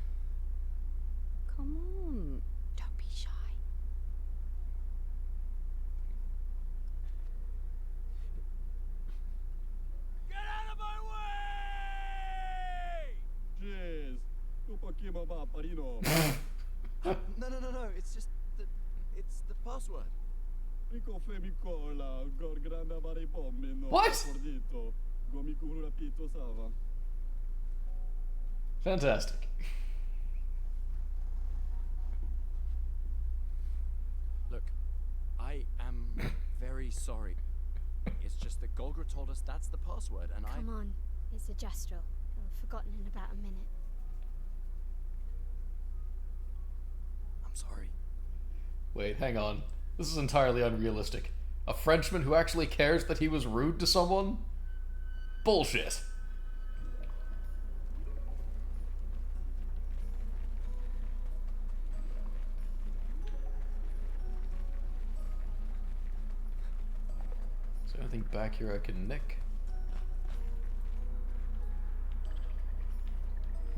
Come on, don't be shy. Get out of my way! Jeez. No. It's just it's the password. What? Fantastic. Look, I am very sorry. It's just that Golgra told us that's the password, and Come on, it's a gestural. He'll have forgotten in about a minute. I'm sorry. Wait, hang on. This is entirely unrealistic. A Frenchman who actually cares that he was rude to someone? Bullshit. Is there anything back here I can nick?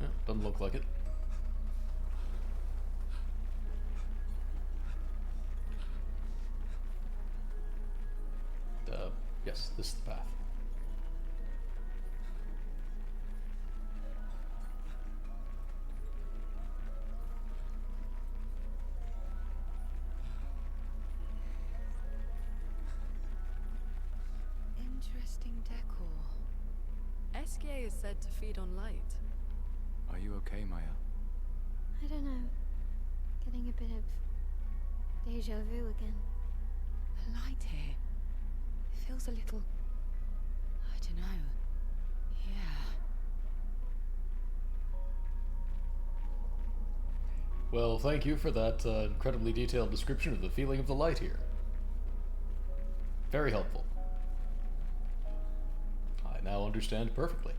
Yeah, doesn't look like it. Yes, this is the path. Interesting decor. Eskier is said to feed on light. Are you okay, Maya? I don't know. Getting a bit of deja vu again. The light here. It feels a little... I don't know. Yeah. Well, thank you for that incredibly detailed description of the feeling of the light here. Very helpful. I now understand perfectly.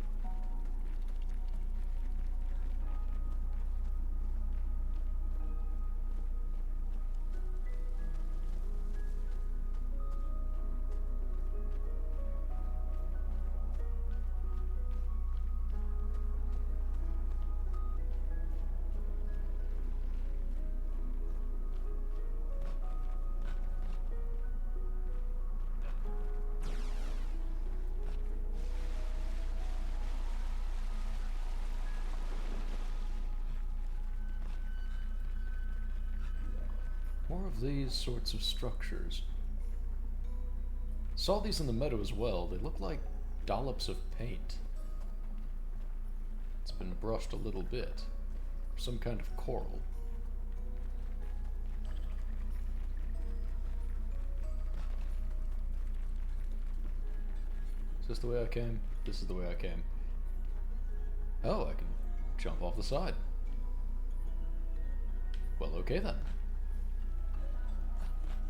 More of these sorts of structures. Saw these in the meadow as well. They look like dollops of paint. It's been brushed a little bit. Some kind of coral. Is this the way I came? This is the way I came. Oh, I can jump off the side. Well, okay then.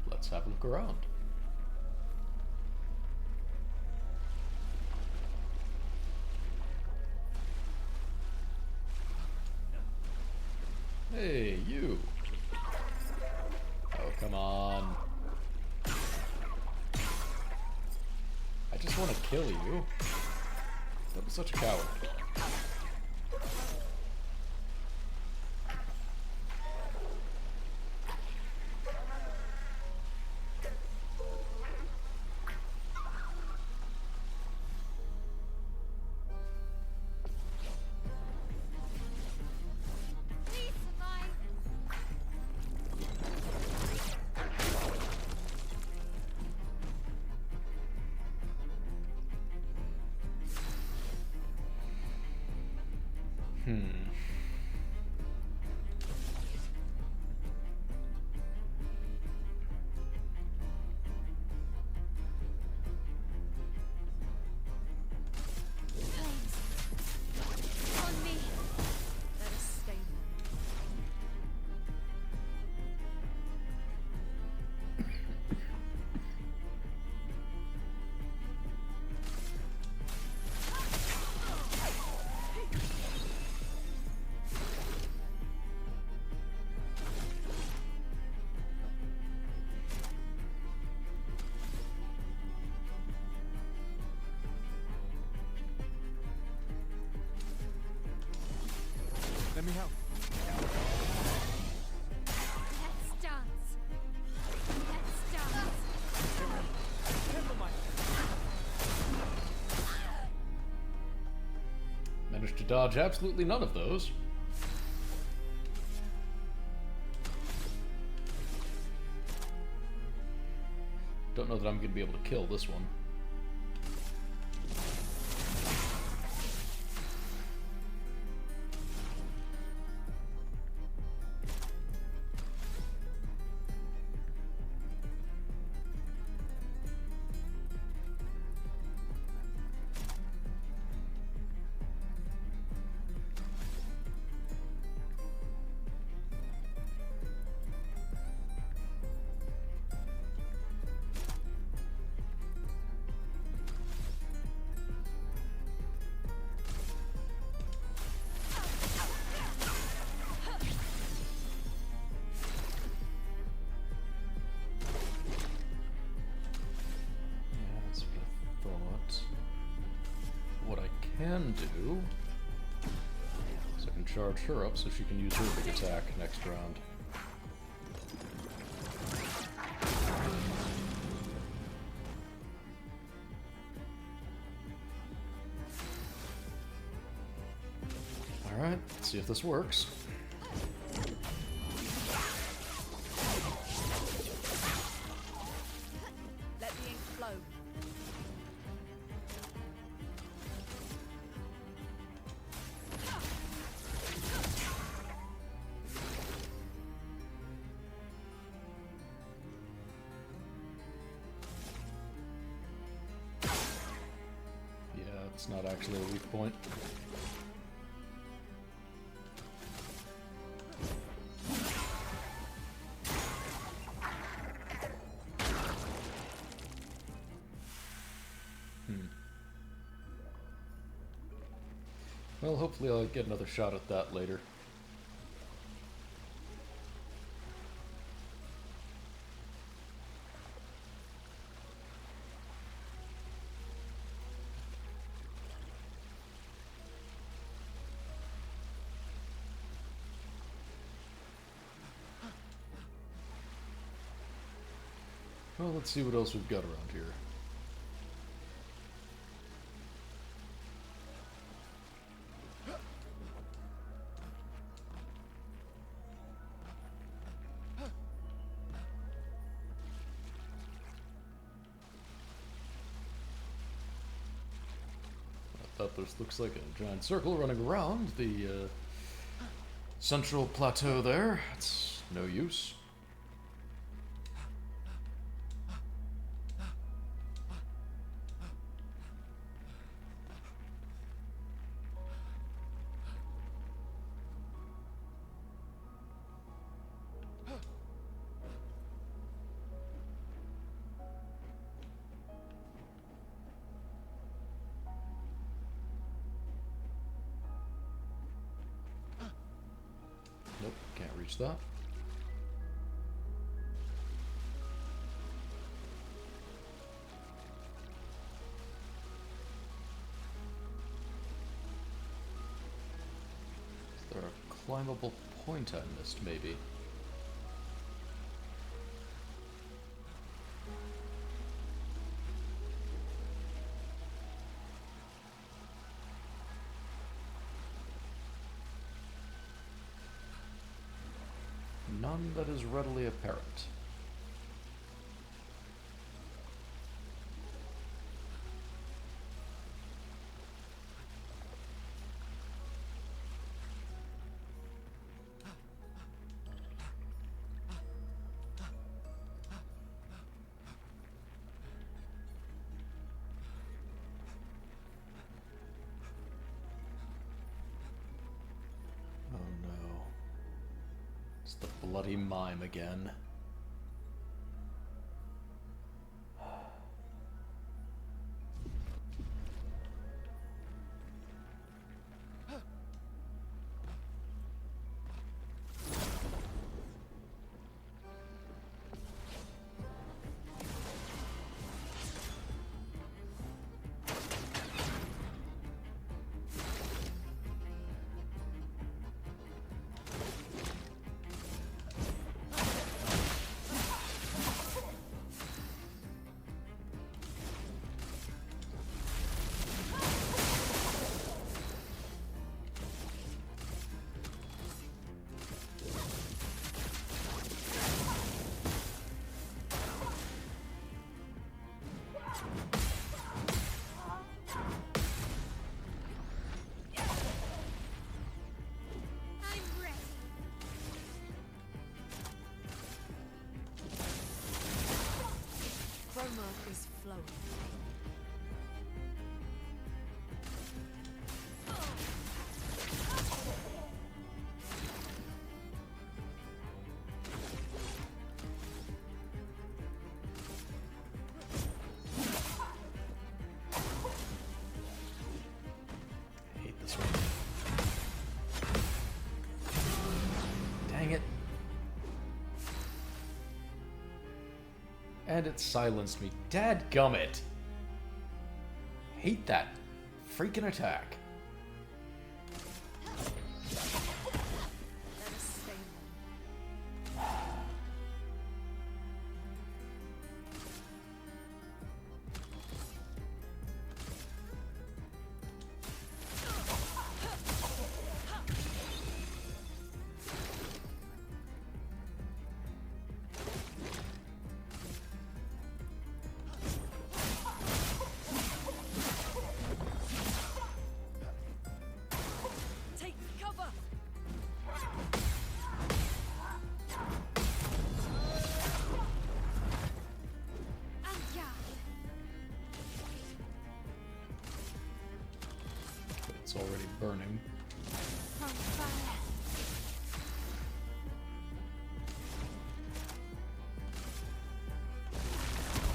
Let's have a look around. Hey, you! Oh, come on. I just want to kill you. That was such a coward. Let me help. Let's dance. Let's dance. Managed to dodge absolutely none of those. Don't know that I'm going to be able to kill this one. Can do is I can charge her up so she can use her big attack next round. Alright, let's see if this works. Let the ink flow. It's not actually a weak point. Well, hopefully I'll get another shot at that later. Well, let's see what else we've got around here. I thought this looks like a giant circle running around the central plateau there. It's no use. Nope, can't reach that. Is there a climbable point I missed, maybe? None that is readily apparent. Oh no. It's the bloody mime again. Chroma is flowing. I hate this one. Dang it. And it silenced me. Dadgummit! Hate that freaking attack. Let us stay then. Take cover! It's already burning.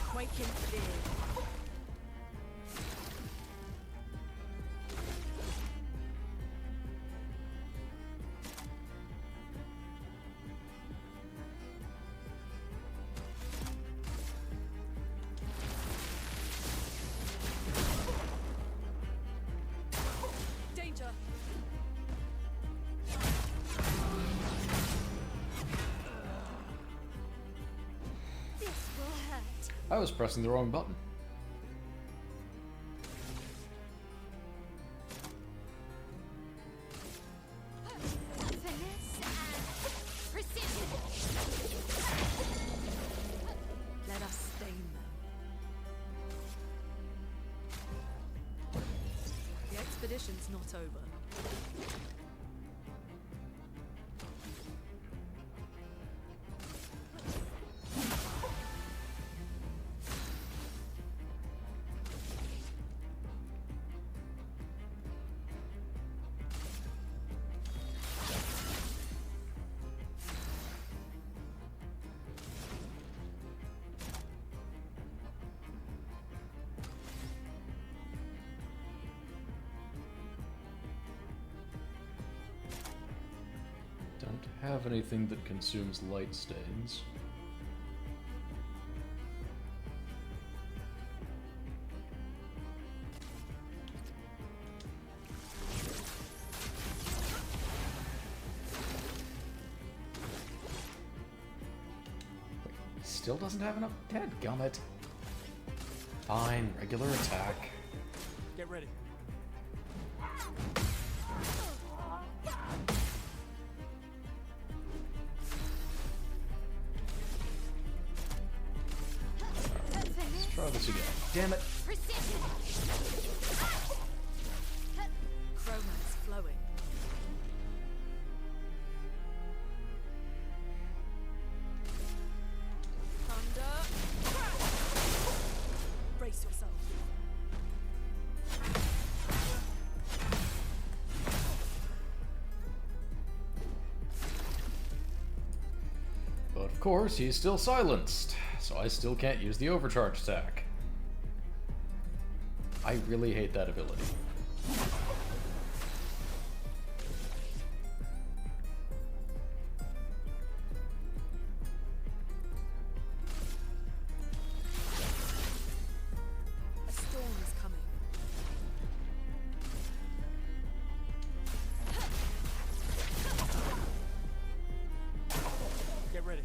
Quake in fear. Danger! This will hurt. I was pressing the wrong button. Finesse and precision. Let us stain them. The expedition's not over. have anything that consumes light stains. Still doesn't have enough. Dadgummit. Fine, regular attack. Get ready. Let's try this again. Damn it. Chroma's flowing. Thunder. Brace yourself. But of course, he's still silenced, so I still can't use the overcharge attack. I really hate that ability. A storm is coming. Get ready.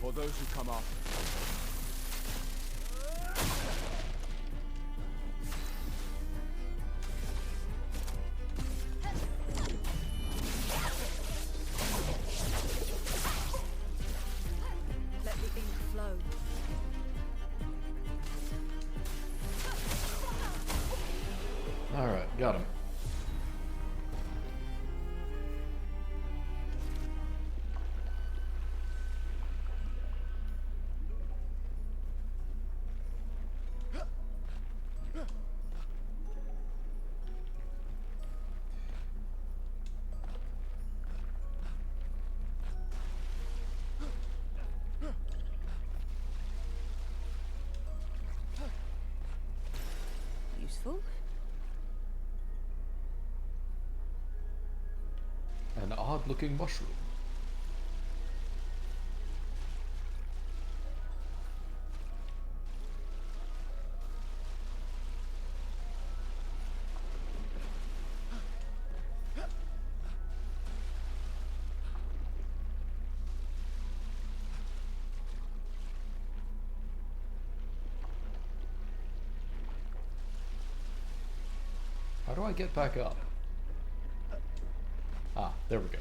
For those who come after. Let the ink flow. Alright, got him. Useful. An odd-looking mushroom. How do I get back up? Ah, there we go.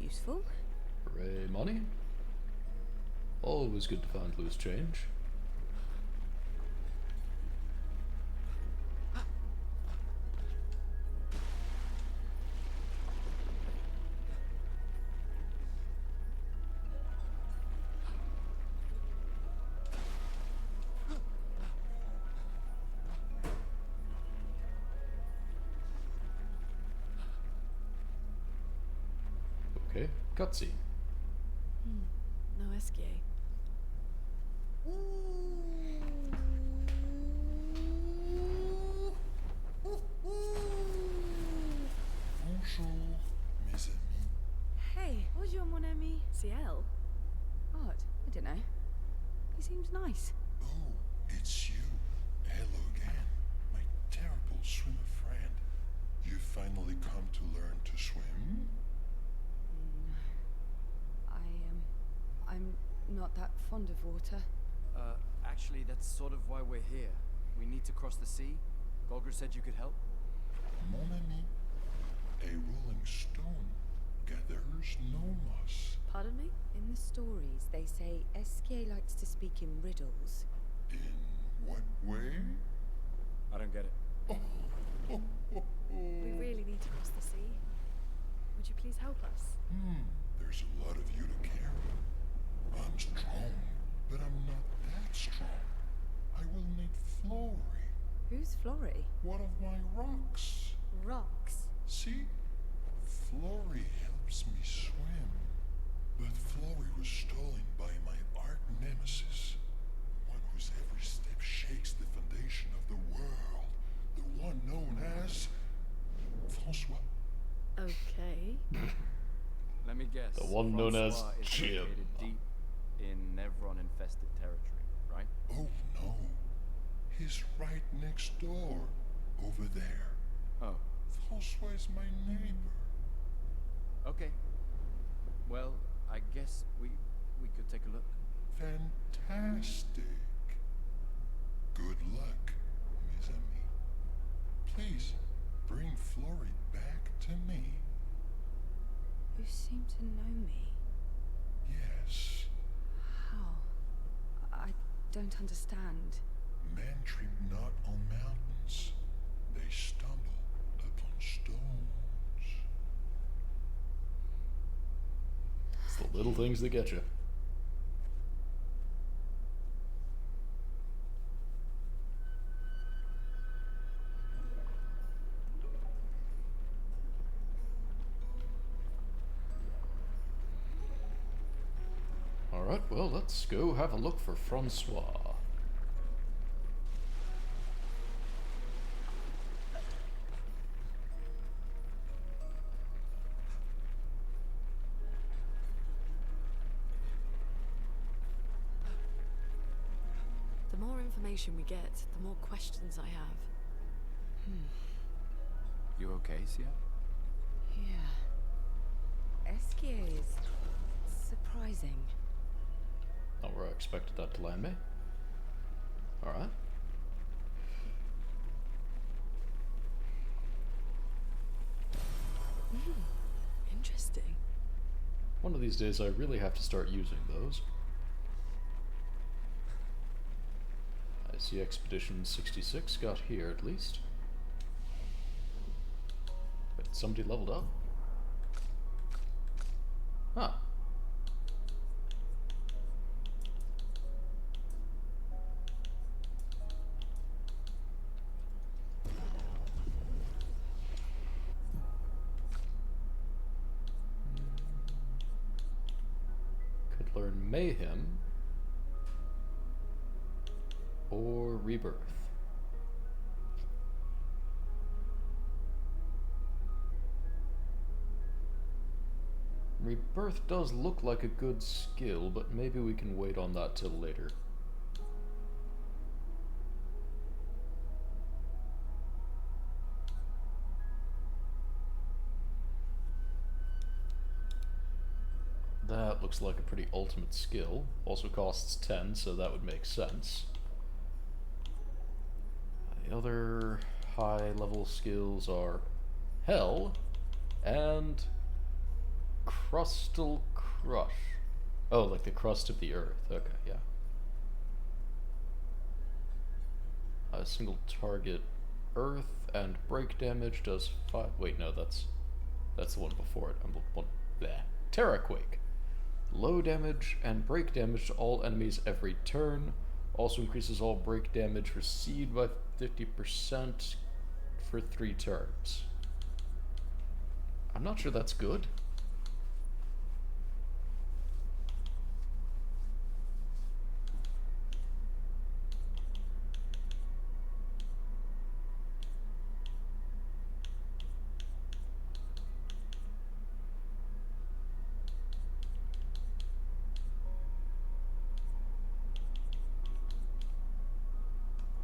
Useful. Hooray, money. Always good to find loose change. Okay, cutscene. No Esquier. seems nice. Oh, it's you. Hello again, my terrible swimmer friend. You finally come to learn to swim? I'm not that fond of water. Actually, that's sort of why we're here. We need to cross the sea. Golgra said you could help. Mon ami, a rolling stone gathers no moss. Pardon me? In the stories, they say Esquier likes to speak in riddles. In what way? I don't get it. We really need to cross the sea. Would you please help us? There's a lot of you to carry. I'm strong, but I'm not that strong. I will need Flory. Who's Flory? One of my rocks. Rocks? See? Flory helps me swim. But Flory was stolen by my arch nemesis. One whose every step shakes the foundation of the world. The one known as Francois. Okay. Let me guess. The one known as Francois is Jim. located deep in Nevron-infested territory, right? Oh no. He's right next door. Over there. Oh. Francois is my neighbor. Okay. Well, I guess we could take a look. Fantastic. Good luck, mes amis. Please, bring Flory back to me. You seem to know me. Yes. How? I don't understand. Men trip not on mountains. They stumble upon stones. It's the little things that get you. Alright, well, let's go have a look for Francois. The more information we get, the more questions I have. You okay, Sia? Yeah. Esquier is surprising. Not where I expected that to land me. Alright. Interesting. One of these days I really have to start using those. I see Expedition 66 got here at least. But somebody leveled up. Huh. Could learn Mayhem or Rebirth. Rebirth does look like a good skill, but maybe we can wait on that till later. That looks like a pretty ultimate skill. Also costs 10, so that would make sense. The other high level skills are Hell and Crustal Crush. Oh, like the crust of the earth. Okay, yeah. A single target earth and break damage does 5. Wait, no, that's the one before it. Terraquake. Low damage and break damage to all enemies every turn. Also increases all break damage received by 50% for 3 turns. I'm not sure that's good.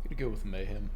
Gonna go with Mayhem.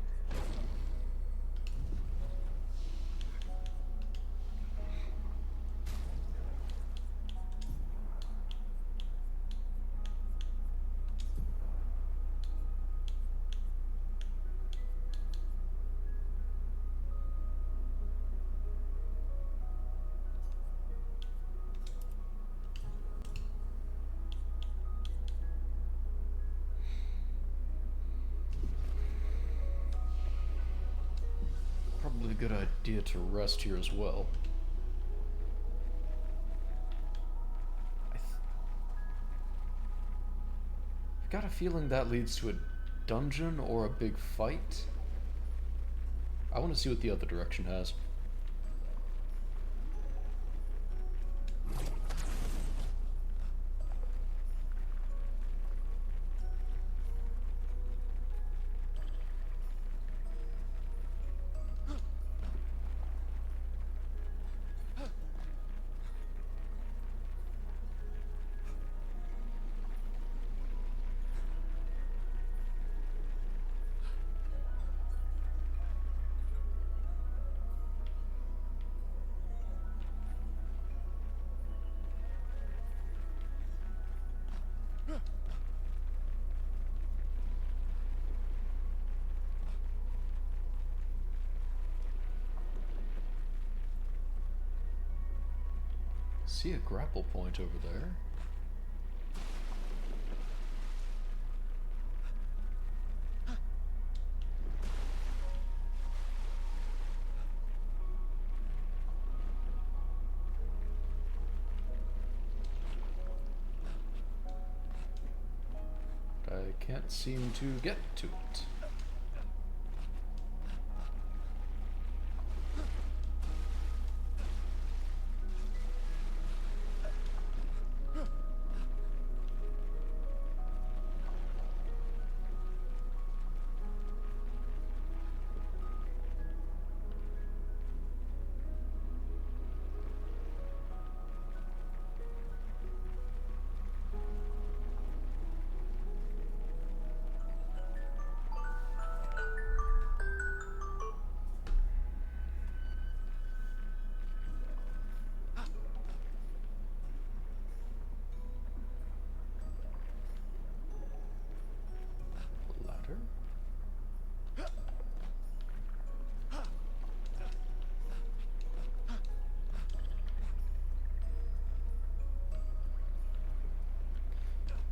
Probably a good idea to rest here as well. I've got a feeling that leads to a dungeon or a big fight. I want to see what the other direction has. See a grapple point over there. I can't seem to get to it.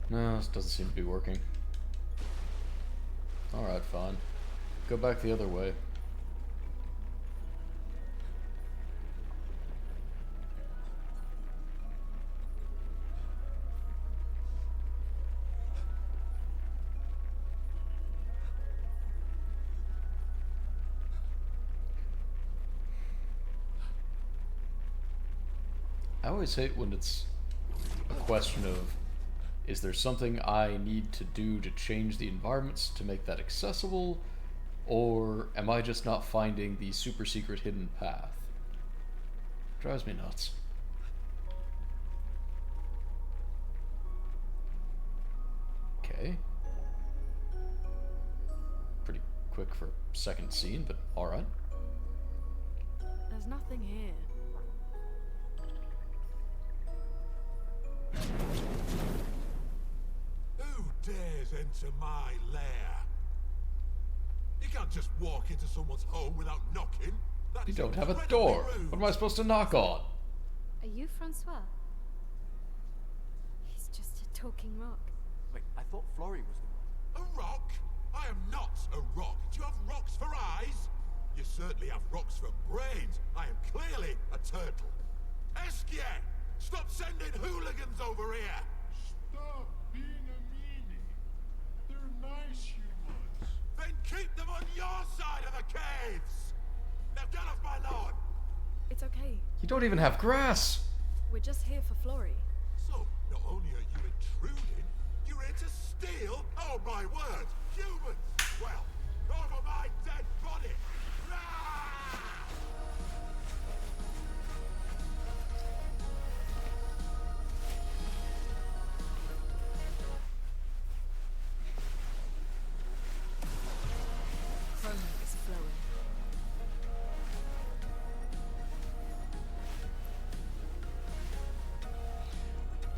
No, this doesn't seem to be working. Alright, fine. Go back the other way. I always hate when it's a question of, is there something I need to do to change the environments to make that accessible, or am I just not finding the super secret hidden path? Drives me nuts. Okay. Pretty quick for a second scene, but alright. There's nothing here. Who dares enter my lair? You can't just walk into someone's home without knocking. That You is don't have a incredibly door. rude. What am I supposed to knock on? Are you Francois? He's just a talking rock. Wait, I thought Florrie was the one. A rock? I am not a rock. Do you have rocks for eyes? You certainly have rocks for brains. I am clearly a turtle. Esquier! Stop sending hooligans over here! Stop being a meanie. They're nice humans. Then keep them on your side of the caves! Now get off my lawn! It's okay. You don't even have grass! We're just here for Florrie. So, not only are you intruding, you're here to steal? Oh my word! Humans! Well, over my dead body!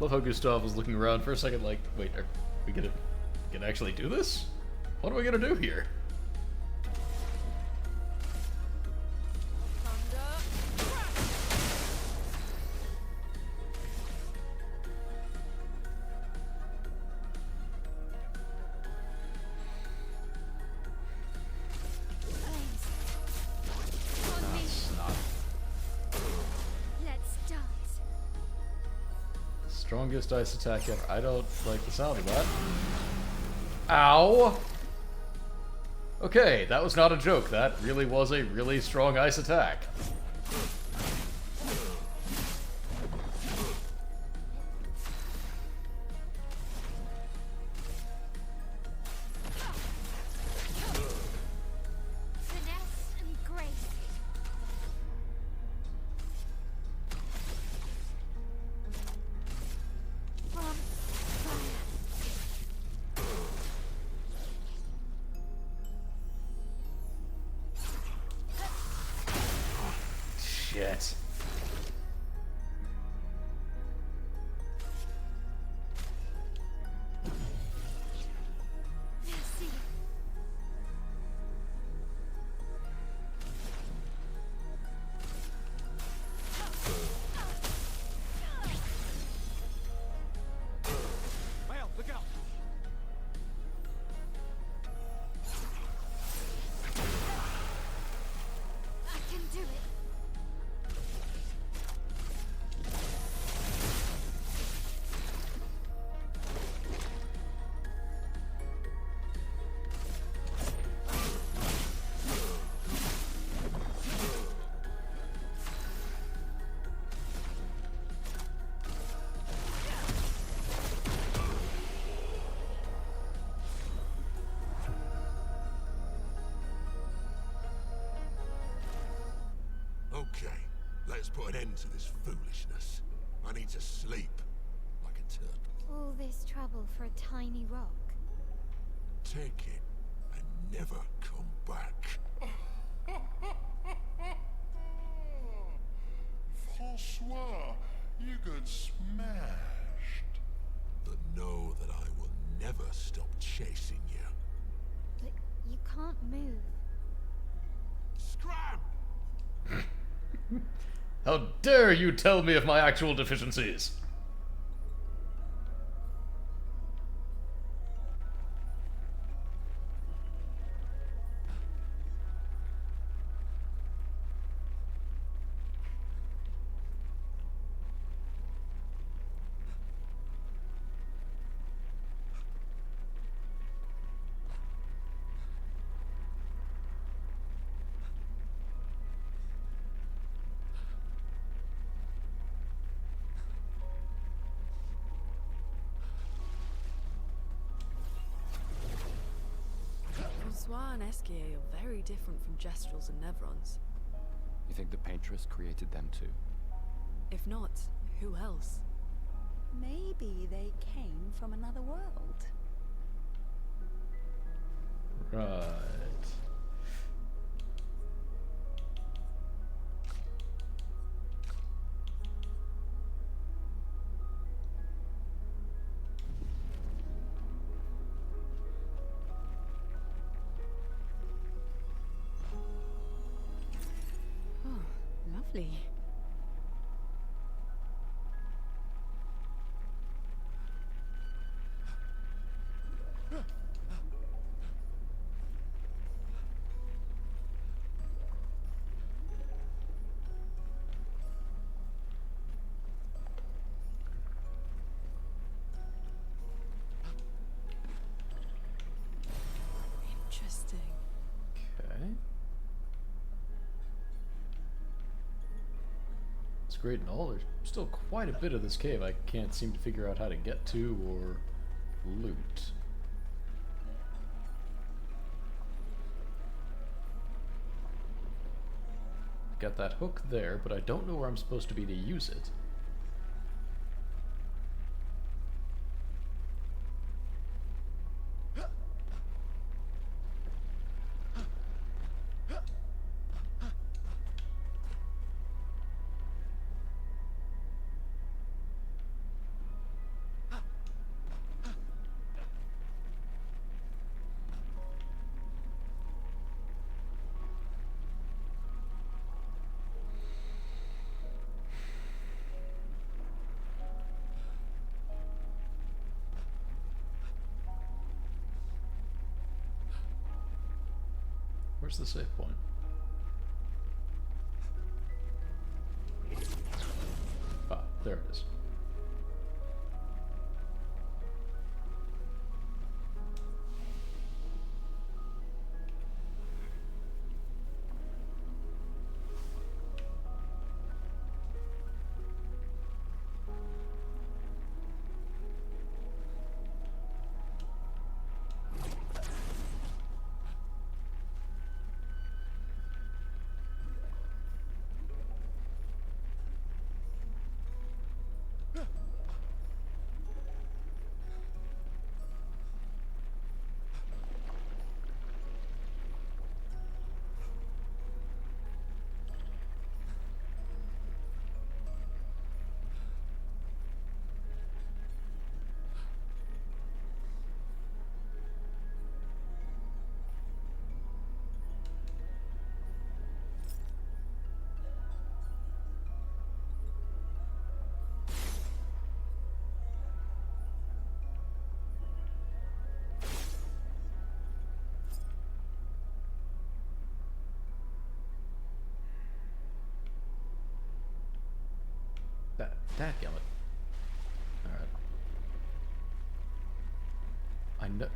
Love how Gustav was looking around for a second like, wait, are we gonna actually do this? What are we gonna do here? Strongest ice attack ever. I don't like the sound of that. Ow! Okay, that was not a joke. That really was a really strong ice attack. Shit. Well, look out! I can do it. Okay, let's put an end to this foolishness. I need to sleep like a turtle. All this trouble for a tiny rock. Take it and never come back. Francois, you got smashed. But know that I will never stop chasing you. But you can't move. Scram! How dare you tell me of my actual deficiencies? Francois and Esquier are very different from Jestrels and Nevrons. You think the Paintress created them too? If not, who else? Maybe they came from another world. Right. Oh, lovely. Interesting. Okay. It's great and all. There's still quite a bit of this cave I can't seem to figure out how to get to or loot. Got that hook there, but I don't know where I'm supposed to be to use it. Where's the save point? Ah, there it is. Dadgummit. Alright. I know.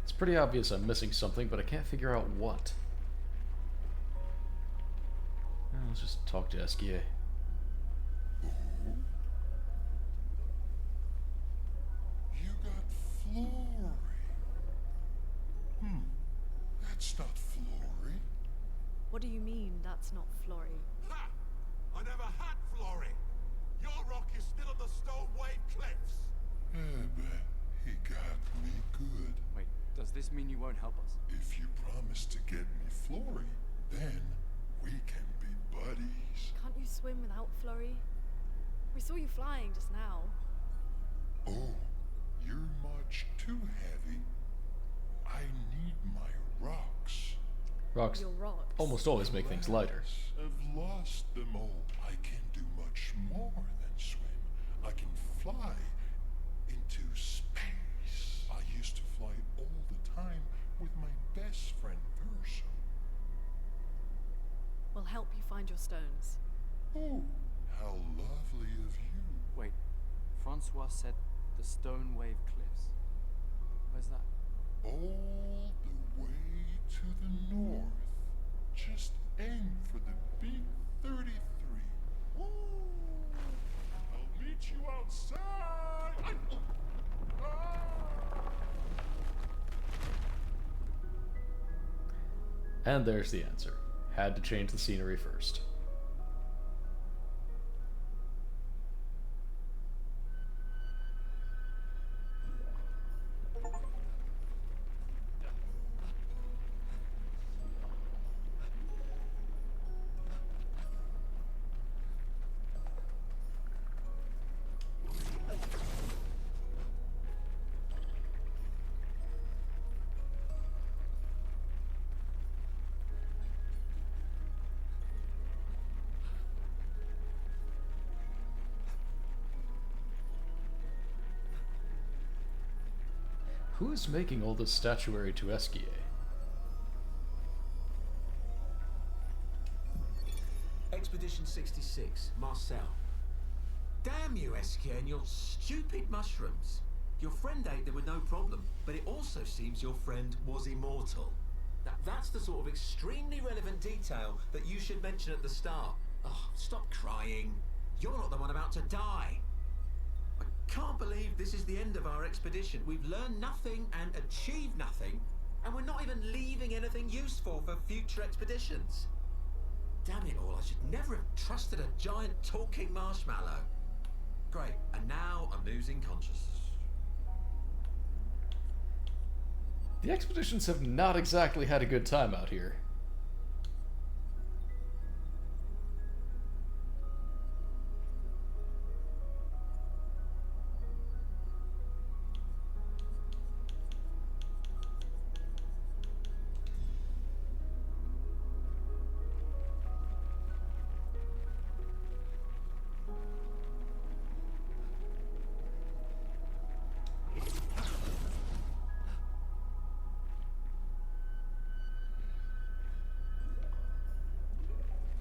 It's pretty obvious I'm missing something, but I can't figure out what. Well, let's just talk to Esquier. You got Florrie. That's not Florrie. What do you mean, that's not Florrie? Ha! I never had Florrie. Your rock is still on the Stone Wave Cliffs. But he got me good. Wait, does this mean you won't help us? If you promise to get me Florrie, then we can be buddies. Can't you swim without Florrie? We saw you flying just now. Oh, you're much too heavy. I need my rocks. Rocks Your rocks? almost always make things lighter. I've lost them all. I can do much more than swim. I can fly into space. I used to fly all the time with my best friend Verso. We'll help you find your stones. Oh, how lovely of you. Wait, Francois said the Stone Wave Cliffs. Where's that? All the way to the north. Just aim for the big 33. Woo! I'll meet you outside. And there's the answer. Had to change the scenery first. Who is making all this statuary to Esquier? Expedition 66, Marcel. Damn you, Esquier, and your stupid mushrooms. Your friend ate them with no problem, but it also seems your friend was immortal. That's the sort of extremely relevant detail that you should mention at the start. Oh, stop crying. You're not the one about to die. I can't believe this is the end of our expedition. We've learned nothing and achieved nothing, and we're not even leaving anything useful for future expeditions. Damn it all, I should never have trusted a giant talking marshmallow. Great, and now I'm losing consciousness. The expeditions have not exactly had a good time out here.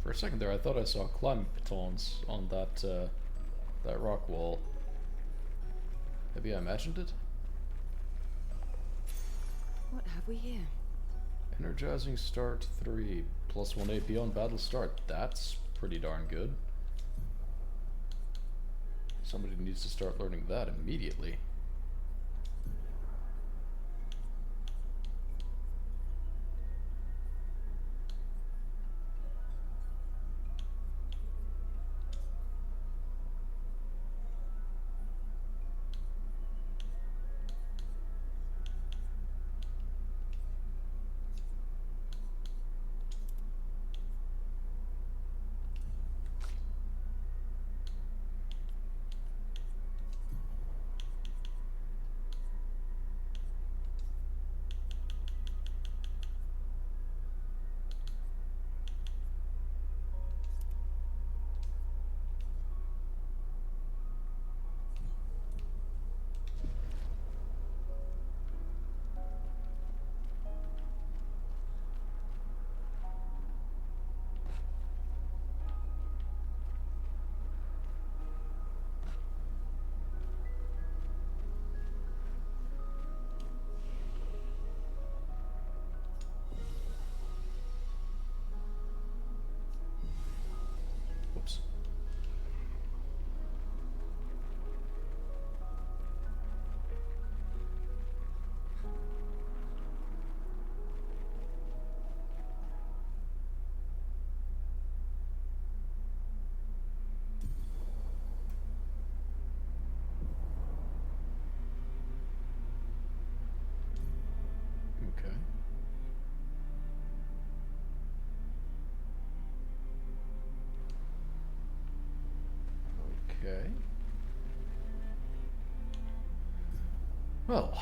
For a second there, I thought I saw climbing batons on that that rock wall. Maybe I imagined it? What have we here? Energizing start 3, +1 AP on battle start. That's pretty darn good. Somebody needs to start learning that immediately. Whoops. Okay. Okay. Well.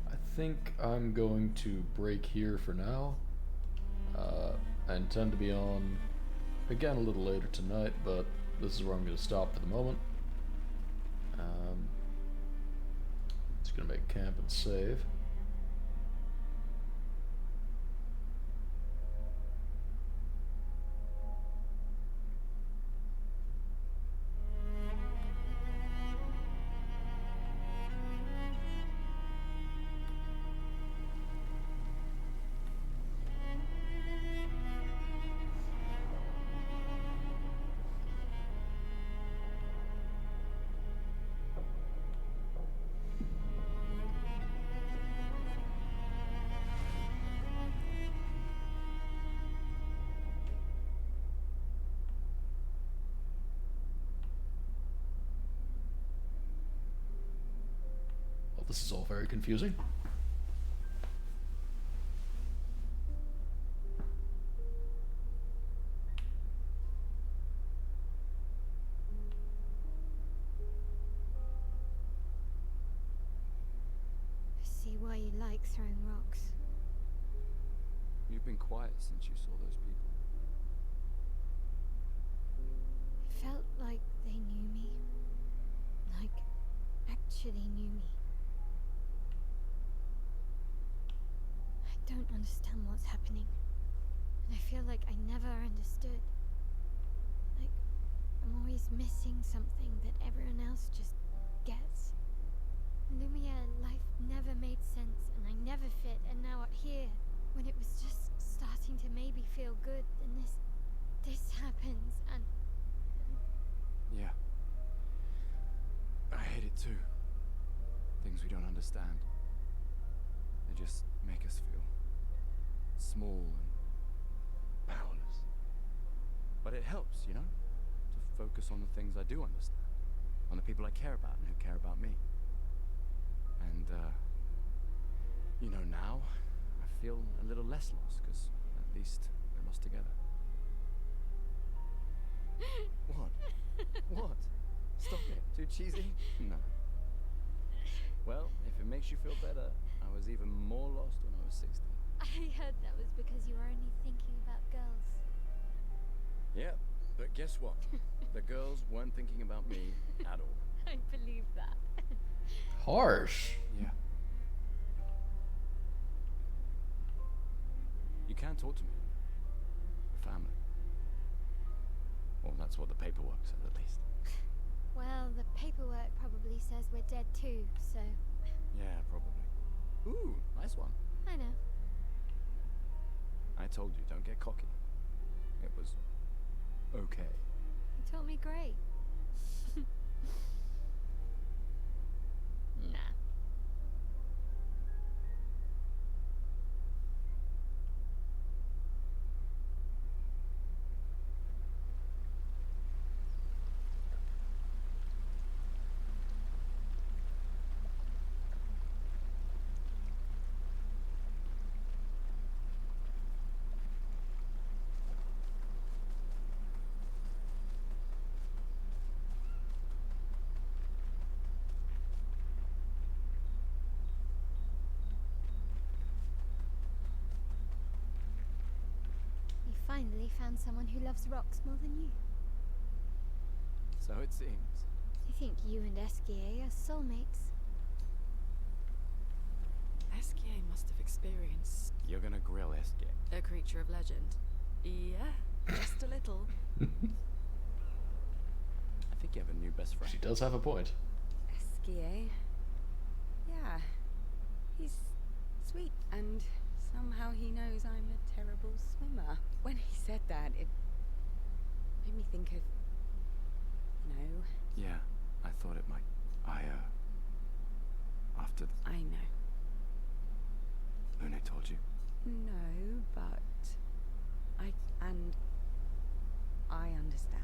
I think I'm going to break here for now. I intend to be on again a little later tonight, but this is where I'm going to stop for the moment. Just going to make camp and save. Well, this is all very confusing. I see why you like throwing rocks. You've been quiet since you saw those people. It felt like they knew me. Like, actually knew me. I don't understand what's happening. And I feel like I never understood. Like, I'm always missing something that everyone else just gets. Lumia life never made sense, and I never fit, and now out here, when it was just starting to maybe feel good, then this happens, and Yeah. I hate it too. Things we don't understand. They just make us feel small and powerless. But it helps, you know, to focus on the things I do understand, on the people I care about and who care about me. And, you know, now I feel a little less lost, because at least we're lost together. What? What? Stop it. Too cheesy? No. Well, if it makes you feel better, I was even more lost when I was 16. I heard that was because you were only thinking about girls. Yeah, but guess what? The girls weren't thinking about me at all. I believe that. Harsh. Yeah. You can talk to me. We're family. Well, that's what the paperwork says, at least. Well, the paperwork probably says we're dead too, so... Yeah, probably. Ooh, nice one. I know. I told you, don't get cocky. It was... okay. You taught me great. Nah. You finally found someone who loves rocks more than you. So it seems. I think you and Esquier are soulmates. Esquier must have experienced You're gonna grill Esquier. a creature of legend. Yeah, just a little. I think you have a new best friend. She does have a point. Esquier. Yeah. He's sweet, and somehow he knows I'm a terrible swimmer. When he said that, it made me think of, Yeah, I thought it might. After I know. Lune told you. No, but I understand.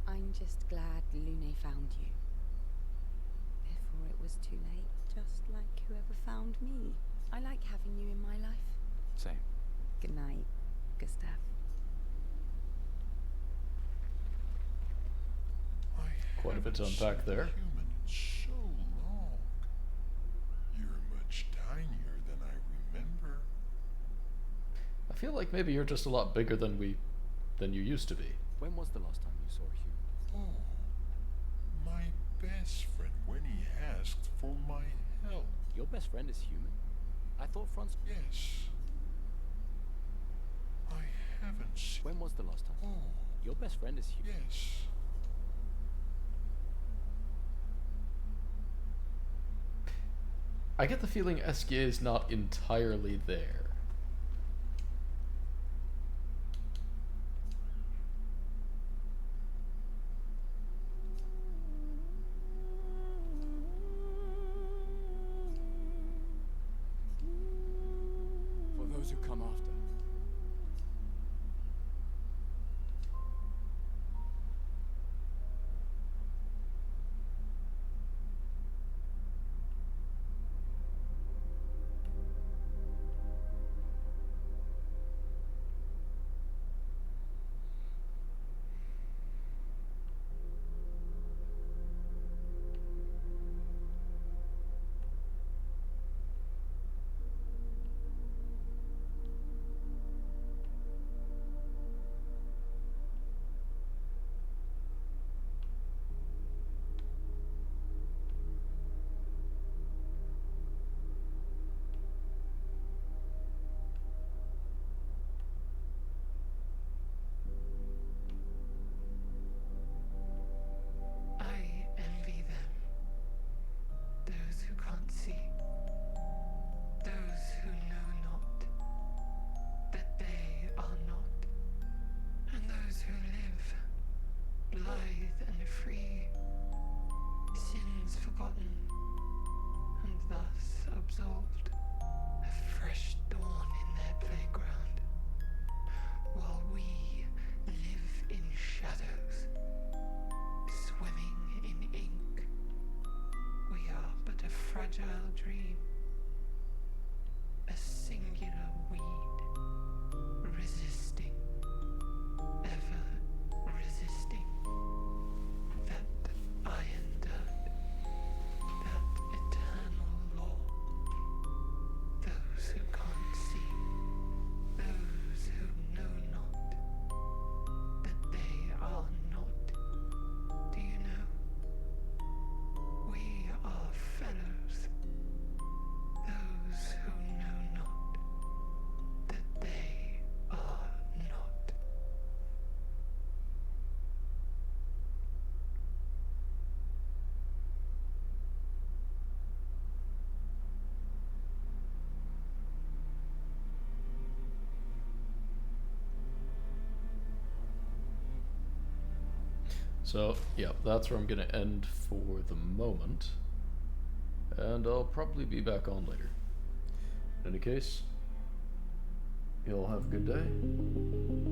I'm just glad Lune found you. Before it was too late, just like whoever found me. I like having you in my life. Same. Good night, Gustav. Quite a bit to unpack there. Human in so long. You're much tinier than I remember. I feel like maybe you're just a lot bigger than you used to be. When was the last time you saw a human? Oh, my best friend when he asked for my help. Your best friend is human? I thought Franz... Yes. I haven't seen... When was the last time? Oh. Your best friend is human? Yes. I get the feeling Esquier is not entirely there. For those who come after. I envy them. Those who can't see. Those who know not that they are not. And those who live, blithe and free, sins forgotten, and thus absolved, a fresh dawn in their playground, while we live in shadows, swimming in ink. We are but a fragile dream, a singular weed, resisting, ever resisting, that iron dirt, that eternal law. Those who can't see, those who know not that they are not. Do you know? We So, yeah, that's where I'm going to end for the moment. And I'll probably be back on later. In any case, you all have a good day.